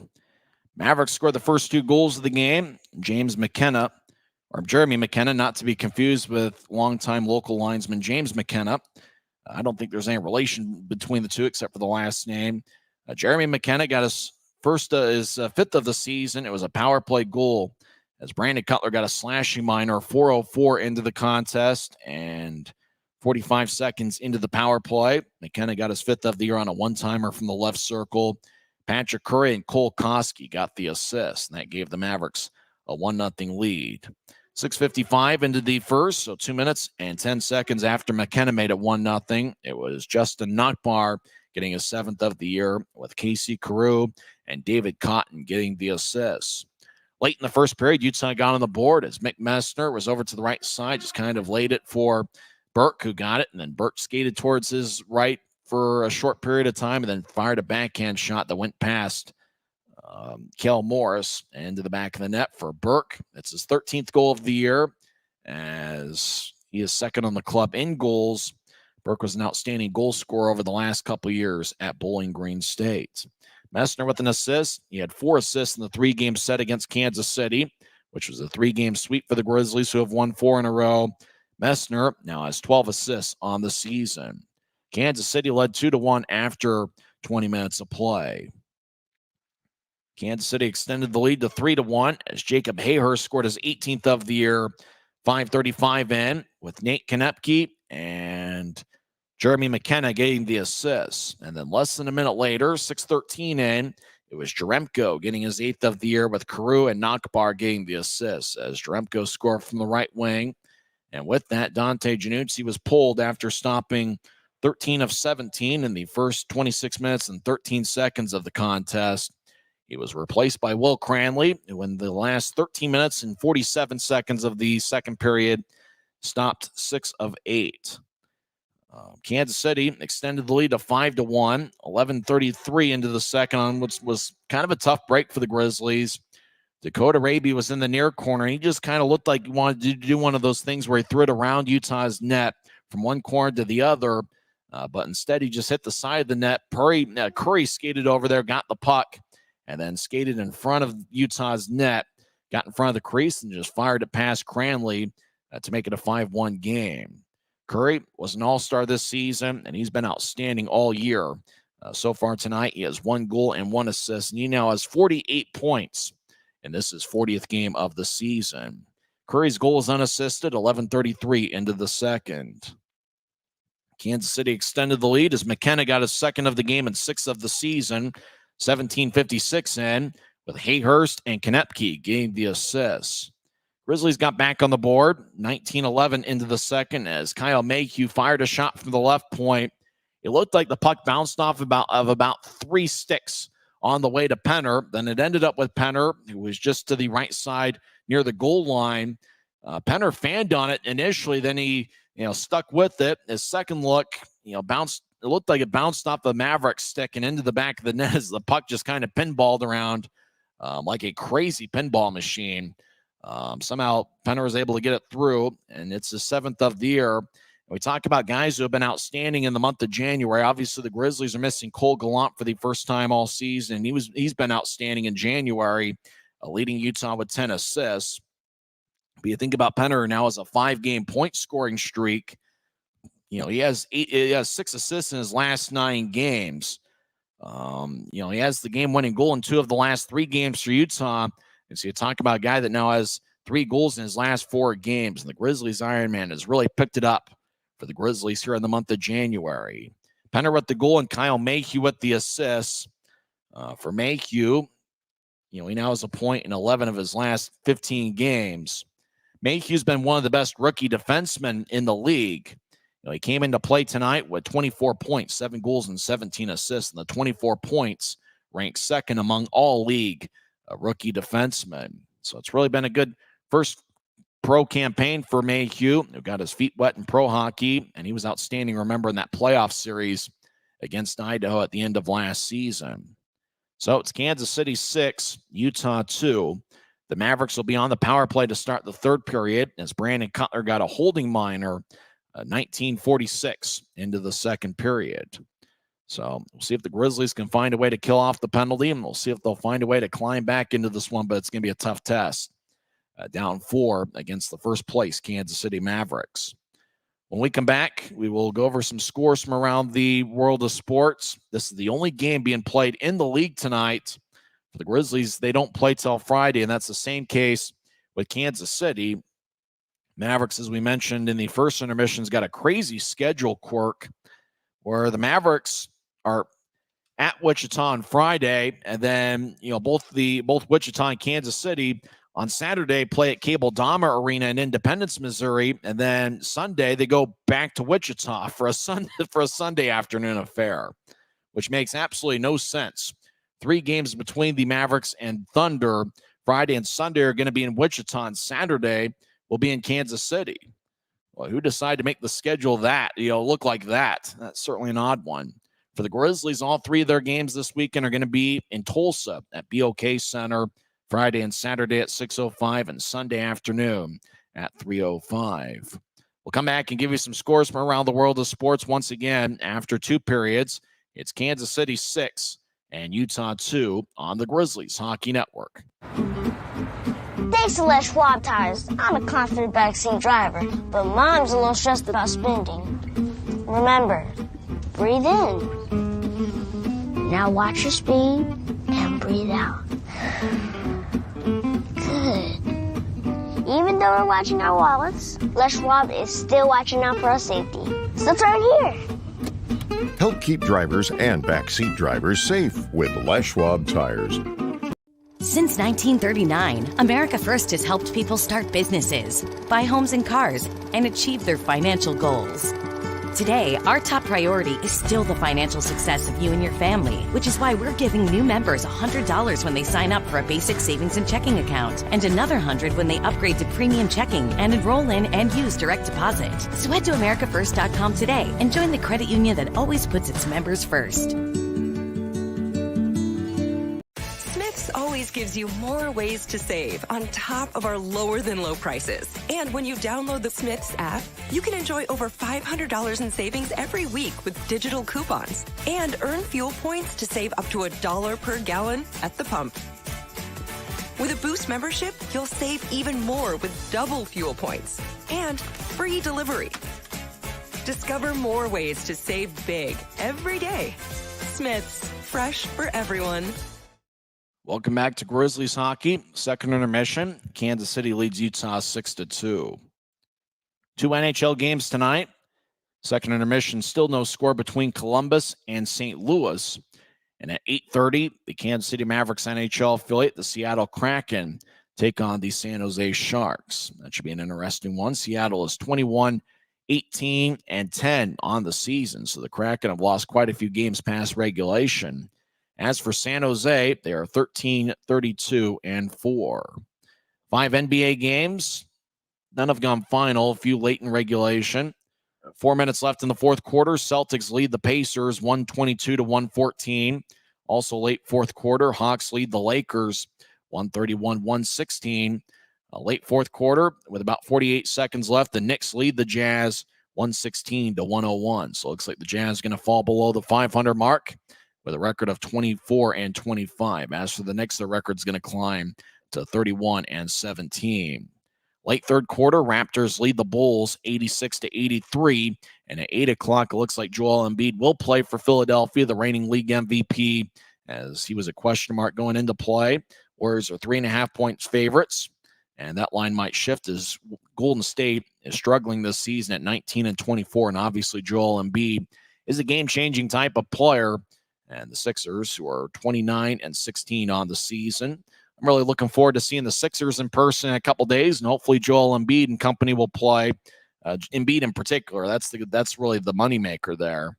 Mavericks scored the first 2 goals of the game. Jeremy McKenna, not to be confused with longtime local linesman James McKenna. I don't think there's any relation between the two except for the last name. Jeremy McKenna got his his 5th of the season. It was a power play goal as Brandon Cutler got a slashing minor, 4:04 into the contest and 45 seconds into the power play. McKenna got his 5th of the year on a one-timer from the left circle. Patrick Curry and Cole Koski got the assist, and that gave the Mavericks a 1-0 lead. 6:55 into the first, so 2 minutes and 10 seconds after McKenna made it 1-0. It was Justin Nockbar getting his 7th of the year, with Casey Carew and David Cotton getting the assists. Late in the first period, Utah got on the board as Mick Messner was over to the right side, just kind of laid it for Burke, who got it, and then Burke skated towards his right for a short period of time and then fired a backhand shot that went past Kel Morris into the back of the net for Burke. That's his 13th goal of the year, as he is second on the club in goals. Burke was an outstanding goal scorer over the last couple of years at Bowling Green State. Messner with an assist. He had 4 assists in the 3-game set against Kansas City, which was a 3-game sweep for the Grizzlies, who have won 4 in a row. Messner now has 12 assists on the season. Kansas City led 2-1 after 20 minutes of play. Kansas City extended the lead to 3-1 as Jacob Hayhurst scored his 18th of the year, 5:35 in, with Nate Konepke and Jeremy McKenna getting the assists. And then less than a minute later, 6:13 in, it was Jaremko getting his 8th of the year, with Carew and Nakbar getting the assists, as Jaremko scored from the right wing. And with that, Dante Januzzi was pulled after stopping 13 of 17 in the first 26 minutes and 13 seconds of the contest. He was replaced by Will Cranley, who in the last 13 minutes and 47 seconds of the second period stopped 6 of 8. Kansas City extended the lead to 5-1, 11:33 into the second, on which was kind of a tough break for the Grizzlies. Dakota Raby was in the near corner. He just kind of looked like he wanted to do one of those things where he threw it around Utah's net from one corner to the other, but instead he just hit the side of the net. Curry skated over there, got the puck, and then skated in front of Utah's net, got in front of the crease, and just fired it past Cranley to make it a 5-1 game. Curry was an all-star this season, and he's been outstanding all year. So far tonight, he has 1 goal and 1 assist, and he now has 48 points, and this is 40th game of the season. Curry's goal is unassisted, 11:33 into the second. Kansas City extended the lead as McKenna got his 2nd of the game and 6th of the season, 17:56 in, with Hayhurst and Konepke getting the assists. Grizzlies got back on the board, 19:11 into the second, as Kyle Mayhew fired a shot from the left point. It looked like the puck bounced off about 3 sticks on the way to Penner. Then it ended up with Penner, who was just to the right side near the goal line. Penner fanned on it initially, then he stuck with it. His second look, bounced. It looked like it bounced off the Mavericks stick and into the back of the net as the puck just kind of pinballed around like a crazy pinball machine. Somehow Penner was able to get it through, and it's his 7th of the year. We talk about guys who have been outstanding in the month of January. Obviously, the Grizzlies are missing Cole Gallant for the first time all season. He's been outstanding in January, leading Utah with 10 assists. But you think about Penner now as a 5-game point scoring streak. He has 6 assists in his last 9 games. He has the game-winning goal in 2 of the last 3 games for Utah. And so you talk about a guy that now has 3 goals in his last 4 games. And the Grizzlies Iron Man has really picked it up for the Grizzlies here in the month of January. Penner with the goal and Kyle Mayhew with the assists. For Mayhew, he now has a point in 11 of his last 15 games. Mayhew's been one of the best rookie defensemen in the league. He came into play tonight with 24 points, 7 goals, and 17 assists. And the 24 points ranks 2nd among all league rookie defensemen. So it's really been a good first pro campaign for Mayhew, who got his feet wet in pro hockey, and he was outstanding, remember, in that playoff series against Idaho at the end of last season. So it's Kansas City 6, Utah 2. The Mavericks will be on the power play to start the 3rd period as Brandon Cutler got a holding minor, 19:46 into the 2nd period. So we'll see if the Grizzlies can find a way to kill off the penalty, and we'll see if they'll find a way to climb back into this one, but it's going to be a tough test. Down 4 against the first place Kansas City Mavericks. When we come back, we will go over some scores from around the world of sports. This is the only game being played in the league tonight. For the Grizzlies, they don't play till Friday, and that's the same case with Kansas City. Mavericks, as we mentioned in the first intermissions, got a crazy schedule quirk where the Mavericks are at Wichita on Friday, and then both Wichita and Kansas City on Saturday play at Cable Dahmer Arena in Independence, Missouri, and then Sunday they go back to Wichita for a Sunday afternoon affair, which makes absolutely no sense. 3 games between the Mavericks and Thunder. Friday and Sunday are going to be in Wichita, and Saturday will be in Kansas City. Well, who decided to make the schedule look like that? That's certainly an odd one. For the Grizzlies, all 3 of their games this weekend are going to be in Tulsa at BOK Center, Friday and Saturday at 6:05 and Sunday afternoon at 3:05. We'll come back and give you some scores from around the world of sports once again after 2 periods. It's Kansas City 6 and Utah 2 on the Grizzlies Hockey Network. Thanks to Les Schwab tires, I'm a confident backseat driver, but Mom's a little stressed about spending. Remember, breathe in. Now watch your speed and breathe out. Good. Even though we're watching our wallets, Les Schwab is still watching out for our safety. So let's right here. Help keep drivers and backseat drivers safe with Les Schwab tires. Since 1939, America First has helped people start businesses, buy homes and cars, and achieve their financial goals. Today, our top priority is still the financial success of you and your family, which is why we're giving new members $100 when they sign up for a basic savings and checking account, and another $100 when they upgrade to premium checking and enroll in and use direct deposit. So head to americafirst.com today and join the credit union that always puts its members first. Always gives you more ways to save on top of our lower than low prices. And when you download the Smiths app, you can enjoy over $500 in savings every week with digital coupons and earn fuel points to save up to $1 per gallon at the pump. With a Boost membership, you'll save even more with double fuel points and free delivery. Discover more ways to save big every day. Smiths, fresh for everyone. Welcome back to Grizzlies hockey. Second intermission. Kansas City leads Utah 6-2. 2 NHL games tonight. Second intermission, still no score between Columbus and St. Louis. And at 8:30, the Kansas City Mavericks NHL affiliate, the Seattle Kraken, take on the San Jose Sharks. That should be an interesting one. Seattle is 21-18-10 on the season. So the Kraken have lost quite a few games past regulation. As for San Jose, they are 13-32-4. 5 NBA games. None have gone final. A few late in regulation. 4 minutes left in the fourth quarter. Celtics lead the Pacers 122-114. Also late fourth quarter, Hawks lead the Lakers 131-116. Late fourth quarter, with about 48 seconds left, the Knicks lead the Jazz 116-101. So it looks like the Jazz is going to fall below the 500 mark with a record of 24-25. As for the Knicks, the record's going to climb to 31-17. Late third quarter, Raptors lead the Bulls 86-83. And at 8 o'clock, it looks like Joel Embiid will play for Philadelphia, the reigning league MVP, as he was a question mark going into play. Warriors are 3.5 points favorites. And that line might shift as Golden State is struggling this season at 19-24. And obviously, Joel Embiid is a game-changing type of player. And the Sixers, who are 29-16 on the season. I'm really looking forward to seeing the Sixers in person in a couple days, and hopefully Joel Embiid and company will play. Embiid in particular, that's really the moneymaker there.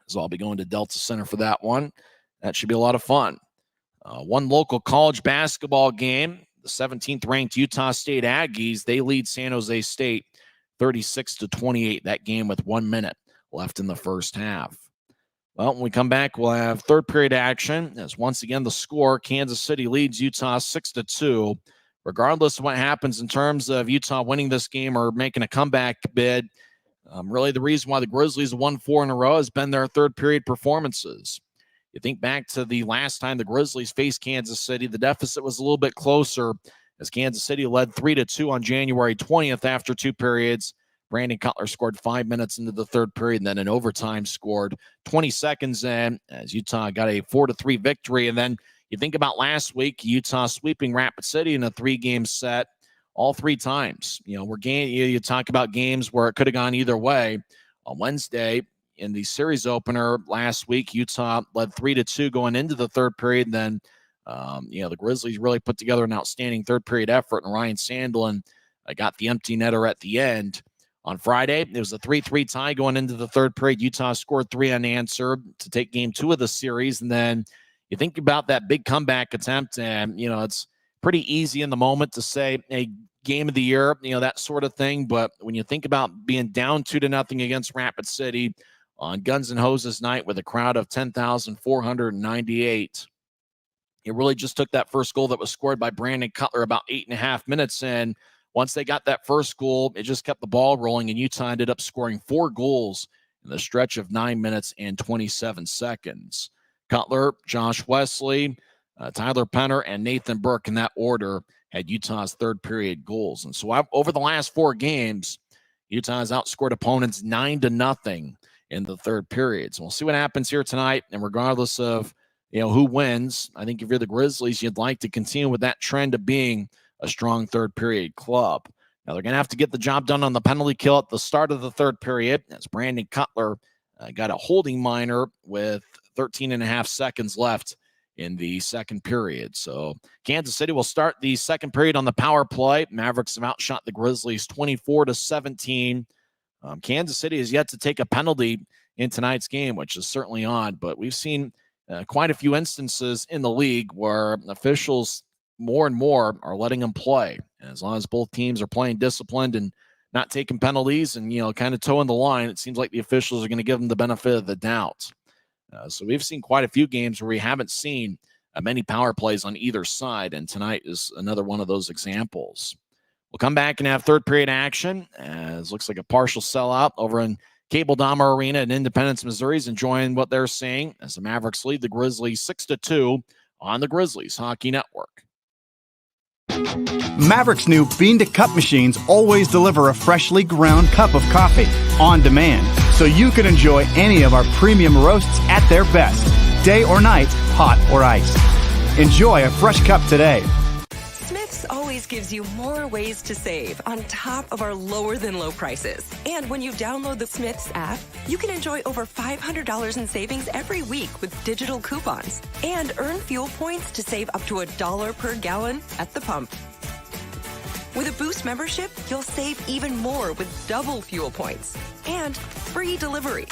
So I'll be going to Delta Center for that one. That should be a lot of fun. One local college basketball game, the 17th-ranked Utah State Aggies, they lead San Jose State 36-28. That game with 1 minute left in the first half. Well, when we come back, we'll have third period action. As once again, the score, Kansas City leads Utah 6-2. Regardless of what happens in terms of Utah winning this game or making a comeback bid, really the reason why the Grizzlies won 4 in a row has been their third period performances. You think back to the last time the Grizzlies faced Kansas City, the deficit was a little bit closer as Kansas City led 3-2 on January 20th after 2 periods. Brandon Cutler scored 5 minutes into the third period, and then in overtime scored 20 seconds in as Utah got a 4-3 victory. And then you think about last week, Utah sweeping Rapid City in a 3-game set all 3 times. You talk about games where it could have gone either way. On Wednesday, in the series opener last week, Utah led 3-2 going into the third period. And then, the Grizzlies really put together an outstanding third period effort, and Ryan Sandlin got the empty netter at the end. On Friday, it was a 3-3 tie going into the third period. Utah scored 3 unanswered to take game 2 of the series. And then you think about that big comeback attempt, and, it's pretty easy in the moment to say, hey, game of the year, that sort of thing. But when you think about being down 2-0 against Rapid City on Guns N' Hoses night with a crowd of 10,498, it really just took that first goal that was scored by Brandon Cutler about 8.5 minutes in. Once they got that first goal, it just kept the ball rolling, and Utah ended up scoring 4 goals in the stretch of 9 minutes and 27 seconds. Cutler, Josh Wesley, Tyler Penner, and Nathan Burke, in that order, had Utah's third period goals. And so over the last 4 games, Utah has outscored opponents 9-0 in the third period. So we'll see what happens here tonight. And regardless of who wins, I think if you're the Grizzlies, you'd like to continue with that trend of being a strong third period club. Now they're going to have to get the job done on the penalty kill at the start of the third period, as Brandon Cutler got a holding minor with 13.5 seconds left in the second period. So Kansas City will start the second period on the power play. Mavericks have outshot the Grizzlies 24-17. Kansas City has yet to take a penalty in tonight's game, which is certainly odd, but we've seen quite a few instances in the league where officials more and more are letting them play. And as long as both teams are playing disciplined and not taking penalties and, kind of toeing the line, it seems like the officials are going to give them the benefit of the doubt. So we've seen quite a few games where we haven't seen many power plays on either side, and tonight is another one of those examples. We'll come back and have third period action, as looks like a partial sellout over in Cable Dahmer Arena in Independence, Missouri is enjoying what they're seeing as the Mavericks lead the Grizzlies 6-2 on the Grizzlies Hockey Network. Mavericks' new bean-to-cup machines always deliver a freshly ground cup of coffee on demand, so you can enjoy any of our premium roasts at their best, day or night, hot or iced. Enjoy a fresh cup today. Smith's always gives you more ways to save on top of our lower-than-low prices. And when you download the Smith's app, you can enjoy over $500 in savings every week with digital coupons and earn fuel points to save up to $1 per gallon at the pump. With a Boost membership, you'll save even more with double fuel points and free delivery.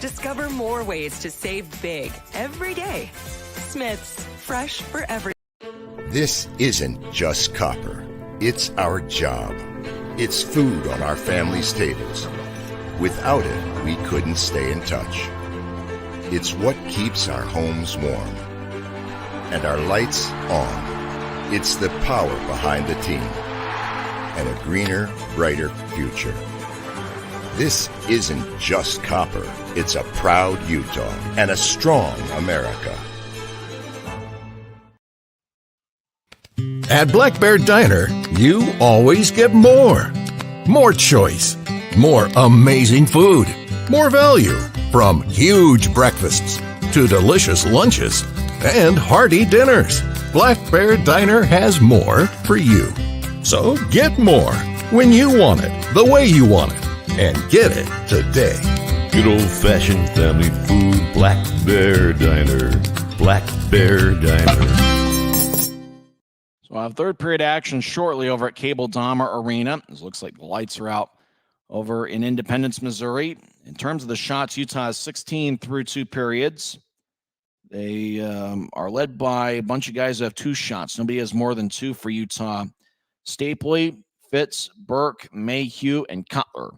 Discover more ways to save big every day. Smith's, fresh for every. This isn't just copper. It's our job. It's food on our family's tables. Without it, we couldn't stay in touch. It's what keeps our homes warm and our lights on. It's the power behind the team and a greener, brighter future. This isn't just copper. It's a proud Utah and a strong America. At Black Bear Diner, you always get more. More choice, more amazing food, more value, from huge breakfasts to delicious lunches and hearty dinners. Black Bear Diner has more for you. So get more when you want it, the way you want it, and get it today. Good old-fashioned family food, Black Bear Diner. Black Bear Diner. So we'll have third period action shortly over at Cable Dahmer Arena. It looks like the lights are out over in Independence, Missouri. In terms of the shots, Utah has 16 through 2 periods. They are led by a bunch of guys who have 2 shots. Nobody has more than 2 for Utah. Stapley, Fitz, Burke, Mayhew, and Cutler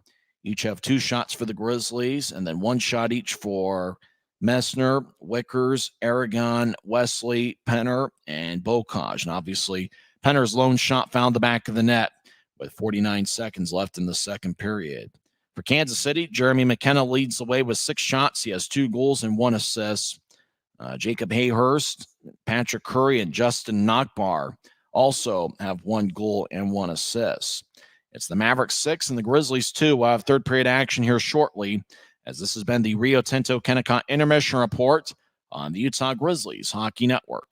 each have 2 shots for the Grizzlies, and then 1 shot each for Messner, Wickers, Aragon, Wesley, Penner, and Bocage. And obviously, Penner's lone shot found the back of the net with 49 seconds left in the second period. For Kansas City, Jeremy McKenna leads the way with 6 shots. He has 2 goals and 1 assist. Jacob Hayhurst, Patrick Curry, and Justin Nockbar also have 1 goal and 1 assist. It's the Mavericks 6 and the Grizzlies 2. We'll have third period action here shortly, as this has been the Rio Tinto Kennecott Intermission Report on the Utah Grizzlies Hockey Network.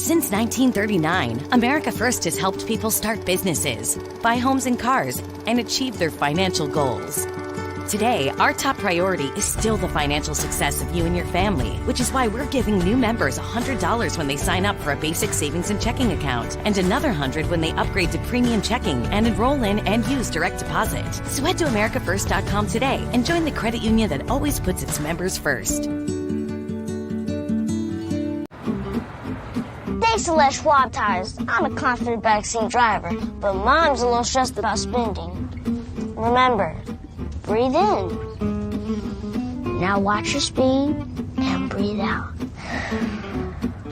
Since 1939, America First has helped people start businesses, buy homes and cars, and achieve their financial goals. Today, our top priority is still the financial success of you and your family, which is why we're giving new members $100 when they sign up for a basic savings and checking account, and another $100 when they upgrade to premium checking and enroll in and use direct deposit. So head to americafirst.com today and join the credit union that always puts its members first. Thanks to Les Schwab Tires, I'm a confident backseat driver, but Mom's a little stressed about spending. Remember, breathe in. Now watch your speed and breathe out.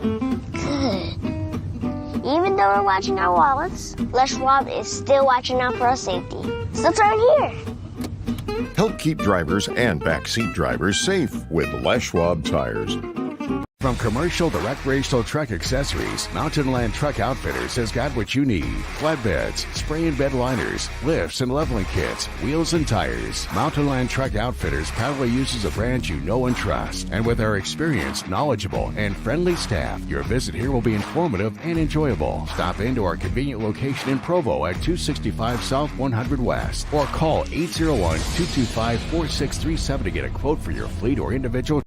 Good. Even though we're watching our wallets, Les Schwab is still watching out for our safety. So turn here. Help keep drivers and backseat drivers safe with Les Schwab tires. From commercial to recreational truck accessories, Mountain Land Truck Outfitters has got what you need. Flatbeds, spray and bed liners, lifts and leveling kits, wheels and tires. Mountain Land Truck Outfitters proudly uses a brand you know and trust. And with our experienced, knowledgeable, and friendly staff, your visit here will be informative and enjoyable. Stop into our convenient location in Provo at 265 South 100 West or call 801-225-4637 to get a quote for your fleet or individual.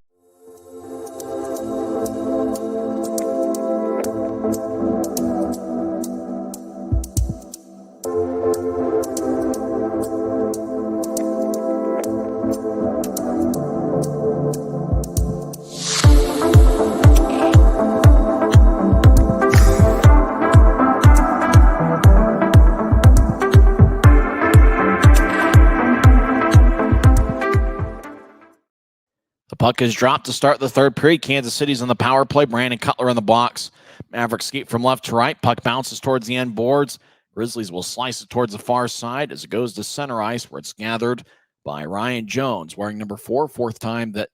Puck is dropped to start the third period. Kansas City's on the power play. Brandon Cutler in the box. Mavericks skate from left to right. Puck bounces towards the end boards. Grizzlies will slice it towards the far side as it goes to center ice, where it's gathered by Ryan Jones, wearing number 4. First time that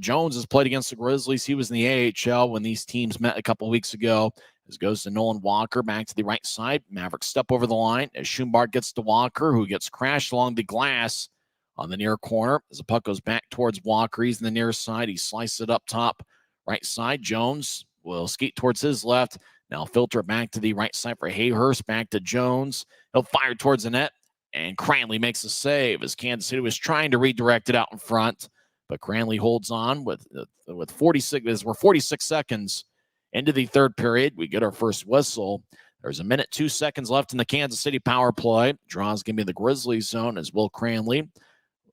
Jones has played against the Grizzlies. He was in the AHL when these teams met a couple weeks ago. As it goes to Nolan Walker back to the right side. Mavericks step over the line as Schumbart gets to Walker, who gets crashed along the glass on the near corner. As the puck goes back towards Walker, he's in the near side. He slices it up top, right side. Jones will skate towards his left. Now filter it back to the right side for Hayhurst. Back to Jones. He'll fire towards the net, and Cranley makes a save as Kansas City was trying to redirect it out in front, but Cranley holds on with 46. As we're 46 seconds into the third period, we get our first whistle. There's 1 minute, 2 seconds left in the Kansas City power play. Draw's going to be in the Grizzlies zone as Will Cranley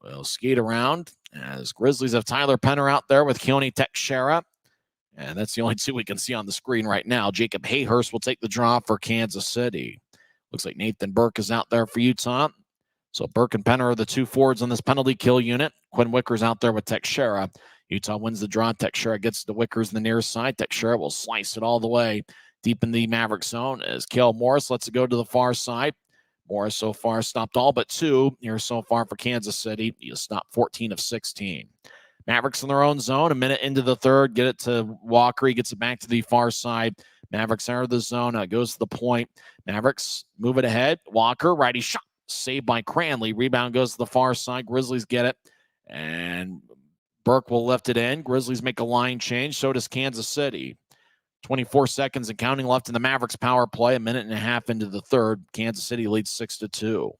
will skate around as Grizzlies have Tyler Penner out there with Keone Teixeira. And that's the only two we can see on the screen right now. Jacob Hayhurst will take the draw for Kansas City. Looks like Nathan Burke is out there for Utah. So Burke and Penner are the two forwards on this penalty kill unit. Quinn Wicker's out there with Teixeira. Utah wins the draw. Teixeira gets the Wickers in the near side. Teixeira will slice it all the way deep in the Maverick zone as Cale Morris lets it go to the far side. Morris so far stopped all but 2 here so far for Kansas City. He has stopped 14 of 16. Mavericks in their own zone. 1 minute into the third. Get it to Walker. He gets it back to the far side. Mavericks enter the zone. Goes to the point. Mavericks move it ahead. Walker, righty shot. Saved by Cranley. Rebound goes to the far side. Grizzlies get it. And Burke will lift it in. Grizzlies make a line change. So does Kansas City. 24 seconds and counting left in the Mavericks power play. 1.5 minutes into the third. Kansas City leads 6-2.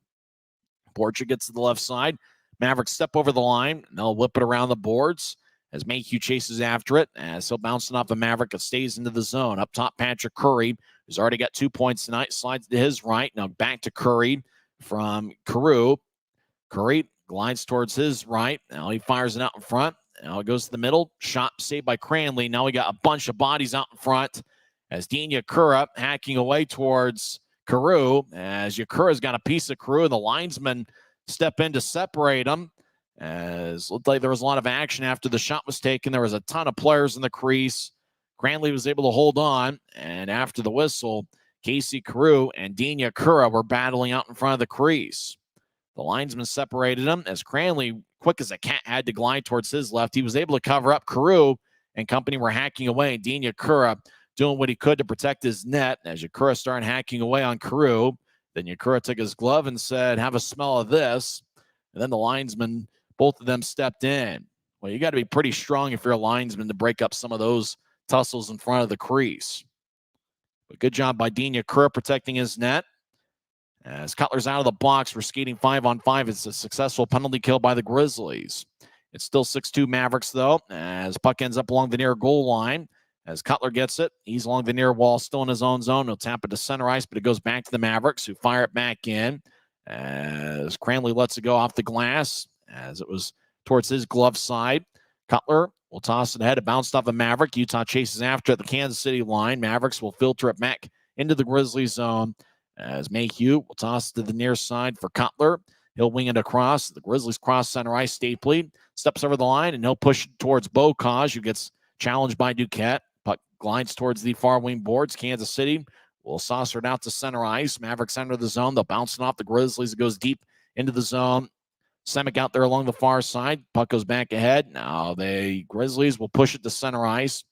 Borja gets to the left side. Mavericks step over the line. And they'll whip it around the boards as Mayhew chases after it. As he'll bounce it off the Maverick. It stays into the zone. Up top, Patrick Curry, who's already got 2 points tonight, slides to his right. Now back to Curry from Carew. Curry glides towards his right. Now he fires it out in front. Now it goes to the middle. Shot saved by Cranley. Now we got a bunch of bodies out in front as Dean Yakura hacking away towards Carew. As Yakura's got a piece of Carew, and the linesmen step in to separate them. As looked like there was a lot of action after the shot was taken. There was a ton of players in the crease. Cranley was able to hold on. And after the whistle, Casey Carew and Dean Yakura were battling out in front of the crease. The linesman separated them as Cranley, quick as a cat, had to glide towards his left. He was able to cover up. Carew and company were hacking away. And Dean Yakura doing what he could to protect his net. As Yakura started hacking away on Carew, then Yakura took his glove and said, "Have a smell of this." And then the linesman, both of them stepped in. Well, you got to be pretty strong if you're a linesman to break up some of those tussles in front of the crease. But good job by Dina Kerr protecting his net. As Cutler's out of the box, we're skating 5-on-5. It's a successful penalty kill by the Grizzlies. It's still 6-2 Mavericks, though, as puck ends up along the near goal line. As Cutler gets it, he's along the near wall, still in his own zone. He'll tap it to center ice, but it goes back to the Mavericks, who fire it back in. As Cranley lets it go off the glass, as it was towards his glove side. Cutler will toss it ahead. It bounced off the Maverick. Utah chases after at the Kansas City line. Mavericks will filter it back into the Grizzlies zone. As Mayhew will toss it to the near side for Cutler. He'll wing it across. The Grizzlies cross center ice. Stapley steps over the line, and he'll push towards Bocage, who gets challenged by Duquette. Puck glides towards the far wing boards. Kansas City will saucer it out to center ice. Mavericks enter the zone. They'll bounce it off the Grizzlies. It goes deep into the zone. Semick out there along the far side. Puck goes back ahead. Now the Grizzlies will push it to center ice.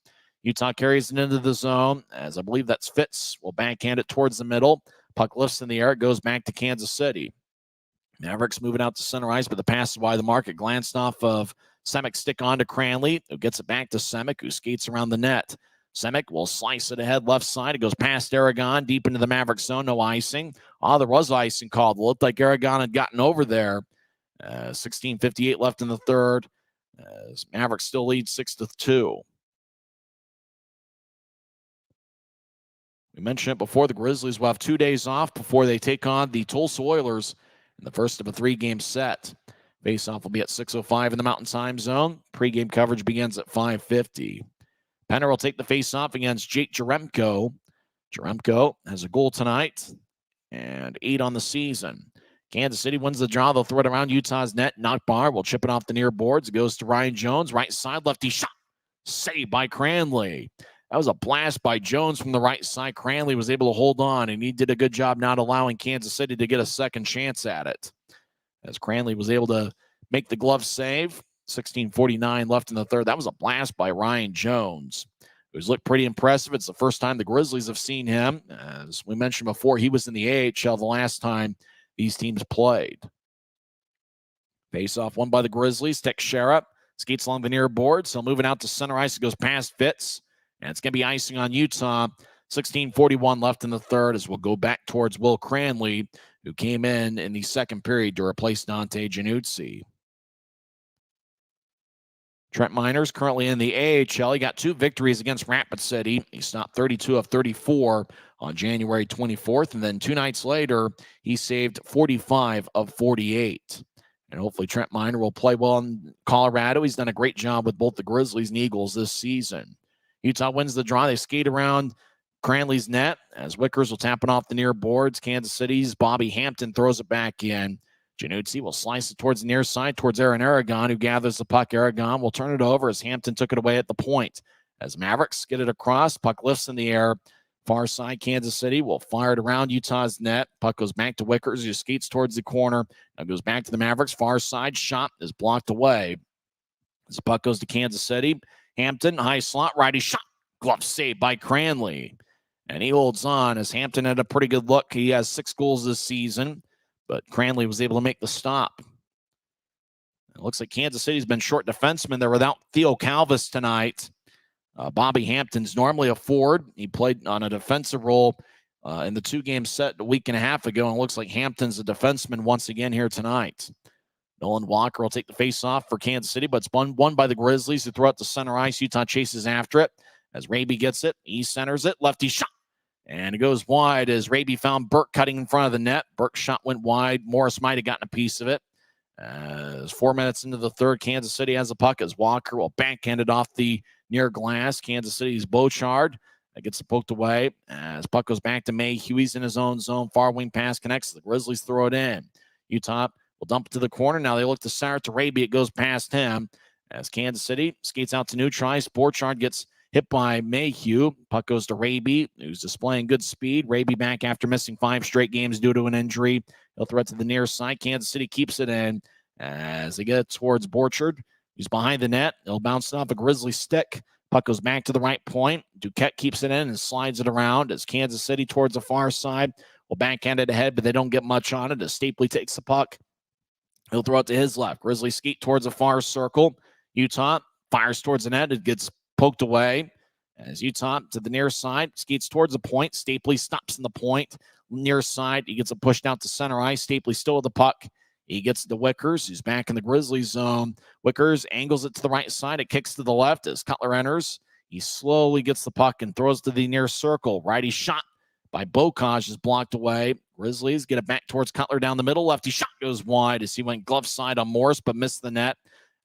Utah carries it into the zone, as I believe that's Fitz. Will backhand it towards the middle. Puck lifts in the air. It goes back to Kansas City. Mavericks moving out to center ice, but the pass is wide of the mark. It glanced off of Semick, stick on to Cranley, who gets it back to Semick, who skates around the net. Semick will slice it ahead left side. It goes past Aragon, deep into the Mavericks zone. No icing. There was icing called. It looked like Aragon had gotten over there. 16:58 left in the third. As Mavericks still lead 6-2. We mentioned it before. The Grizzlies will have 2 days off before they take on the Tulsa Oilers in the first of a 3-game set. Face-off will be at 6:05 in the Mountain Time Zone. Pre-game coverage begins at 5:50. Penner will take the face-off against Jake Jaremko. Jaremko has a goal tonight and 8 on the season. Kansas City wins the draw. They'll throw it around Utah's net. Knockbar will chip it off the near boards. It goes to Ryan Jones. Right side, lefty shot. Saved by Cranley. That was a blast by Jones from the right side. Cranley was able to hold on, and he did a good job not allowing Kansas City to get a second chance at it. As Cranley was able to make the glove save. 16:49 left in the third. That was a blast by Ryan Jones, who's looked pretty impressive. It's the first time the Grizzlies have seen him. As we mentioned before, he was in the AHL the last time these teams played. Face-off won by the Grizzlies. Teixeira skates along the near boards. He'll move it out to center ice. It goes past Fitz. And it's going to be icing on Utah. 16:41 left in the third as we'll go back towards Will Cranley, who came in the second period to replace Dante Januzzi. Trent Miners currently in the AHL. He got 2 victories against Rapid City. He stopped 32 of 34 on January 24th. And then 2 nights later, he saved 45 of 48. And hopefully Trent Miner will play well in Colorado. He's done a great job with both the Grizzlies and Eagles this season. Utah wins the draw. They skate around Cranley's net as Wickers will tap it off the near boards. Kansas City's Bobby Hampton throws it back in. Januzzi will slice it towards the near side, towards Aaron Aragon, who gathers the puck. Aragon will turn it over as Hampton took it away at the point. As Mavericks get it across, puck lifts in the air. Far side, Kansas City will fire it around Utah's net. Puck goes back to Wickers, who skates towards the corner. Now goes back to the Mavericks. Far side, shot is blocked away. As the puck goes to Kansas City, Hampton, high slot, righty shot. Glove saved by Cranley. And he holds on as Hampton had a pretty good look. He has 6 goals this season, but Cranley was able to make the stop. It looks like Kansas City's been short defensemen. They're without Theo Calvis tonight. Bobby Hampton's normally a forward. He played on a defensive role in the 2-game set a week and a half ago, and it looks like Hampton's a defenseman once again here tonight. Nolan Walker will take the face-off for Kansas City, but it's won by the Grizzlies who throw it to center ice. Utah chases after it as Raby gets it. He centers it. Lefty shot. And it goes wide as Raby found Burke cutting in front of the net. Burke's shot went wide. Morris might have gotten a piece of it. As 4 minutes into the third, Kansas City has the puck as Walker will backhand it off the near glass. Kansas City's Beauchard that gets it poked away. As puck goes back to Mayhew. He's in his own zone. Far wing pass connects. The Grizzlies throw it in. Utah will dump it to the corner. Now they look to center to Raby. It goes past him as Kansas City skates out to neutralize. Beauchard gets hit by Mayhew. Puck goes to Raby, who's displaying good speed. Raby back after missing 5 straight games due to an injury. He'll throw it to the near side. Kansas City keeps it in as they get it towards Borchard. He's behind the net. He'll bounce it off a Grizzly stick. Puck goes back to the right point. Duquette keeps it in and slides it around as Kansas City towards the far side will backhand it ahead, but they don't get much on it as Stapley takes the puck. He'll throw it to his left. Grizzly skate towards the far circle. Utah fires towards the net. It gets poked away As Utah to the near side, skates towards the point. Stapley stops in the point. Near side, he gets it pushed out to center ice. Stapley still with the puck. He gets it to Wickers, who's back in the Grizzlies zone. Wickers angles it to the right side. It kicks to the left as Cutler enters. He slowly gets the puck and throws to the near circle. Righty shot by Bocage is blocked away. Grizzlies get it back towards Cutler down the middle. Lefty shot goes wide as he went glove side on Morris, but missed the net.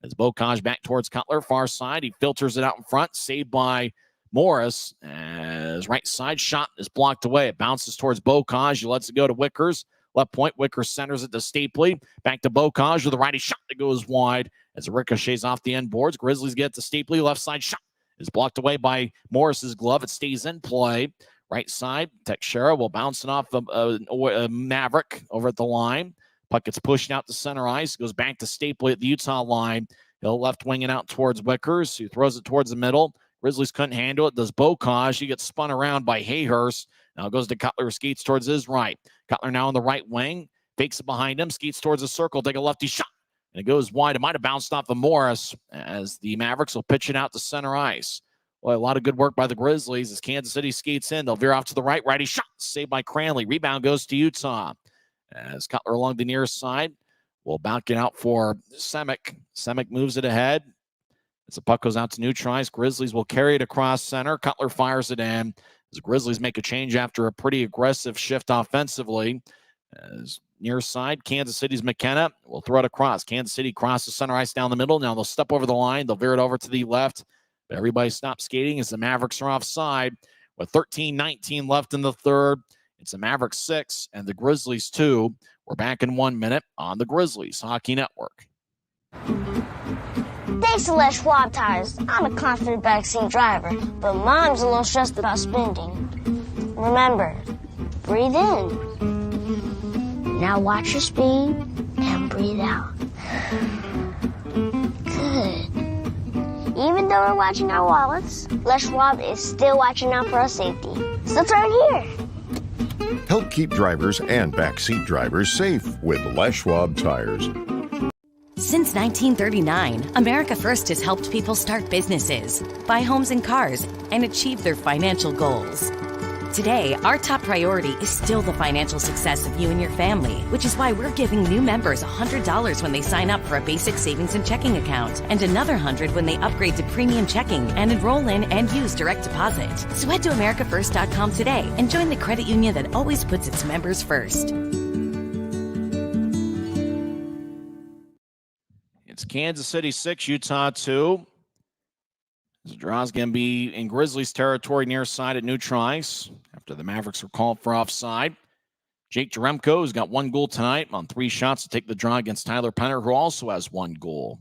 As Bocage back towards Cutler, far side. He filters it out in front. Saved by Morris. As right side shot is blocked away. It bounces towards Bocage. He lets it go to Wickers. Left point, Wickers centers it to Stapley. Back to Bocage with a righty shot that goes wide as it ricochets off the end boards. Grizzlies get to Stapley. Left side shot is blocked away by Morris's glove. It stays in play. Right side, Teixeira will bounce it off a Maverick over at the line. Puck gets pushed out to center ice. Goes back to Stapley at the Utah line. He'll left wing it out towards Wickers, who throws it towards the middle. Grizzlies couldn't handle it. Does Bocage. He gets spun around by Hayhurst. Now goes to Cutler, skates towards his right. Cutler now on the right wing. Fakes it behind him. Skates towards the circle. Take a lefty shot. And it goes wide. It might have bounced off of Morris as the Mavericks will pitch it out to center ice. Well, a lot of good work by the Grizzlies as Kansas City skates in. They'll veer off to the right. Righty shot. Saved by Cranley. Rebound goes to Utah. As Cutler along the near side will back it out for Semick. Semick moves it ahead. As the puck goes out to neutralize, Grizzlies will carry it across center. Cutler fires it in. As the Grizzlies make a change after a pretty aggressive shift offensively. As near side, Kansas City's McKenna will throw it across. Kansas City crosses center ice down the middle. Now they'll step over the line. They'll veer it over to the left. But everybody stops skating as the Mavericks are offside. With 13-19 left in the third, it's the Mavericks 6 and the Grizzlies 2. We're back in 1 minute on the Grizzlies Hockey Network. Thanks to Les Schwab tires, I'm a confident backseat driver, but Mom's a little stressed about spending. Remember, breathe in. Now watch your speed and breathe out. Good. Even though we're watching our wallets, Les Schwab is still watching out for our safety. So turn here. Help keep drivers and backseat drivers safe with Les Schwab tires. Since 1939, America First has helped people start businesses, buy homes and cars, and achieve their financial goals. Today, our top priority is still the financial success of you and your family, which is why we're giving new members $100 when they sign up for a basic savings and checking account, and another $100 when they upgrade to premium checking and enroll in and use direct deposit. So head to americafirst.com today and join the credit union that always puts its members first. It's Kansas City 6, Utah 2. The draw's going to be in Grizzlies territory near side at neutral ice after the Mavericks were called for offside. Jake Jaremko has got 1 goal tonight on 3 shots to take the draw against Tyler Penner, who also has 1 goal.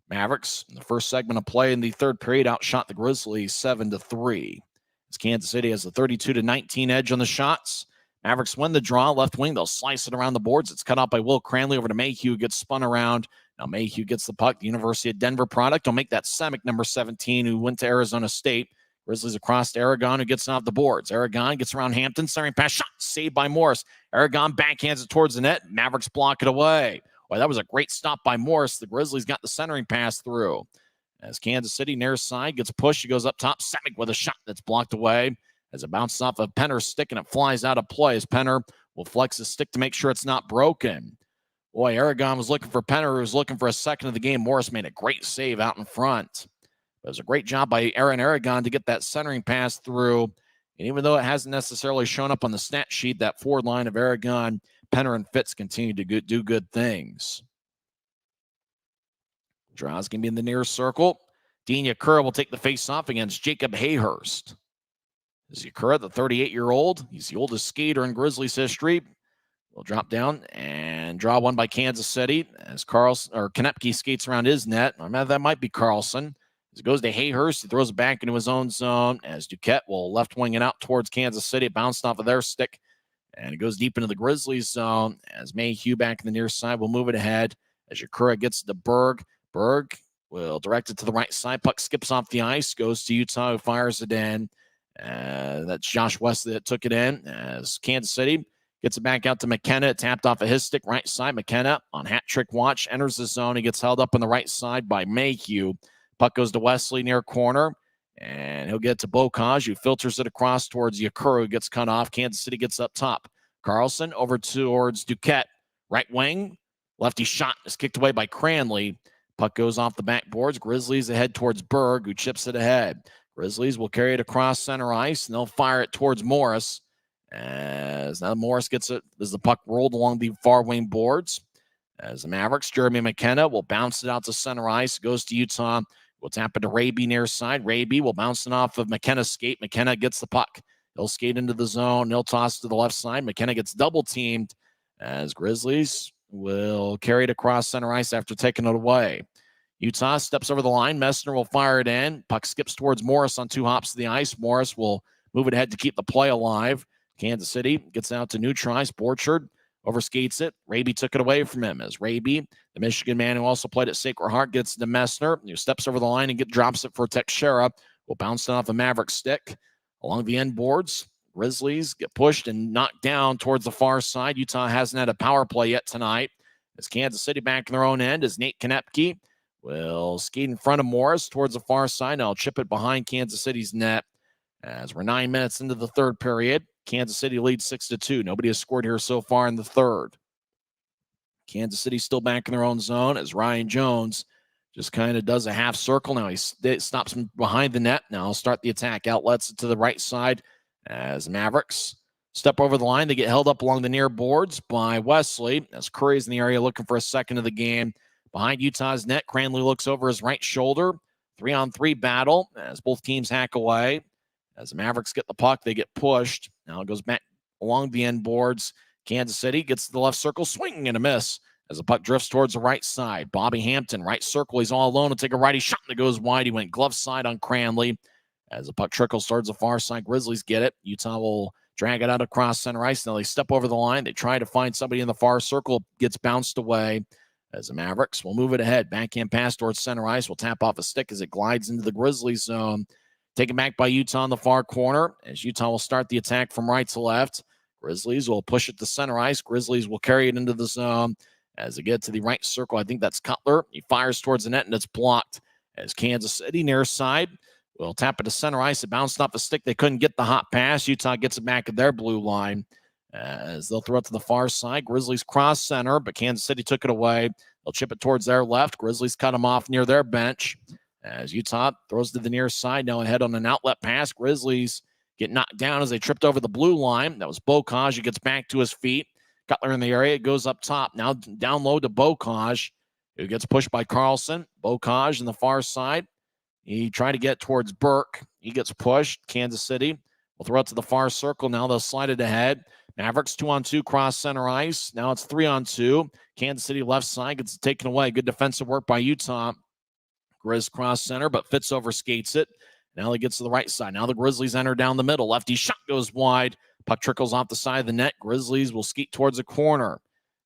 Mavericks, in the first segment of play in the third period, outshot the Grizzlies 7-3. As Kansas City has a 32-19 edge on the shots. Mavericks win the draw. Left wing, they'll slice it around the boards. It's cut out by Will Cranley over to Mayhew, gets spun around. Now Mayhew gets the puck. The University of Denver product will make that Semick, number 17, who went to Arizona State. Grizzlies across to Aragon, who gets off the boards. Aragon gets around Hampton, centering pass, shot, saved by Morris. Aragon backhands it towards the net. Mavericks block it away. Boy, that was a great stop by Morris. The Grizzlies got the centering pass through. As Kansas City near side gets pushed, he goes up top. Semick with a shot that's blocked away. As it bounces off of Penner's stick and it flies out of play, as Penner will flex his stick to make sure it's not broken. Boy, Aragon was looking for Penner, who was looking for a second of the game. Morris made a great save out in front. It was a great job by Aaron Aragon to get that centering pass through. And even though it hasn't necessarily shown up on the stat sheet, that forward line of Aragon, Penner, and Fitz continue to do good things. Draw's going to be in the near circle. Dean Yakura will take the face-off against Jacob Hayhurst. This is Yakura, the 38-year-old. He's the oldest skater in Grizzlies history. Will drop down and draw one by Kansas City as Konepke skates around his net. That might be Carlson. As it goes to Hayhurst, he throws it back into his own zone as Duquette will left wing it out towards Kansas City. It bounced off of their stick, and it goes deep into the Grizzlies zone as Mayhew back in the near side will move it ahead as Yakura gets to Berg. Berg will direct it to the right side. Puck skips off the ice, goes to Utah, who fires it in. That's Josh Wesley that took it in as Kansas City gets it back out to McKenna. It tapped off of his stick, right side. McKenna on hat trick watch, enters the zone. He gets held up on the right side by Mayhew. Puck goes to Wesley near corner. And he'll get to Bocage, who filters it across towards Yakura, who gets cut off. Kansas City gets up top. Carlson over towards Duquette. Right wing. Lefty shot is kicked away by Cranley. Puck goes off the backboards. Grizzlies ahead towards Berg, who chips it ahead. Grizzlies will carry it across center ice, and they'll fire it towards Morris. As now Morris gets it as the puck rolled along the far wing boards. As the Mavericks, Jeremy McKenna will bounce it out to center ice. Goes to Utah. We'll tap it to Raby near side. Raby will bounce it off of McKenna's skate. McKenna gets the puck. He'll skate into the zone. He'll toss to the left side. McKenna gets double teamed as Grizzlies will carry it across center ice after taking it away. Utah steps over the line. Messner will fire it in. Puck skips towards Morris on 2 hops to the ice. Morris will move it ahead to keep the play alive. Kansas City gets out to neutralize. Borchard overskates it. Raby took it away from him as Raby, the Michigan man who also played at Sacred Heart, gets to Messner, who steps over the line and drops it for Teixeira. Will bounce it off a Maverick stick. Along the end boards, Grizzlies get pushed and knocked down towards the far side. Utah hasn't had a power play yet tonight. As Kansas City back in their own end as Nate Konepke will skate in front of Morris towards the far side. Now chip it behind Kansas City's net. As we're 9 minutes into the third period, Kansas City leads 6-2. Nobody has scored here so far in the third. Kansas City still back in their own zone as Ryan Jones just kind of does a half circle. Now he stops him behind the net. Now he'll start the attack. Outlets it to the right side as Mavericks step over the line. They get held up along the near boards by Wesley as Curry's in the area looking for a second of the game. Behind Utah's net, Cranley looks over his right shoulder. 3-on-3 battle as both teams hack away. As the Mavericks get the puck, they get pushed. Now it goes back along the end boards. Kansas City gets to the left circle, swinging and a miss as the puck drifts towards the right side. Bobby Hampton, right circle. He's all alone to take a righty shot that goes wide. He went glove side on Cranley. As the puck trickles towards the far side, Grizzlies get it. Utah will drag it out across center ice. Now they step over the line. They try to find somebody in the far circle. Gets bounced away. As the Mavericks will move it ahead. Backhand pass towards center ice. Will tap off a stick as it glides into the Grizzlies zone. Taken back by Utah in the far corner as Utah will start the attack from right to left. Grizzlies will push it to center ice. Grizzlies will carry it into the zone as they get to the right circle. I think that's Cutler. He fires towards the net, and it's blocked as Kansas City near side will tap it to center ice. It bounced off a stick. They couldn't get the hot pass. Utah gets it back at their blue line as they'll throw it to the far side. Grizzlies cross center, but Kansas City took it away. They'll chip it towards their left. Grizzlies cut them off near their bench. As Utah throws to the near side, now ahead on an outlet pass. Grizzlies get knocked down as they tripped over the blue line. That was Bocage. He gets back to his feet. Cutler in the area. It goes up top. Now down low to Bocage, who gets pushed by Carlson. Bocage on the far side. He tried to get towards Burke. He gets pushed. Kansas City will throw it to the far circle. Now they'll slide it ahead. Mavericks 2-on-2 cross center ice. Now it's 3-on-2. Kansas City left side gets it taken away. Good defensive work by Utah. Grizz cross center, but Fitz overskates it. Now he gets to the right side. Now the Grizzlies enter down the middle. Lefty shot goes wide. Puck trickles off the side of the net. Grizzlies will skate towards the corner.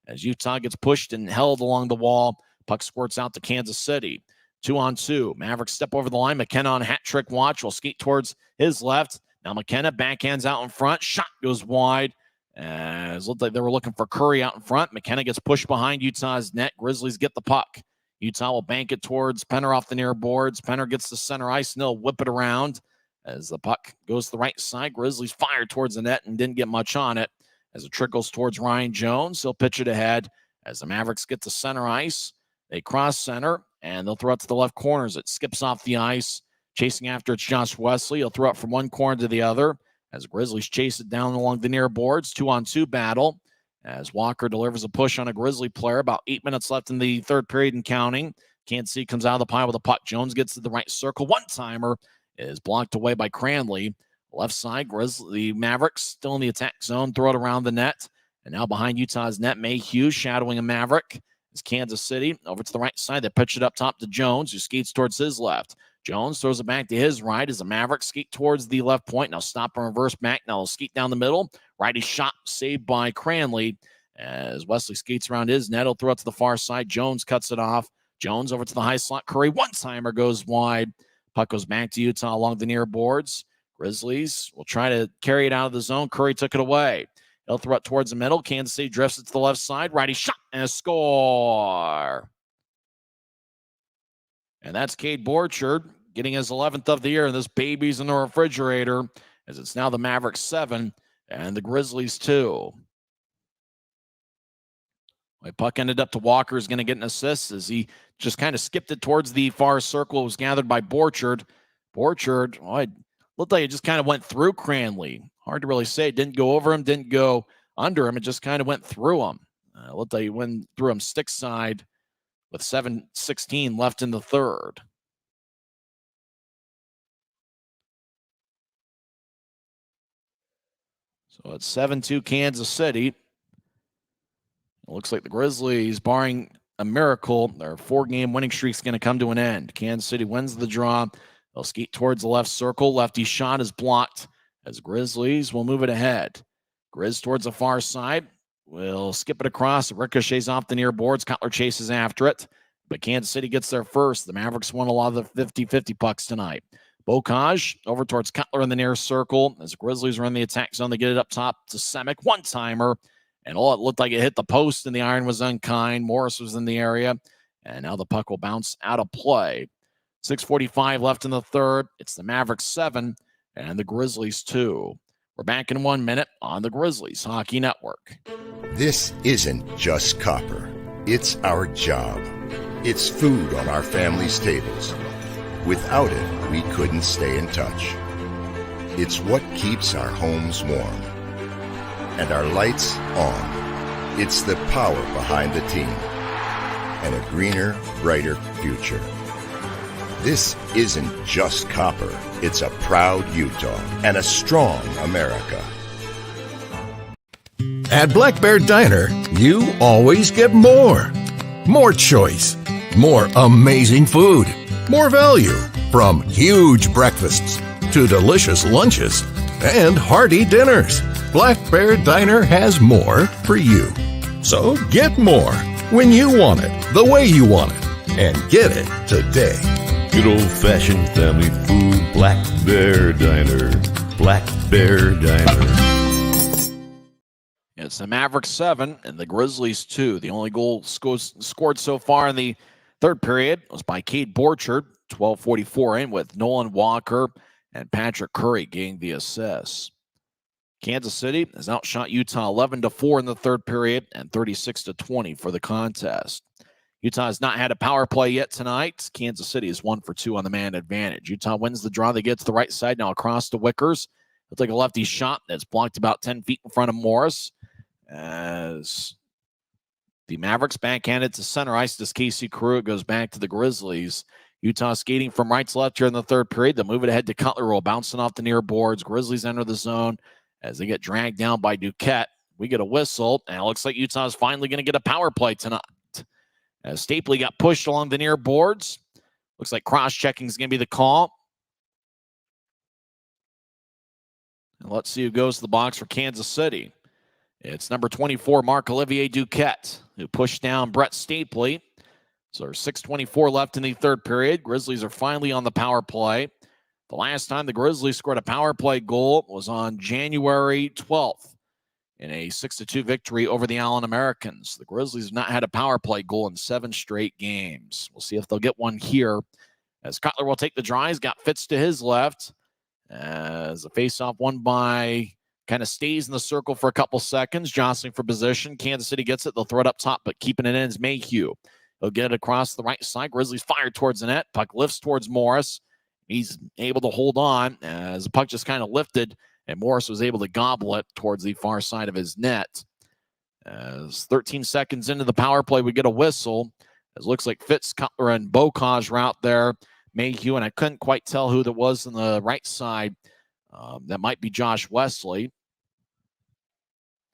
As Utah gets pushed and held along the wall, puck squirts out to Kansas City. 2-on-2. Mavericks step over the line. McKenna on hat trick watch will skate towards his left. Now McKenna backhands out in front. Shot goes wide. As looked like they were looking for Curry out in front. McKenna gets pushed behind Utah's net. Grizzlies get the puck. Utah will bank it towards Penner off the near boards. Penner gets to center ice, and they'll whip it around as the puck goes to the right side. Grizzlies fire towards the net and didn't get much on it as it trickles towards Ryan Jones. He'll pitch it ahead as the Mavericks get to center ice. They cross center, and they'll throw it to the left corners. It skips off the ice. Chasing after it's Josh Wesley. He'll throw it from one corner to the other as Grizzlies chase it down along the near boards. 2-on-2 battle. As Walker delivers a push on a Grizzly player. About 8 minutes left in the third period and counting. Kansas City comes out of the pile with a puck. Jones gets to the right circle. One-timer is blocked away by Cranley. Left side, Grizzly Mavericks still in the attack zone. Throw it around the net. And now behind Utah's net, Mayhew shadowing a Maverick. Is Kansas City over to the right side. They pitch it up top to Jones, who skates towards his left. Jones throws it back to his right as the Mavericks skate towards the left point. Now stop and reverse back. Now they'll skate down the middle. Righty shot saved by Cranley. As Wesley skates around his net, he'll throw it to the far side. Jones cuts it off. Jones over to the high slot. Curry, one-timer goes wide. Puck goes back to Utah along the near boards. Grizzlies will try to carry it out of the zone. Curry took it away. He'll throw it towards the middle. Kansas City drifts it to the left side. Righty shot and a score. And that's Cade Borchard getting his 11th of the year, and this baby's in the refrigerator, as it's now the Mavericks 7 and the Grizzlies 2. The puck ended up to Walker, is going to get an assist as he just kind of skipped it towards the far circle. It was gathered by Borchard. Borchard, it looked like it just kind of went through Cranley. Hard to really say. It didn't go over him, didn't go under him. It just kind of went through him. It looked like he went through him stick side with 7:16 left in the third. So it's 7-2 Kansas City. It looks like the Grizzlies, barring a miracle, their 4-game winning streak is going to come to an end. Kansas City wins the draw. They'll skate towards the left circle. Lefty shot is blocked as Grizzlies will move it ahead. Grizz towards the far side. Will skip it across. It ricochets off the near boards. Cutler chases after it. But Kansas City gets there first. The Mavericks won a lot of the 50-50 pucks tonight. Bocage over towards Cutler in the near circle. As the Grizzlies are in the attack zone, they get it up top to Semick. One-timer. And it looked like it hit the post, and the iron was unkind. Morris was in the area. And now the puck will bounce out of play. 6:45 left in the third. It's the Mavericks 7 and the Grizzlies 2. We're back in 1 minute on the Grizzlies Hockey Network. This isn't just copper. It's our job. It's food on our family's tables. Without it, we couldn't stay in touch. It's what keeps our homes warm and our lights on. It's the power behind the team and a greener, brighter future. This isn't just copper. It's a proud Utah and a strong America. At Black Bear Diner, you always get more. More choice, more amazing food, more value, from huge breakfasts to delicious lunches and hearty dinners. Black Bear Diner has more for you. So get more when you want it, the way you want it, and get it today. Good old-fashioned family food, Black Bear Diner. Black Bear Diner. It's the Mavericks 7 and the Grizzlies 2. The only goal scored so far in the third period was by Cade Borchard. 12:44 in with Nolan Walker and Patrick Curry getting the assists. Kansas City has outshot Utah 11-4 in the third period and 36-20 for the contest. Utah has not had a power play yet tonight. Kansas City is 1 for 2 on the man advantage. Utah wins the draw. They get to the right side now across to Wickers. He'll take a lefty shot that's blocked about 10 feet in front of Morris. As the Mavericks backhanded to center ice, this Casey Crew goes back to the Grizzlies. Utah skating from right to left here in the third period. They'll move it ahead to Cutler, roll bouncing off the near boards. Grizzlies enter the zone as they get dragged down by Duquette. We get a whistle, and it looks like Utah is finally going to get a power play tonight. As Stapley got pushed along the near boards. Looks like cross-checking is going to be the call. And let's see who goes to the box for Kansas City. It's number 24, Marc-Olivier Duquette, who pushed down Brett Stapley. So there's 6:24 left in the third period. Grizzlies are finally on the power play. The last time the Grizzlies scored a power play goal was on January 12th in a 6-2 victory over the Allen Americans. The Grizzlies have not had a power play goal in 7 straight games. We'll see if they'll get one here. As Cutler will take the draw, he's got Fitz to his left. As the faceoff won by, kind of stays in the circle for a couple seconds, jostling for position. Kansas City gets it. They'll throw it up top, but keeping it in is Mayhew. He'll get it across the right side. Grizzlies fire towards the net. Puck lifts towards Morris. He's able to hold on as the puck just kind of lifted, and Morris was able to gobble it towards the far side of his net. As 13 seconds into the power play, we get a whistle. As it looks like Fitz, Cutler, and Bocage are out there. Mayhew, and I couldn't quite tell who that was on the right side. That might be Josh Wesley.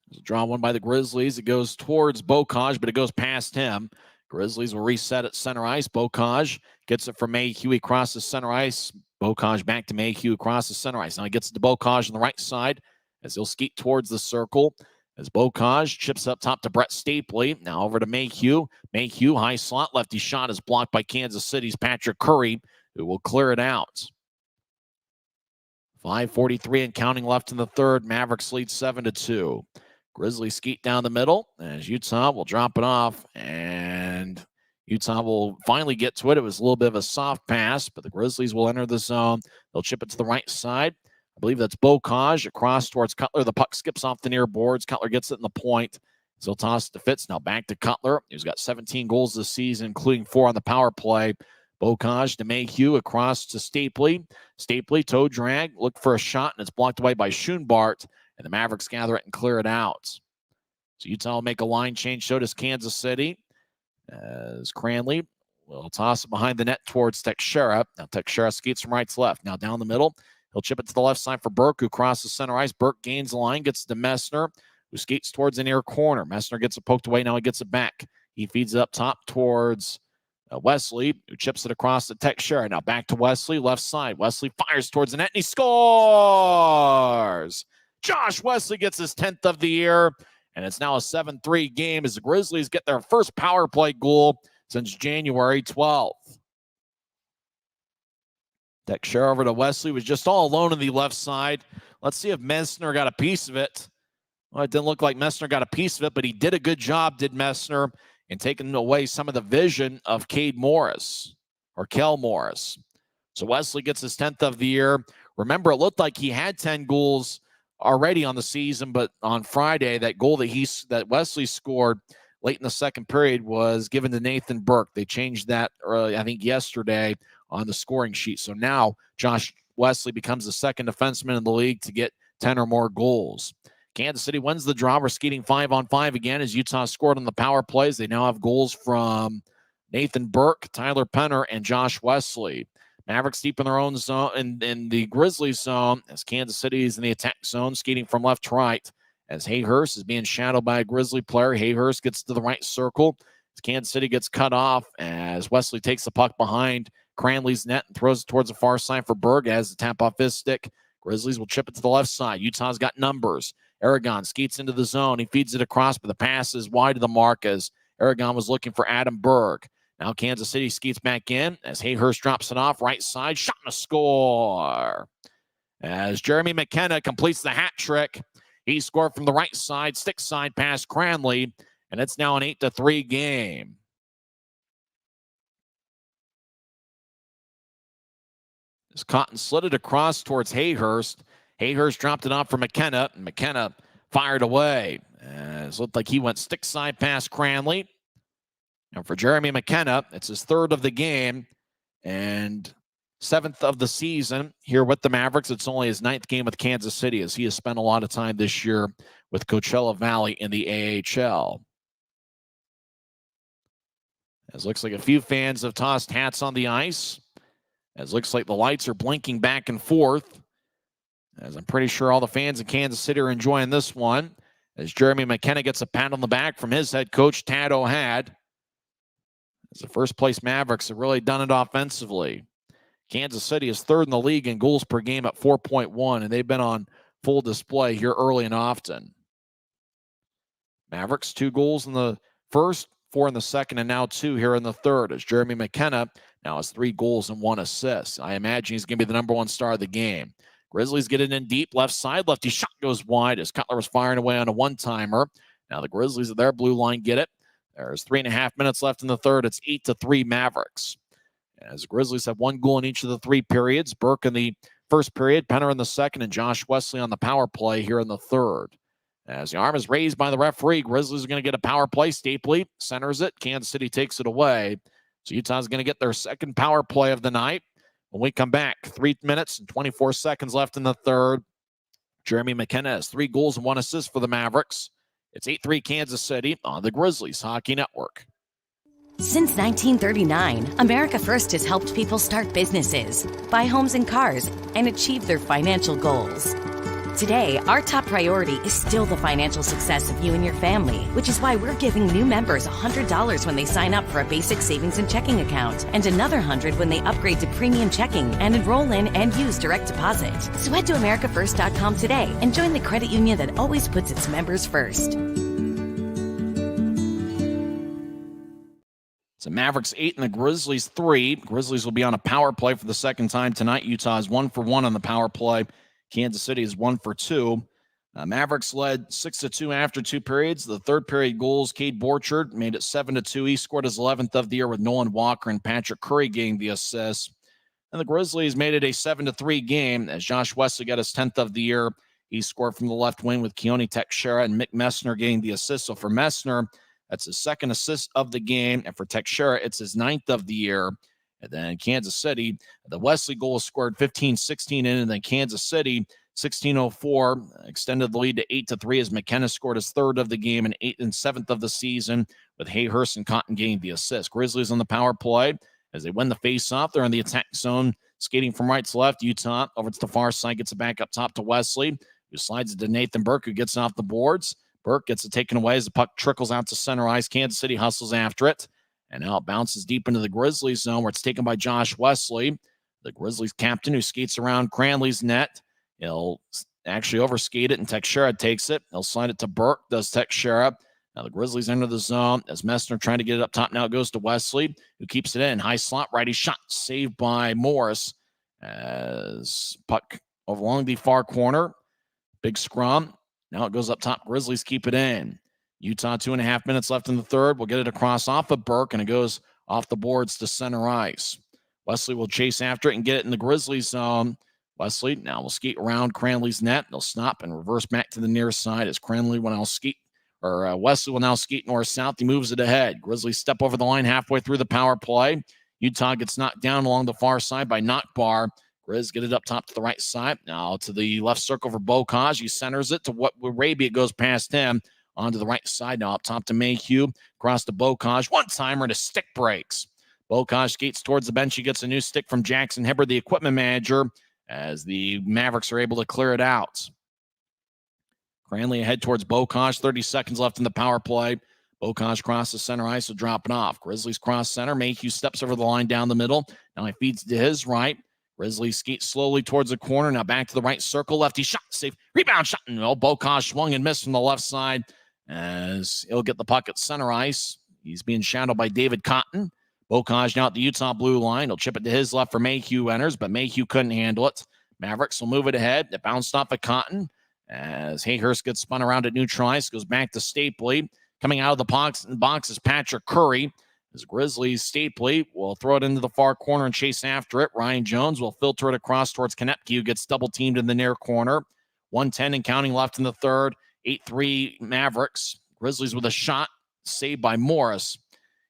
There's a draw one by the Grizzlies. It goes towards Bocage, but it goes past him. Grizzlies will reset at center ice. Bocage gets it from Mayhew. He crosses center ice. Bocage back to Mayhew across the center ice. Now he gets it to Bocage on the right side as he'll skeet towards the circle. As Bocage chips up top to Brett Stapley. Now over to Mayhew. Mayhew, high slot. Lefty shot is blocked by Kansas City's Patrick Curry, who will clear it out. 5:43 and counting left in the third. Mavericks lead 7-2. Grizzlies skeet down the middle as Utah will drop it off, and Utah will finally get to it. It was a little bit of a soft pass, but the Grizzlies will enter the zone. They'll chip it to the right side. I believe that's Bocage across towards Cutler. The puck skips off the near boards. Cutler gets it in the point. So he'll toss it to Fitz. Now back to Cutler, who's got 17 goals this season, including 4 on the power play. Bocage to Mayhew across to Stapley. Stapley, toe drag, look for a shot, and it's blocked away by Schoenbart. And the Mavericks gather it and clear it out. So Utah will make a line change. So does Kansas City. As Cranley will toss it behind the net towards Teixeira. Now Teixeira skates from right to left. Now down the middle. He'll chip it to the left side for Burke, who crosses center ice. Burke gains the line, gets to Messner, who skates towards the near corner. Messner gets it poked away. Now he gets it back. He feeds it up top towards Wesley, who chips it across to Teixeira. Now back to Wesley, left side. Wesley fires towards the net, and he scores! Josh Wesley gets his 10th of the year, and it's now a 7-3 game as the Grizzlies get their first power play goal since January 12th. Teixeira over to Wesley, was just all alone on the left side. Let's see if Messner got a piece of it. Well, it didn't look like Messner got a piece of it, but he did a good job, did Messner, in taking away some of the vision of Cade Morris, or Kel Morris. So Wesley gets his 10th of the year. Remember, it looked like he had 10 goals already on the season, but on Friday, that goal that Wesley scored late in the second period was given to Nathan Burke. They changed that, I think, yesterday on the scoring sheet. So now Josh Wesley becomes the second defenseman in the league to get 10 or more goals. Kansas City wins the draw. We're skating 5-on-5 again as Utah scored on the power plays. They now have goals from Nathan Burke, Tyler Penner, and Josh Wesley. Mavericks deep in their own zone, in the Grizzlies zone, as Kansas City is in the attack zone, skating from left to right. As Hayhurst is being shadowed by a Grizzly player. Hayhurst gets to the right circle. As Kansas City gets cut off as Wesley takes the puck behind Cranley's net and throws it towards the far side for Berg as the tap off his stick. Grizzlies will chip it to the left side. Utah's got numbers. Aragon skates into the zone. He feeds it across, but the pass is wide of the mark as Aragon was looking for Adam Berg. Now Kansas City skates back in as Hayhurst drops it off right side. Shot and a score. As Jeremy McKenna completes the hat trick. He scored from the right side, stick side past Cranley, and it's now an 8-3 game. As Cotton slid it across towards Hayhurst. Hayhurst dropped it off for McKenna, and McKenna fired away. It looked like he went stick side past Cranley. And for Jeremy McKenna, it's his 3rd of the game and 7th of the season here with the Mavericks. It's only his 9th game with Kansas City, as he has spent a lot of time this year with Coachella Valley in the AHL. As looks like a few fans have tossed hats on the ice. As looks like the lights are blinking back and forth. As I'm pretty sure all the fans in Kansas City are enjoying this one. As Jeremy McKenna gets a pat on the back from his head coach, Tad O'Had. As the first place Mavericks have really done it offensively. Kansas City is 3rd in the league in goals per game at 4.1, and they've been on full display here early and often. Mavericks 2 goals in the first, 4 in the second, and now 2 here in the third, as Jeremy McKenna now has 3 goals and 1 assist. I imagine he's going to be the #1 star of the game. Grizzlies get it in deep, left side, lefty shot goes wide as Cutler was firing away on a one-timer. Now the Grizzlies at their blue line get it. There's 3.5 minutes left in the third. It's 8-3 Mavericks. As the Grizzlies have 1 goal in each of the 3 periods. Burke in the first period, Penner in the second, and Josh Wesley on the power play here in the third. As the arm is raised by the referee, Grizzlies are going to get a power play. Stapley centers it. Kansas City takes it away. So Utah's going to get their second power play of the night. When we come back, 3 minutes and 24 seconds left in the third. Jeremy McKenna has 3 goals and 1 assist for the Mavericks. It's 8-3 Kansas City on the Grizzlies Hockey Network. Since 1939, America First has helped people start businesses, buy homes and cars, and achieve their financial goals. Today, our top priority is still the financial success of you and your family, which is why we're giving new members $100 when they sign up for a basic savings and checking account, and another $100 when they upgrade to premium checking and enroll in and use direct deposit. So head to AmericaFirst.com today and join the credit union that always puts its members first. So Mavericks 8 and the Grizzlies 3. Grizzlies will be on a power play for the second time tonight. Utah is 1 for 1 on the power play. Kansas City is 1 for 2. Mavericks led 6-2 after 2 periods. The third period goals, Cade Borchard made it 7-2. He scored his 11th of the year with Nolan Walker and Patrick Curry getting the assist. And the Grizzlies made it a 7-3 game as Josh Wesley got his 10th of the year. He scored from the left wing with Keone Teixeira and Mick Messner getting the assist. So for Messner, that's his second assist of the game. And for Teixeira, it's his 9th of the year. And then Kansas City, the Wesley goal scored 15-16 in, and then Kansas City, 16:04, extended the lead to 8-3 as McKenna scored his 3rd of the game and 8th and 7th of the season, with Hayhurst and Cotton getting the assist. Grizzlies on the power play as they win the face-off. They're in the attack zone, skating from right to left. Utah over to the far side, gets it back up top to Wesley, who slides it to Nathan Burke, who gets off the boards. Burke gets it taken away as the puck trickles out to center ice. Kansas City hustles after it. And now it bounces deep into the Grizzlies zone where it's taken by Josh Wesley, the Grizzlies captain, who skates around Cranley's net. He'll actually overskate it, and Teixeira takes it. He'll slide it to Burke, does Teixeira. Now the Grizzlies enter the zone as Messner trying to get it up top. Now it goes to Wesley, who keeps it in. High slot, righty shot, saved by Morris as puck over along the far corner. Big scrum. Now it goes up top. Grizzlies keep it in. Utah, 2.5 minutes left in the third. We'll get it across off of Burke, and it goes off the boards to center ice. Wesley will chase after it and get it in the Grizzlies zone. Wesley now will skate around Cranley's net. They'll stop and reverse back to the near side as Wesley will now skate north-south. He moves it ahead. Grizzlies step over the line halfway through the power play. Utah gets knocked down along the far side by Knockbar. Grizz get it up top to the right side. Now to the left circle for Bocage. He centers it to what Raby. It goes past him. Onto the right side now, up top to Mayhew. Across to Bocage. One-timer and a stick breaks. Bocage skates towards the bench. He gets a new stick from Jackson Hibbard, the equipment manager, as the Mavericks are able to clear it out. Cranley ahead towards Bocage. 30 seconds left in the power play. Bocage crosses center ice, so dropping off. Grizzlies cross center. Mayhew steps over the line down the middle. Now he feeds to his right. Grizzlies skate slowly towards the corner. Now back to the right circle. Lefty shot, save. Rebound shot. No, Bocage swung and missed from the left side as he'll get the puck at center ice. He's being shadowed by David Cotton. Bocage now at the Utah blue line. He'll chip it to his left for Mayhew enters, but Mayhew couldn't handle it. Mavericks will move it ahead. It bounced off of Cotton as Hayhurst gets spun around at neutral ice. Goes back to Stapley. Coming out of the box is Patrick Curry. As Grizzlies, Stapley will throw it into the far corner and chase after it. Ryan Jones will filter it across towards Konepke, who gets double-teamed in the near corner. 1:10 and counting left in the third. 8-3 Mavericks. Grizzlies with a shot saved by Morris.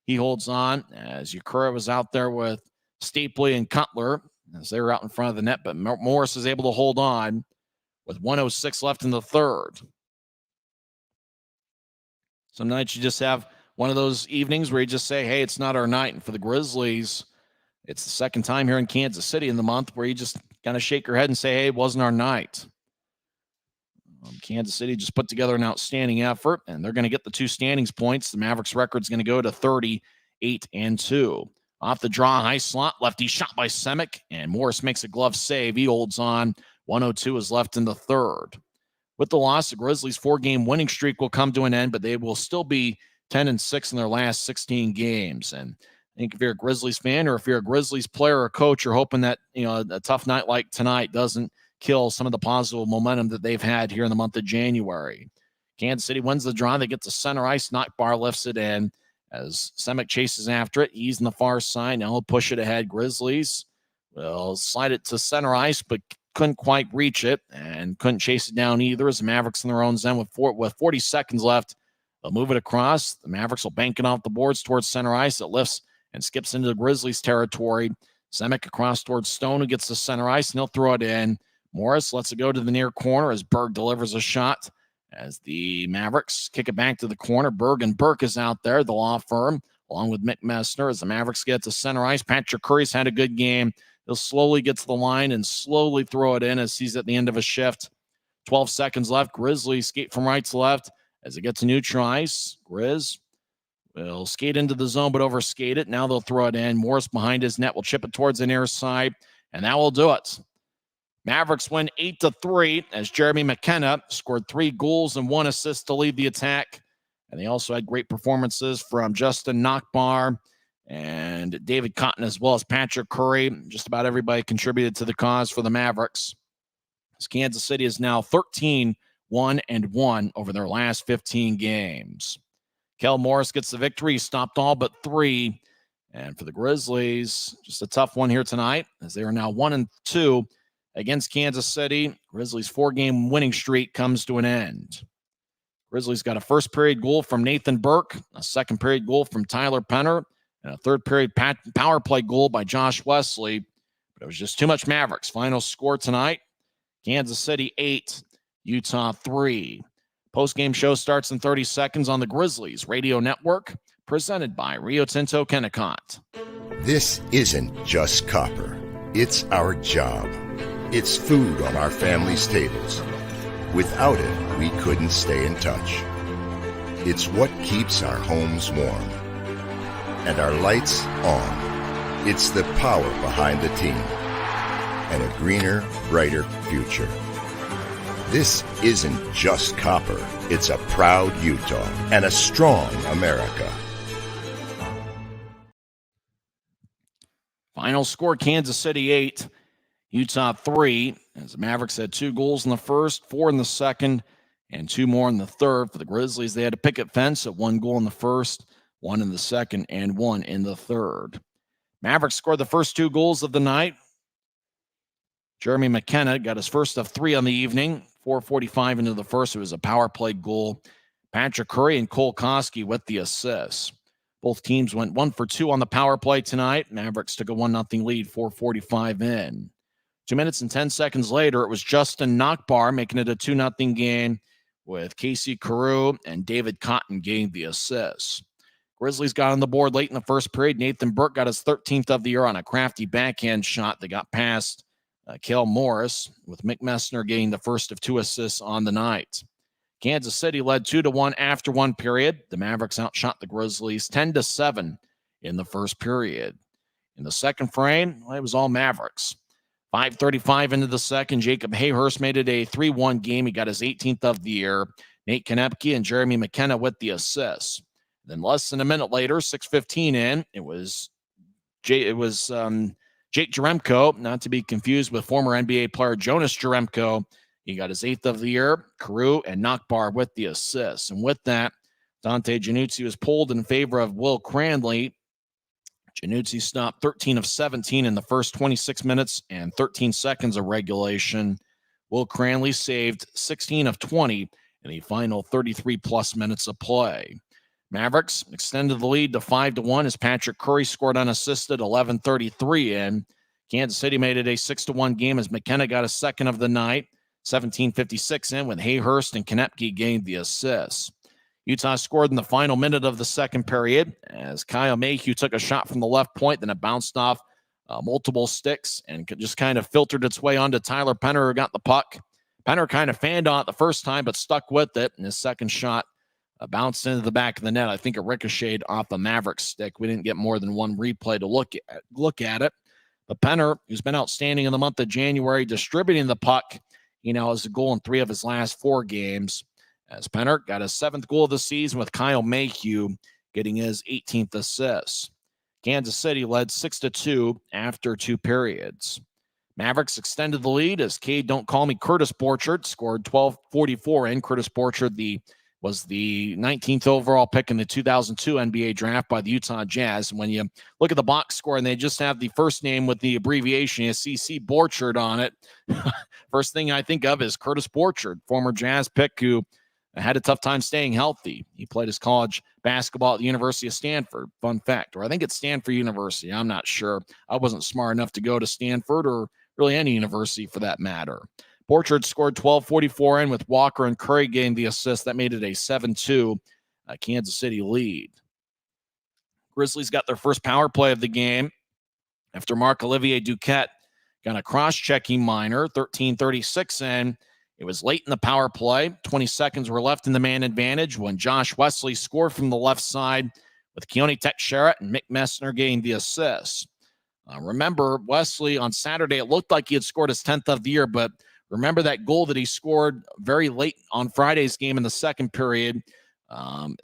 He holds on as Ukura was out there with Stapley and Cutler as they were out in front of the net, but Morris is able to hold on with 1:06 left in the third. Some nights you just have one of those evenings where you just say, hey, it's not our night. And for the Grizzlies, it's the second time here in Kansas City in the month where you just kind of shake your head and say, hey, it wasn't our night. Kansas City just put together an outstanding effort, and they're going to get the 2 standings points. The Mavericks record's going to go to 38-2. Off the draw, high slot, lefty shot by Semick, and Morris makes a glove save. He holds on. 1:02 is left in the third. With the loss, the Grizzlies' 4-game winning streak will come to an end, but they will still be 10-6 in their last 16 games. And I think if you're a Grizzlies fan or if you're a Grizzlies player or coach, you're hoping that, a tough night like tonight doesn't kill some of the positive momentum that they've had here in the month of January. Kansas City wins the draw. They get to center ice. Knockbar lifts it in as Semick chases after it. He's in the far side. Now he'll push it ahead. Grizzlies will slide it to center ice, but couldn't quite reach it and couldn't chase it down either as the Mavericks in their own zone with 40 seconds left. They'll move it across. The Mavericks will bank it off the boards towards center ice. It lifts and skips into the Grizzlies territory. Semick across towards Stone, who gets to center ice, and he'll throw it in. Morris lets it go to the near corner as Berg delivers a shot. As the Mavericks kick it back to the corner, Berg and Burke is out there, the law firm, along with Mick Messner. As the Mavericks get to center ice, Patrick Curry's had a good game. He'll slowly get to the line and slowly throw it in as he's at the end of a shift. 12 seconds left. Grizzlies skate from right to left as it gets to neutral ice. Grizz will skate into the zone but overskate it. Now they'll throw it in. Morris behind his net will chip it towards the near side, and that will do it. Mavericks win 8-3 as Jeremy McKenna scored 3 goals and 1 assist to lead the attack. And they also had great performances from Justin Knockbar and David Cotton, as well as Patrick Curry. Just about everybody contributed to the cause for the Mavericks. As Kansas City is now 13 1-1 over their last 15 games. Kel Morris gets the victory. He stopped all but 3. And for the Grizzlies, just a tough one here tonight, as they are now 1-2 against Kansas City. Grizzlies' 4-game winning streak comes to an end. Grizzlies got a first period goal from Nathan Burke, a second period goal from Tyler Penner, and a third period power play goal by Josh Wesley. But it was just too much Mavericks. Final score tonight, Kansas City 8, Utah 3. Post-game show starts in 30 seconds on the Grizzlies Radio Network, presented by Rio Tinto Kennecott. This isn't just copper. It's our job. It's food on our family's tables. Without it, we couldn't stay in touch. It's what keeps our homes warm and our lights on. It's the power behind the team and a greener, brighter future. This isn't just copper. It's a proud Utah and a strong America. Final score, Kansas City 8, Utah 3, as the Mavericks had 2 goals in the first, 4 in the second, and 2 more in the third. For the Grizzlies, they had a picket fence at 1 goal in the first, 1 in the second, and 1 in the third. Mavericks scored the first 2 goals of the night. Jeremy McKenna got his first of 3 on the evening. 4:45 into the first, it was a power play goal. Patrick Curry and Cole Koski with the assists. Both teams went 1 for 2 on the power play tonight. Mavericks took a 1-0 lead, 4:45 in. 2 minutes and 10 seconds later, it was Justin Knockbar making it a 2-0 game, with Casey Carew and David Cotton getting the assists. Grizzlies got on the board late in the first period. Nathan Burke got his 13th of the year on a crafty backhand shot that got past Kel Morris, with Mick Messner getting the first of 2 assists on the night. Kansas City led 2-1 after 1 period. The Mavericks outshot the Grizzlies 10-7 in the first period. In the second frame, it was all Mavericks. 5:35 into the second, Jacob Hayhurst made it a 3-1 game. He got his 18th of the year. Nate Konepke and Jeremy McKenna with the assists. Then less than a minute later, 6:15 in, it was Jake Jaremko, not to be confused with former NBA player Jonas Jaremko. He got his 8th of the year. Carew and Knockbar with the assists. And with that, Dante Januzzi was pulled in favor of Will Cranley. Januzzi stopped 13 of 17 in the first 26 minutes and 13 seconds of regulation. Will Cranley saved 16 of 20 in the final 33-plus minutes of play. Mavericks extended the lead to 5-1 as Patrick Curry scored unassisted, 11:33 in. Kansas City made it a 6-1 game as McKenna got a second of the night, 17:56 in, with Hayhurst and Konepke gained the assists. Utah scored in the final minute of the second period as Kyle Mayhew took a shot from the left point, then it bounced off multiple sticks and just kind of filtered its way onto Tyler Penner, who got the puck. Penner kind of fanned on it the first time, but stuck with it, and his second shot bounced into the back of the net. I think it ricocheted off the Mavericks stick. We didn't get more than one replay to look at it. But Penner, who's been outstanding in the month of January, distributing the puck, has a goal in 3 of his last 4 games. As Penner got his 7th goal of the season, with Kyle Mayhew getting his 18th assist. Kansas City led 6-2 after 2 periods. Mavericks extended the lead as Don't Call Me Curtis Borchard scored 12:44 in. Curtis Borchard was the 19th overall pick in the 2002 NBA draft by the Utah Jazz. And when you look at the box score and they just have the first name with the abbreviation, you see C. Borchard on it. First thing I think of is Curtis Borchard, former Jazz pick who had a tough time staying healthy. He played his college basketball at the University of Stanford, fun fact, or I think it's Stanford University. I'm not sure. I wasn't smart enough to go to Stanford or really any university for that matter. Borchard scored 12:44 in, with Walker and Curry getting the assist. That made it a 7-2 Kansas City lead. Grizzlies got their first power play of the game after Marc-Olivier Duquette got a cross-checking minor, 13:36 in. It was late in the power play. 20 seconds were left in the man advantage when Josh Wesley scored from the left side, with Keone Teixeira and Mick Messner getting the assists. Remember, Wesley on Saturday, it looked like he had scored his 10th of the year, but remember that goal that he scored very late on Friday's game in the second period.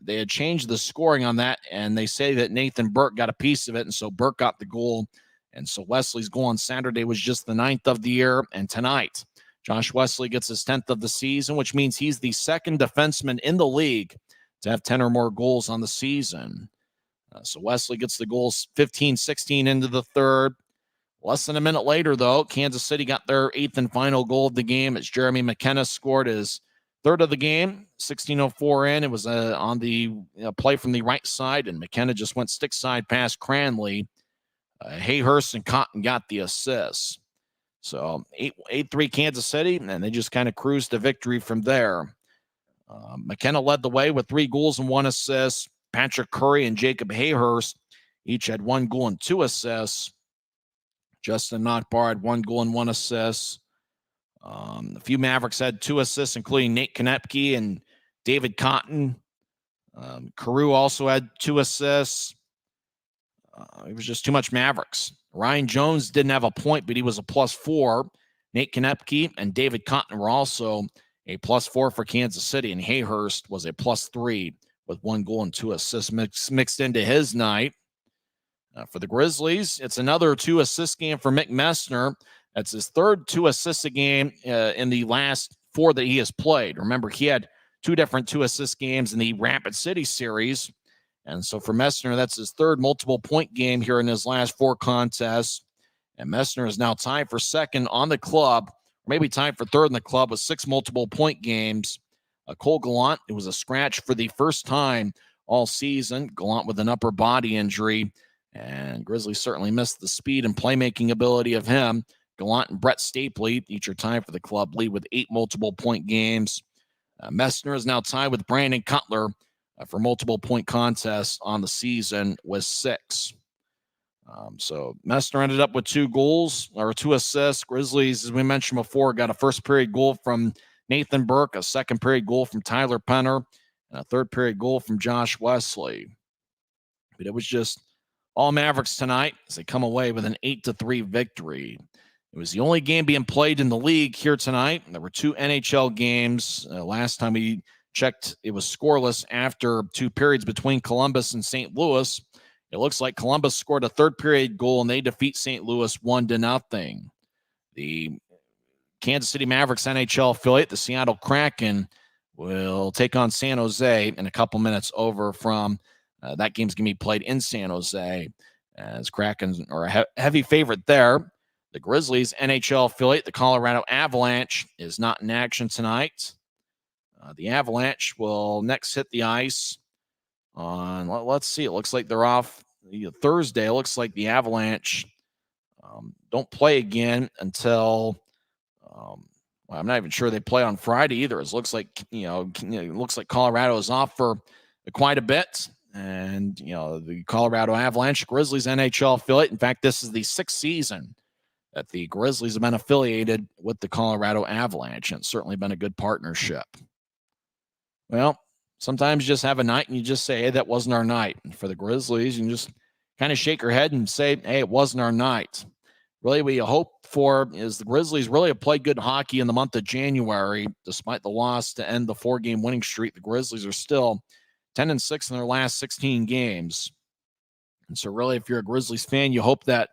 They had changed the scoring on that, and they say that Nathan Burke got a piece of it, and so Burke got the goal. And so Wesley's goal on Saturday was just the 9th of the year. And tonight, Josh Wesley gets his 10th of the season, which means he's the second defenseman in the league to have 10 or more goals on the season. So Wesley gets the goals 15-16 into the third. Less than a minute later, though, Kansas City got their 8th and final goal of the game as Jeremy McKenna scored his third of the game, 16:04 in. It was on the play from the right side, and McKenna just went stick side past Cranley. Hayhurst and Cotton got the assists. So 8-3 Kansas City, and they just kind of cruised to victory from there. McKenna led the way with 3 goals and 1 assist. Patrick Curry and Jacob Hayhurst each had 1 goal and 2 assists. Justin Nockbar had 1 goal and 1 assist. A few Mavericks had 2 assists, including Nate Konepke and David Cotton. Carew also had 2 assists. It was just too much Mavericks. Ryan Jones didn't have a point, but he was a +4. Nate Konepke and David Cotton were also a +4 for Kansas City, and Hayhurst was a +3 with 1 goal and 2 assists mixed into his night. For the Grizzlies, it's another 2-assist game for Mick Messner. That's his third 2-assist game in the last 4 that he has played. Remember, he had 2 different 2-assist games in the Rapid City series. And so for Messner, that's his third multiple-point game here in his last 4 contests. And Messner is now tied for second on the club, or maybe tied for third in the club with 6 multiple-point games. Cole Gallant, it was a scratch for the first time all season. Gallant with an upper body injury. And Grizzlies certainly missed the speed and playmaking ability of him. Gallant and Brett Stapley each are tied for the club lead with 8 multiple-point games. Messner is now tied with Brandon Cutler for multiple-point contests on the season with 6. So Messner ended up with 2 goals or 2 assists. Grizzlies, as we mentioned before, got a first-period goal from Nathan Burke, a second-period goal from Tyler Penner, and a third-period goal from Josh Wesley. But it was just all Mavericks tonight as they come away with an 8-3 victory. It was the only game being played in the league here tonight. There were 2 NHL games. Last time we checked, it was scoreless after 2 periods between Columbus and St. Louis. It looks like Columbus scored a third-period goal, and they defeat St. Louis 1-0. The Kansas City Mavericks NHL affiliate, the Seattle Kraken, will take on San Jose in a couple minutes over from that game's going to be played in San Jose, as Kraken are a heavy favorite there. The Grizzlies NHL affiliate, the Colorado Avalanche, is not in action tonight. The Avalanche will next hit the ice on, let's see, it looks like they're off Thursday. It looks like the Avalanche don't play again until, well, I'm not even sure they play on Friday either. It looks like, it looks like Colorado is off for quite a bit. And, the Colorado Avalanche, Grizzlies NHL affiliate. In fact, this is the 6th season that the Grizzlies have been affiliated with the Colorado Avalanche, and it's certainly been a good partnership. Well, sometimes you just have a night and you just say, hey, that wasn't our night. And for the Grizzlies, you can just kind of shake your head and say, hey, it wasn't our night. Really, what you hope for is the Grizzlies really have played good hockey in the month of January. Despite the loss to end the 4-game winning streak, the Grizzlies are still 10-6 in their last 16 games. And so really, if you're a Grizzlies fan, you hope that,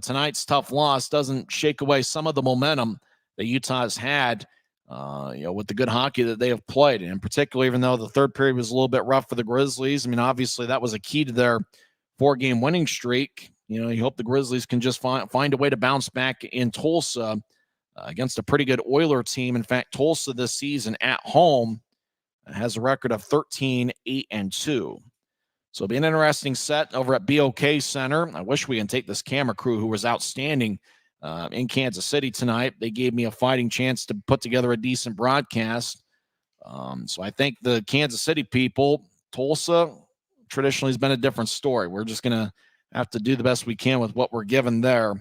tonight's tough loss doesn't shake away some of the momentum that Utah has had, with the good hockey that they have played. And particularly, even though the third period was a little bit rough for the Grizzlies, I mean, obviously that was a key to their 4-game winning streak. You hope the Grizzlies can just find a way to bounce back in Tulsa against a pretty good Oiler team. In fact, Tulsa this season at home has a record of 13-8-2. So it'll be an interesting set over at BOK Center. I wish we can take this camera crew who was outstanding in Kansas City tonight. They gave me a fighting chance to put together a decent broadcast. So I think the Kansas City people, Tulsa traditionally has been a different story. We're just going to have to do the best we can with what we're given there.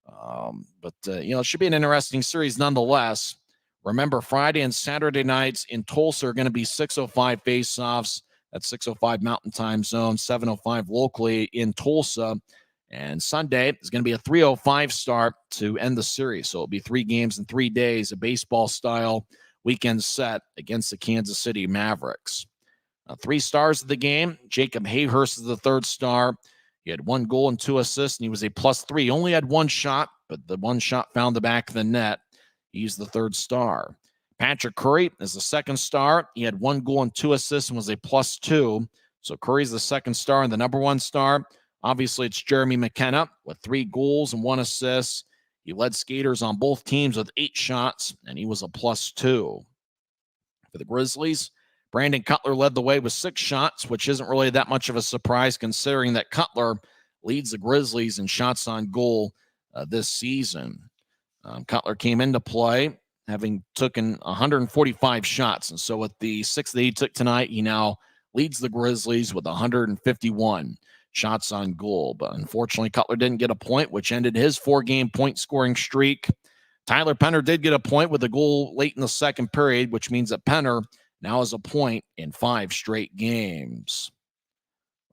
But it should be an interesting series nonetheless. Remember, Friday and Saturday nights in Tulsa are going to be 6:05 face-offs. That's 6:05 Mountain Time Zone, 7:05 locally in Tulsa. And Sunday is going to be a 3:05 start to end the series. So it'll be 3 games in 3 days, a baseball-style weekend set against the Kansas City Mavericks. 3 stars of the game. Jacob Hayhurst is the 3rd star. He had 1 goal and 2 assists, and he was a +3. He only had 1 shot, but the 1 shot found the back of the net. He's the third star. Patrick Curry is the second star. He had 1 goal and 2 assists and was a +2. So Curry's the second star, and the number 1 star, obviously, it's Jeremy McKenna with 3 goals and 1 assist. He led skaters on both teams with 8 shots, and he was a +2. For the Grizzlies, Brandon Cutler led the way with 6 shots, which isn't really that much of a surprise considering that Cutler leads the Grizzlies in shots on goal this season. Cutler came into play having taken 145 shots, and so with the 6 that he took tonight, he now leads the Grizzlies with 151 shots on goal. But unfortunately, Cutler didn't get a point, which ended his 4-game point-scoring streak. Tyler Penner did get a point with a goal late in the second period, which means that Penner now has a point in 5 straight games.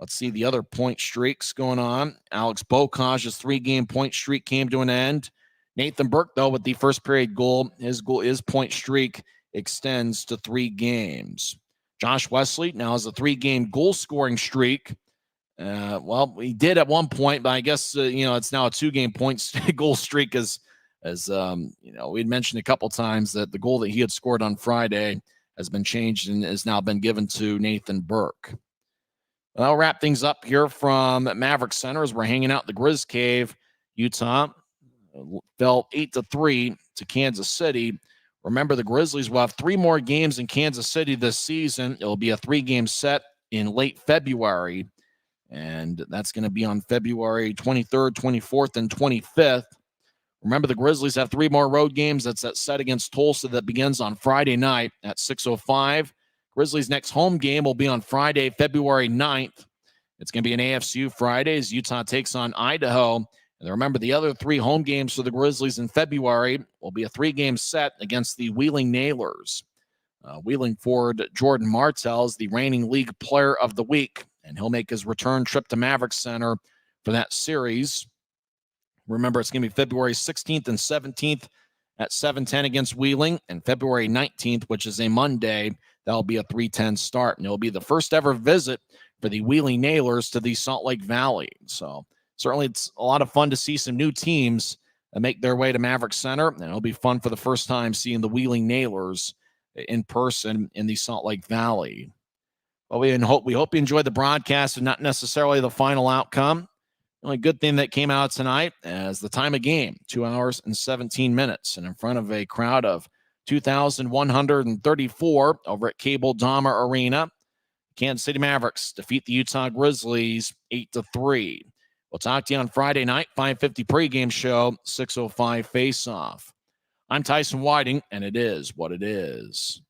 Let's see the other point streaks going on. Alex Bocaj's 3-game point streak came to an end. Nathan Burke, though, with the first period goal, his point streak extends to 3 games. Josh Wesley now has a 3-game goal-scoring streak. Well, he did at one point, but I guess, it's now a 2-game goal streak as we'd mentioned a couple times that the goal that he had scored on Friday has been changed and has now been given to Nathan Burke. Well, I'll wrap things up here from Maverick Center as we're hanging out in the Grizz Cave. Utah fell 8-3 to Kansas City. Remember, the Grizzlies will have 3 more games in Kansas City this season. It'll be a 3-game set in late February, and that's going to be on February 23rd, 24th, and 25th. Remember, the Grizzlies have 3 more road games. That's that set against Tulsa that begins on Friday night at 6:05. Grizzlies' next home game will be on Friday, February 9th. It's going to be an AFCU Friday as Utah takes on Idaho. And remember, the other 3 home games for the Grizzlies in February will be a 3-game set against the Wheeling Nailers. Wheeling forward Jordan Martell is the reigning league player of the week, and he'll make his return trip to Maverick Center for that series. Remember, it's going to be February 16th and 17th at 7:10 against Wheeling, and February 19th, which is a Monday, that'll be a 3:10 start. And it'll be the first ever visit for the Wheeling Nailers to the Salt Lake Valley. So certainly it's a lot of fun to see some new teams make their way to Maverick Center, and it'll be fun for the first time seeing the Wheeling Nailers in person in the Salt Lake Valley. Well, we hope you enjoyed the broadcast and not necessarily the final outcome. The only good thing that came out tonight is the time of game, 2 hours and 17 minutes, and in front of a crowd of 2,134 over at Cable Dahmer Arena. Kansas City Mavericks defeat the Utah Grizzlies 8-3. We'll talk to you on Friday night, 5:50 pregame show, 6:05 face-off. I'm Tyson Whiting, and it is what it is.